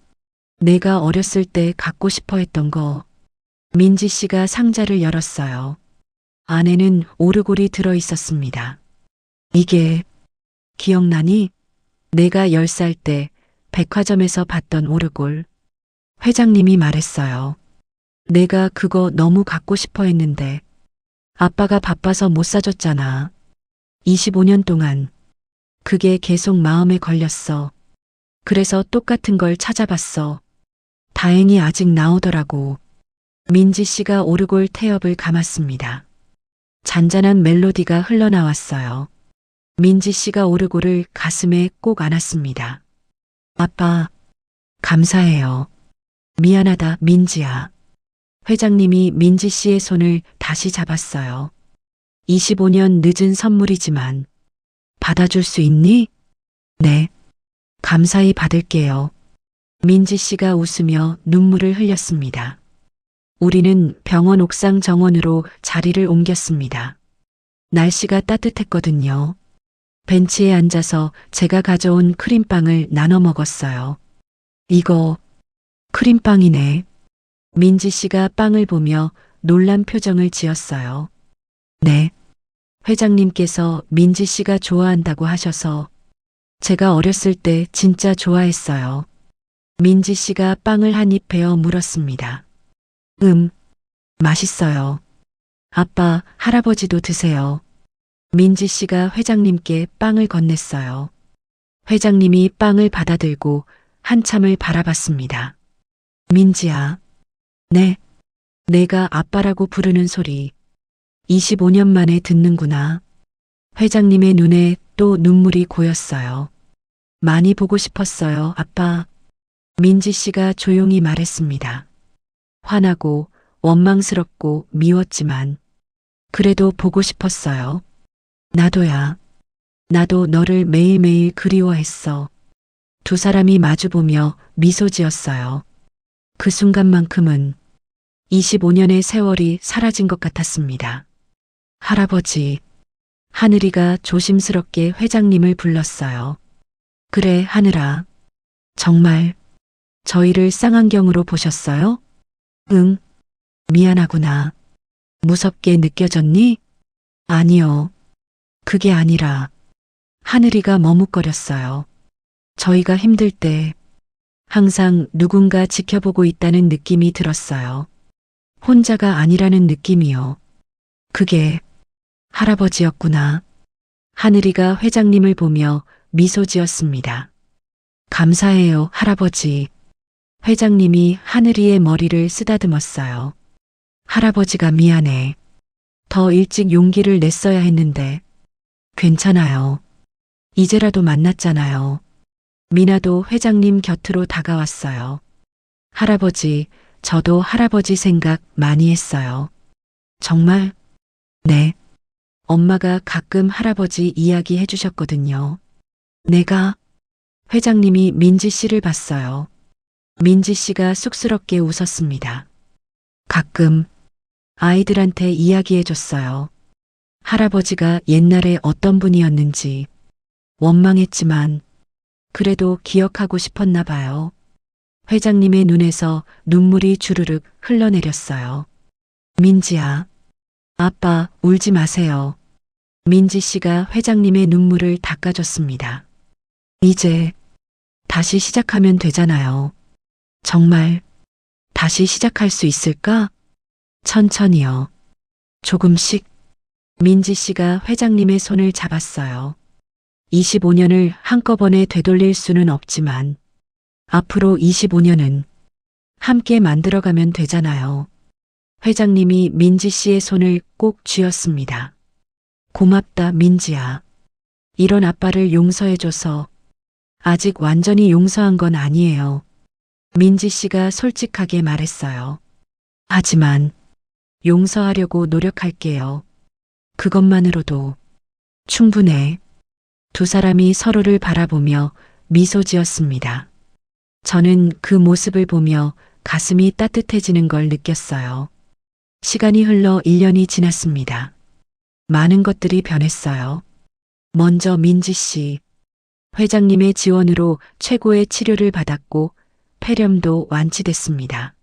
Speaker 2: 내가 어렸을 때 갖고 싶어 했던 거. 민지 씨가 상자를 열었어요. 안에는 오르골이 들어 있었습니다. 이게 기억나니? 내가 10살 때 백화점에서 봤던 오르골. 회장님이 말했어요. 내가 그거 너무 갖고 싶어 했는데 아빠가 바빠서 못 사줬잖아. 25년 동안 그게 계속 마음에 걸렸어. 그래서 똑같은 걸 찾아봤어. 다행히 아직 나오더라고. 민지 씨가 오르골 태엽을 감았습니다. 잔잔한 멜로디가 흘러나왔어요. 민지 씨가 오르골을 가슴에 꼭 안았습니다. 아빠, 감사해요. 미안하다, 민지야. 회장님이 민지 씨의 손을 다시 잡았어요. 25년 늦은 선물이지만 받아줄 수 있니? 네. 감사히 받을게요. 민지 씨가 웃으며 눈물을 흘렸습니다. 우리는 병원 옥상 정원으로 자리를 옮겼습니다. 날씨가 따뜻했거든요. 벤치에 앉아서 제가 가져온 크림빵을 나눠 먹었어요. 이거 크림빵이네. 민지 씨가 빵을 보며 놀란 표정을 지었어요. 네. 회장님께서 민지 씨가 좋아한다고 하셔서 제가 어렸을 때 진짜 좋아했어요. 민지 씨가 빵을 한 입 베어 물었습니다. 맛있어요. 아빠, 할아버지도 드세요. 민지 씨가 회장님께 빵을 건넸어요. 회장님이 빵을 받아들고 한참을 바라봤습니다. 민지야. 네. 내가 아빠라고 부르는 소리. 25년 만에 듣는구나. 회장님의 눈에 또 눈물이 고였어요. 많이 보고 싶었어요, 아빠. 민지 씨가 조용히 말했습니다. 화나고 원망스럽고 미웠지만 그래도 보고 싶었어요. 나도야. 나도 너를 매일매일 그리워했어. 두 사람이 마주보며 미소 지었어요. 그 순간만큼은 25년의 세월이 사라진 것 같았습니다. 할아버지. 하늘이가 조심스럽게 회장님을 불렀어요. 그래, 하늘아. 정말 저희를 쌍안경으로 보셨어요? 응. 미안하구나. 무섭게 느껴졌니? 아니요. 그게 아니라 하늘이가 머뭇거렸어요. 저희가 힘들 때 항상 누군가 지켜보고 있다는 느낌이 들었어요. 혼자가 아니라는 느낌이요. 그게 할아버지였구나. 하늘이가 회장님을 보며 미소 지었습니다. 감사해요, 할아버지. 회장님이 하늘이의 머리를 쓰다듬었어요. 할아버지가 미안해. 더 일찍 용기를 냈어야 했는데. 괜찮아요. 이제라도 만났잖아요. 미나도 회장님 곁으로 다가왔어요. 할아버지, 저도 할아버지 생각 많이 했어요. 정말? 네. 엄마가 가끔 할아버지 이야기 해주셨거든요. 내가 회장님이 민지 씨를 봤어요. 민지 씨가 쑥스럽게 웃었습니다. 가끔 아이들한테 이야기해줬어요. 할아버지가 옛날에 어떤 분이었는지 원망했지만 그래도 기억하고 싶었나 봐요. 회장님의 눈에서 눈물이 주르륵 흘러내렸어요. 민지야, 아빠 울지 마세요. 민지 씨가 회장님의 눈물을 닦아줬습니다. 이제 다시 시작하면 되잖아요. 정말 다시 시작할 수 있을까? 천천히요. 조금씩. 민지 씨가 회장님의 손을 잡았어요. 25년을 한꺼번에 되돌릴 수는 없지만 앞으로 25년은 함께 만들어가면 되잖아요. 회장님이 민지 씨의 손을 꼭 쥐었습니다. 고맙다, 민지야. 이런 아빠를 용서해줘서 아직 완전히 용서한 건 아니에요. 민지 씨가 솔직하게 말했어요. 하지만 용서하려고 노력할게요. 그것만으로도 충분해. 두 사람이 서로를 바라보며 미소 지었습니다. 저는 그 모습을 보며 가슴이 따뜻해지는 걸 느꼈어요. 시간이 흘러 1년이 지났습니다. 많은 것들이 변했어요. 먼저 민지 씨. 회장님의 지원으로 최고의 치료를 받았고 폐렴도 완치됐습니다.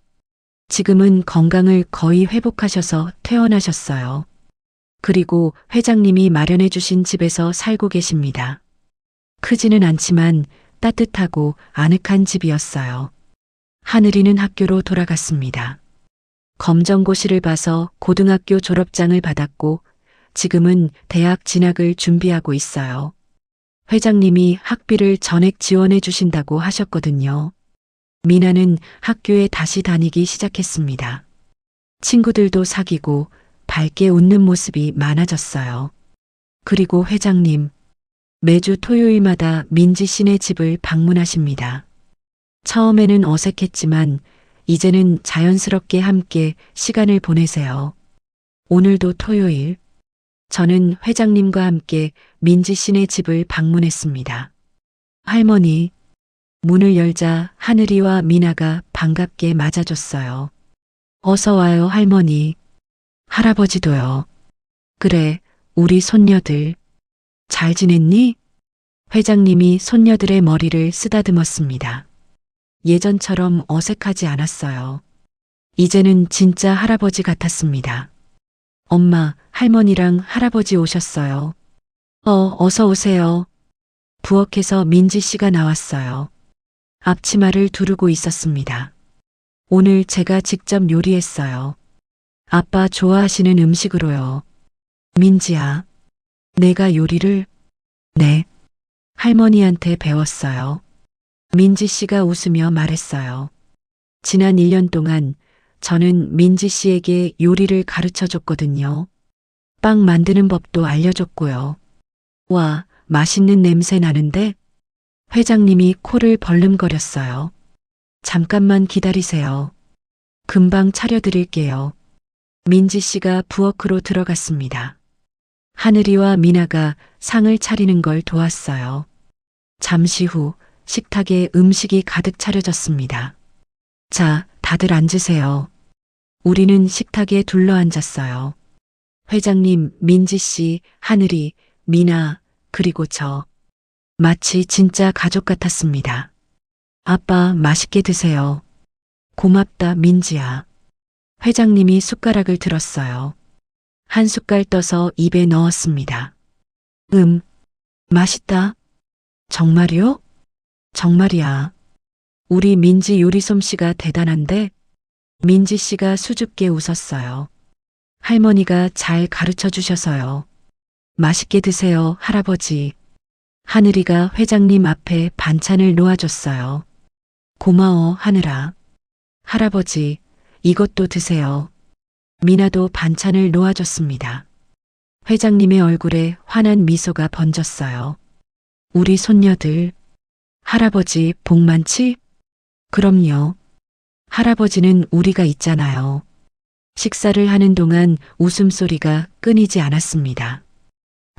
Speaker 2: 지금은 건강을 거의 회복하셔서 퇴원하셨어요. 그리고 회장님이 마련해 주신 집에서 살고 계십니다. 크지는 않지만 따뜻하고 아늑한 집이었어요. 하늘이는 학교로 돌아갔습니다. 검정고시를 봐서 고등학교 졸업장을 받았고 지금은 대학 진학을 준비하고 있어요. 회장님이 학비를 전액 지원해 주신다고 하셨거든요. 미나는 학교에 다시 다니기 시작했습니다. 친구들도 사귀고 밝게 웃는 모습이 많아졌어요. 그리고 회장님, 매주 토요일마다 민지 씨네 집을 방문하십니다. 처음에는 어색했지만 이제는 자연스럽게 함께 시간을 보내세요. 오늘도 토요일, 저는 회장님과 함께 민지 씨네 집을 방문했습니다. 할머니, 문을 열자 하늘이와 미나가 반갑게 맞아줬어요. 어서 와요, 할머니. 할아버지도요. 그래, 우리 손녀들. 잘 지냈니? 회장님이 손녀들의 머리를 쓰다듬었습니다. 예전처럼 어색하지 않았어요. 이제는 진짜 할아버지 같았습니다. 엄마, 할머니랑 할아버지 오셨어요. 어서 오세요. 부엌에서 민지 씨가 나왔어요. 앞치마를 두르고 있었습니다. 오늘 제가 직접 요리했어요. 아빠 좋아하시는 음식으로요. 민지야, 내가 요리를? 네. 할머니한테 배웠어요. 민지 씨가 웃으며 말했어요. 지난 1년 동안 저는 민지 씨에게 요리를 가르쳐 줬거든요. 빵 만드는 법도 알려줬고요. 와, 맛있는 냄새 나는데? 회장님이 코를 벌름거렸어요. 잠깐만 기다리세요. 금방 차려드릴게요. 민지 씨가 부엌으로 들어갔습니다. 하늘이와 미나가 상을 차리는 걸 도왔어요. 잠시 후 식탁에 음식이 가득 차려졌습니다. 자, 다들 앉으세요. 우리는 식탁에 둘러앉았어요. 회장님, 민지 씨, 하늘이, 미나, 그리고 저. 마치 진짜 가족 같았습니다. 아빠, 맛있게 드세요. 고맙다, 민지야. 회장님이 숟가락을 들었어요. 한 숟갈 떠서 입에 넣었습니다. 맛있다. 정말이요? 정말이야. 우리 민지 요리 솜씨가 대단한데? 민지 씨가 수줍게 웃었어요. 할머니가 잘 가르쳐 주셔서요. 맛있게 드세요, 할아버지. 하늘이가 회장님 앞에 반찬을 놓아줬어요. 고마워, 하늘아. 할아버지, 이것도 드세요. 미나도 반찬을 놓아줬습니다. 회장님의 얼굴에 환한 미소가 번졌어요. 우리 손녀들, 할아버지 복 많지? 그럼요. 할아버지는 우리가 있잖아요. 식사를 하는 동안 웃음소리가 끊이지 않았습니다.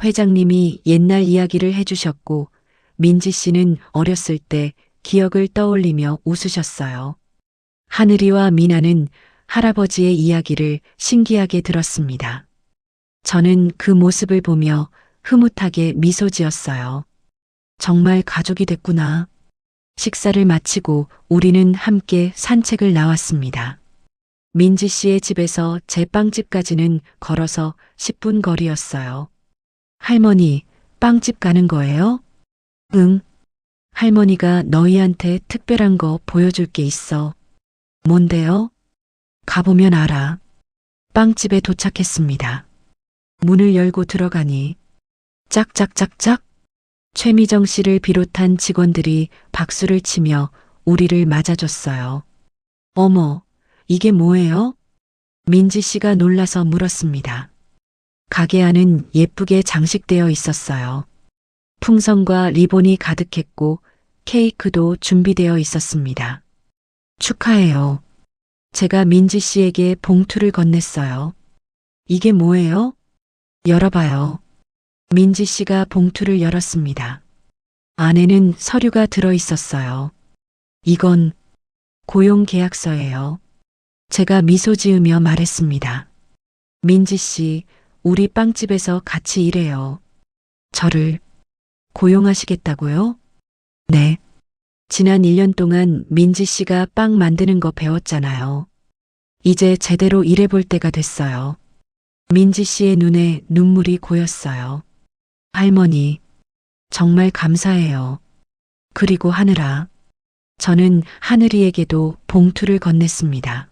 Speaker 2: 회장님이 옛날 이야기를 해주셨고, 민지 씨는 어렸을 때 기억을 떠올리며 웃으셨어요. 하늘이와 미나는 할아버지의 이야기를 신기하게 들었습니다. 저는 그 모습을 보며 흐뭇하게 미소 지었어요. 정말 가족이 됐구나. 식사를 마치고 우리는 함께 산책을 나왔습니다. 민지 씨의 집에서 제 빵집까지는 걸어서 10분 거리였어요. 할머니, 빵집 가는 거예요? 응. 할머니가 너희한테 특별한 거 보여줄 게 있어. 뭔데요? 가보면 알아. 빵집에 도착했습니다. 문을 열고 들어가니 짝짝짝짝 최미정 씨를 비롯한 직원들이 박수를 치며 우리를 맞아줬어요. 어머, 이게 뭐예요? 민지 씨가 놀라서 물었습니다. 가게 안은 예쁘게 장식되어 있었어요. 풍선과 리본이 가득했고 케이크도 준비되어 있었습니다. 축하해요. 제가 민지 씨에게 봉투를 건넸어요. 이게 뭐예요? 열어봐요. 민지 씨가 봉투를 열었습니다. 안에는 서류가 들어 있었어요. 이건 고용 계약서예요. 제가 미소 지으며 말했습니다. 민지 씨, 우리 빵집에서 같이 일해요. 저를 고용하시겠다고요? 네. 지난 1년 동안 민지 씨가 빵 만드는 거 배웠잖아요. 이제 제대로 일해볼 때가 됐어요. 민지 씨의 눈에 눈물이 고였어요. 할머니, 정말 감사해요. 그리고 하늘아. 저는 하늘이에게도 봉투를 건넸습니다.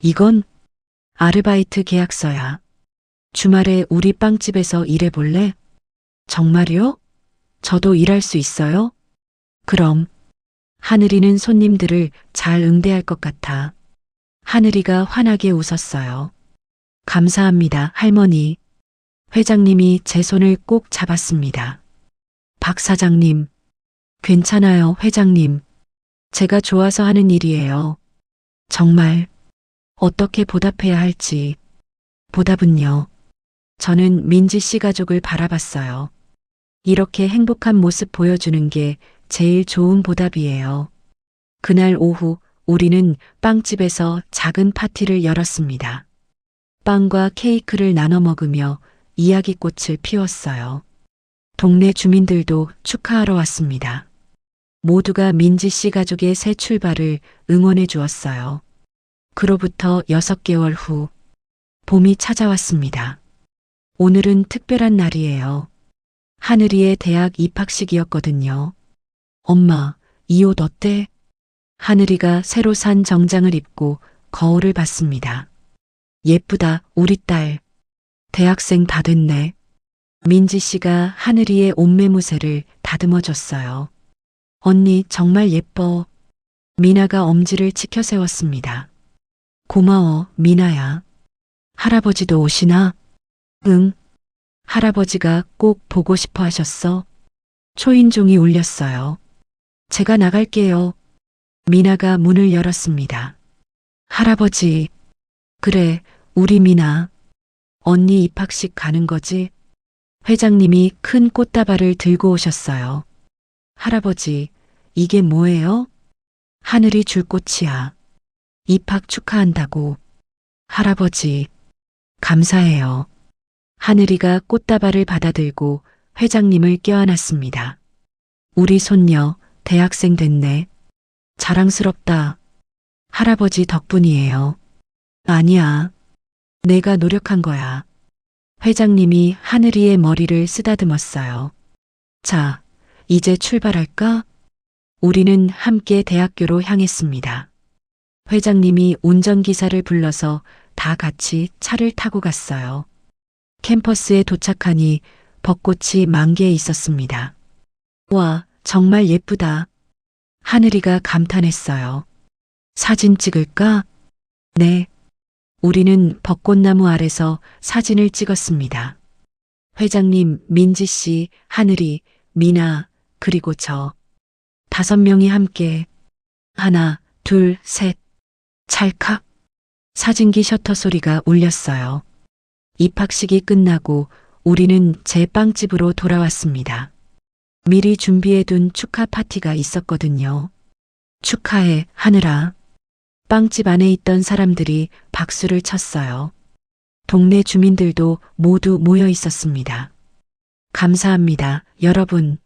Speaker 2: 이건 아르바이트 계약서야. 주말에 우리 빵집에서 일해볼래? 정말요? 저도 일할 수 있어요? 그럼. 하늘이는 손님들을 잘 응대할 것 같아. 하늘이가 환하게 웃었어요. 감사합니다, 할머니. 회장님이 제 손을 꼭 잡았습니다. 박 사장님. 괜찮아요, 회장님. 제가 좋아서 하는 일이에요. 정말 어떻게 보답해야 할지. 보답은요. 저는 민지 씨 가족을 바라봤어요. 이렇게 행복한 모습 보여주는 게 제일 좋은 보답이에요. 그날 오후 우리는 빵집에서 작은 파티를 열었습니다. 빵과 케이크를 나눠 먹으며 이야기꽃을 피웠어요. 동네 주민들도 축하하러 왔습니다. 모두가 민지 씨 가족의 새 출발을 응원해 주었어요. 그로부터 6개월 후 봄이 찾아왔습니다. 오늘은 특별한 날이에요. 하늘이의 대학 입학식이었거든요. 엄마, 이 옷 어때? 하늘이가 새로 산 정장을 입고 거울을 봤습니다. 예쁘다, 우리 딸. 대학생 다 됐네. 민지 씨가 하늘이의 옷매무새를 다듬어 줬어요. 언니 정말 예뻐. 미나가 엄지를 치켜 세웠습니다. 고마워, 미나야. 할아버지도 오시나? 응. 할아버지가 꼭 보고 싶어 하셨어. 초인종이 울렸어요. 제가 나갈게요. 미나가 문을 열었습니다. 할아버지. 그래, 우리 미나. 언니 입학식 가는 거지? 회장님이 큰 꽃다발을 들고 오셨어요. 할아버지, 이게 뭐예요? 하늘이 줄 꽃이야. 입학 축하한다고. 할아버지, 감사해요. 하늘이가 꽃다발을 받아들고 회장님을 껴안았습니다. 우리 손녀 대학생 됐네. 자랑스럽다. 할아버지 덕분이에요. 아니야. 내가 노력한 거야. 회장님이 하늘이의 머리를 쓰다듬었어요. 자, 이제 출발할까? 우리는 함께 대학교로 향했습니다. 회장님이 운전기사를 불러서 다 같이 차를 타고 갔어요. 캠퍼스에 도착하니 벚꽃이 만개에 있었습니다. 와, 정말 예쁘다. 하늘이가 감탄했어요. 사진 찍을까? 네. 우리는 벚꽃나무 아래서 사진을 찍었습니다. 회장님, 민지 씨, 하늘이, 미나, 그리고 저. 5명이 함께. 하나, 둘, 셋. 찰칵. 사진기 셔터 소리가 울렸어요. 입학식이 끝나고 우리는 제 빵집으로 돌아왔습니다. 미리 준비해둔 축하 파티가 있었거든요. 축하해, 하늘아. 빵집 안에 있던 사람들이 박수를 쳤어요. 동네 주민들도 모두 모여 있었습니다. 감사합니다, 여러분.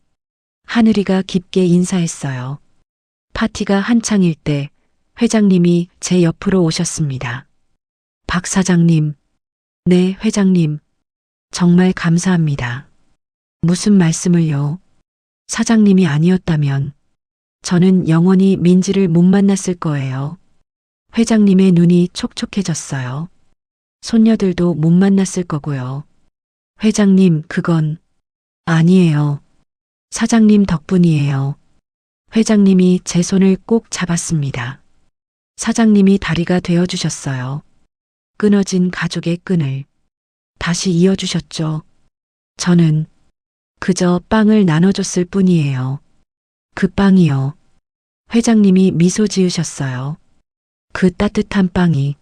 Speaker 2: 하늘이가 깊게 인사했어요. 파티가 한창일 때 회장님이 제 옆으로 오셨습니다. 박 사장님. 네, 회장님. 정말 감사합니다. 무슨 말씀을요? 사장님이 아니었다면 저는 영원히 민지를 못 만났을 거예요. 회장님의 눈이 촉촉해졌어요. 손녀들도 못 만났을 거고요. 회장님, 그건 아니에요. 사장님 덕분이에요. 회장님이 제 손을 꼭 잡았습니다. 사장님이 다리가 되어주셨어요. 끊어진 가족의 끈을 다시 이어주셨죠. 저는 그저 빵을 나눠줬을 뿐이에요. 그 빵이요. 회장님이 미소 지으셨어요. 그 따뜻한 빵이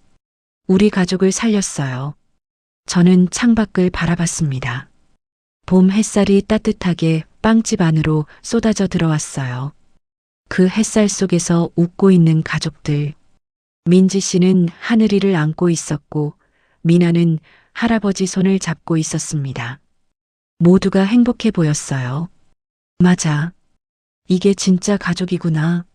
Speaker 2: 우리 가족을 살렸어요. 저는 창밖을 바라봤습니다. 봄 햇살이 따뜻하게 빵집 안으로 쏟아져 들어왔어요. 그 햇살 속에서 웃고 있는 가족들. 민지 씨는 하늘이를 안고 있었고 미나는 할아버지 손을 잡고 있었습니다. 모두가 행복해 보였어요. 맞아. 이게 진짜 가족이구나.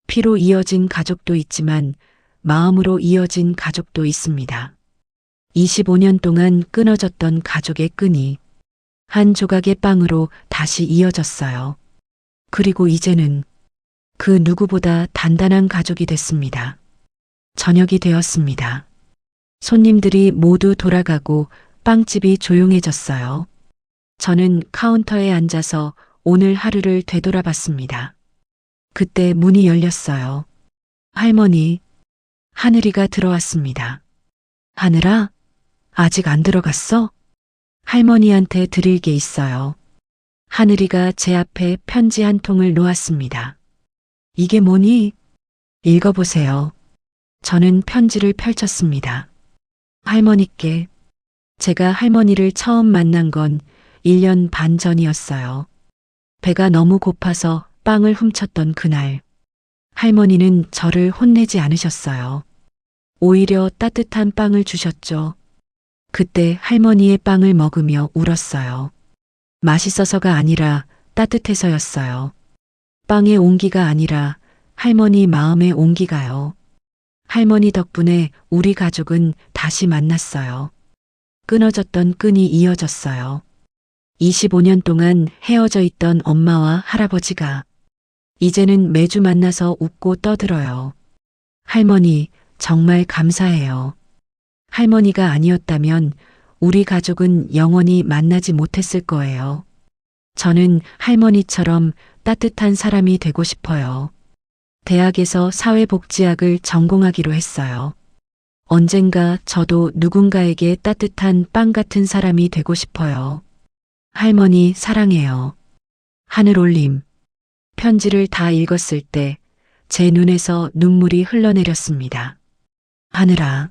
Speaker 2: 피로 이어진 가족도 있지만 마음으로 이어진 가족도 있습니다. 25년 동안 끊어졌던 가족의 끈이 한 조각의 빵으로 다시 이어졌어요. 그리고 이제는 그 누구보다 단단한 가족이 됐습니다. 저녁이 되었습니다. 손님들이 모두 돌아가고 빵집이 조용해졌어요. 저는 카운터에 앉아서 오늘 하루를 되돌아봤습니다. 그때 문이 열렸어요. 할머니, 하늘이가 들어왔습니다. 하늘아, 아직 안 들어갔어? 할머니한테 드릴 게 있어요. 하늘이가 제 앞에 편지 한 통을 놓았습니다. 이게 뭐니? 읽어보세요. 저는 편지를 펼쳤습니다. 할머니께. 제가 할머니를 처음 만난 건 1년 반 전이었어요. 배가 너무 고파서 빵을 훔쳤던 그날. 할머니는 저를 혼내지 않으셨어요. 오히려 따뜻한 빵을 주셨죠. 그때 할머니의 빵을 먹으며 울었어요. 맛있어서가 아니라 따뜻해서였어요. 빵의 온기가 아니라 할머니 마음의 온기가요. 할머니 덕분에 우리 가족은 다시 만났어요. 끊어졌던 끈이 이어졌어요. 25년 동안 헤어져 있던 엄마와 할아버지가 이제는 매주 만나서 웃고 떠들어요. 할머니, 정말 감사해요. 할머니가 아니었다면 우리 가족은 영원히 만나지 못했을 거예요. 저는 할머니처럼 따뜻한 사람이 되고 싶어요. 대학에서 사회복지학을 전공하기로 했어요. 언젠가 저도 누군가에게 따뜻한 빵 같은 사람이 되고 싶어요. 할머니 사랑해요. 하늘올림. 편지를 다 읽었을 때 제 눈에서 눈물이 흘러내렸습니다. 하늘아,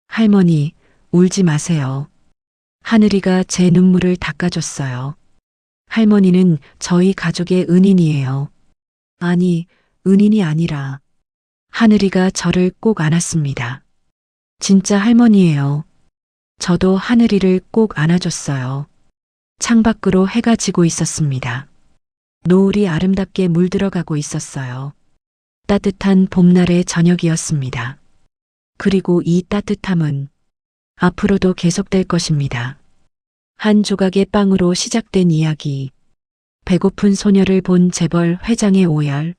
Speaker 2: 할머니 울지 마세요. 하늘이가 제 눈물을 닦아줬어요. 할머니는 저희 가족의 은인이에요. 아니, 은인이 아니라 하늘이가 저를 꼭 안았습니다. 진짜 할머니예요. 저도 하늘이를 꼭 안아줬어요. 창밖으로 해가 지고 있었습니다. 노을이 아름답게 물들어가고 있었어요. 따뜻한 봄날의 저녁이었습니다. 그리고 이 따뜻함은 앞으로도 계속될 것입니다. 한 조각의 빵으로 시작된 이야기. 배고픈 소녀를 본 재벌 회장의 오열.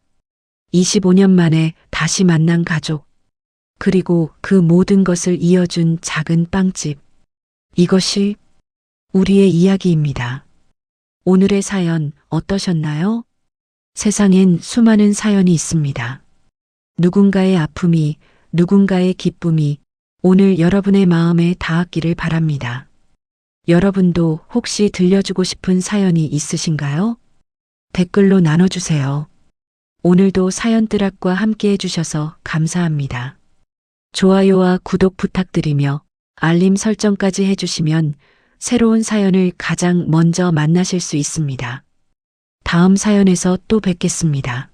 Speaker 2: 25년 만에 다시 만난 가족. 그리고 그 모든 것을 이어준 작은 빵집. 이것이 우리의 이야기입니다. 오늘의 사연 어떠셨나요? 세상엔 수많은 사연이 있습니다. 누군가의 아픔이, 누군가의 기쁨이 오늘 여러분의 마음에 닿았기를 바랍니다. 여러분도 혹시 들려주고 싶은 사연이 있으신가요? 댓글로 나눠주세요. 오늘도 사연뜨락과 함께 해주셔서 감사합니다. 좋아요와 구독 부탁드리며 알림 설정까지 해주시면 새로운 사연을 가장 먼저 만나실 수 있습니다. 다음 사연에서 또 뵙겠습니다.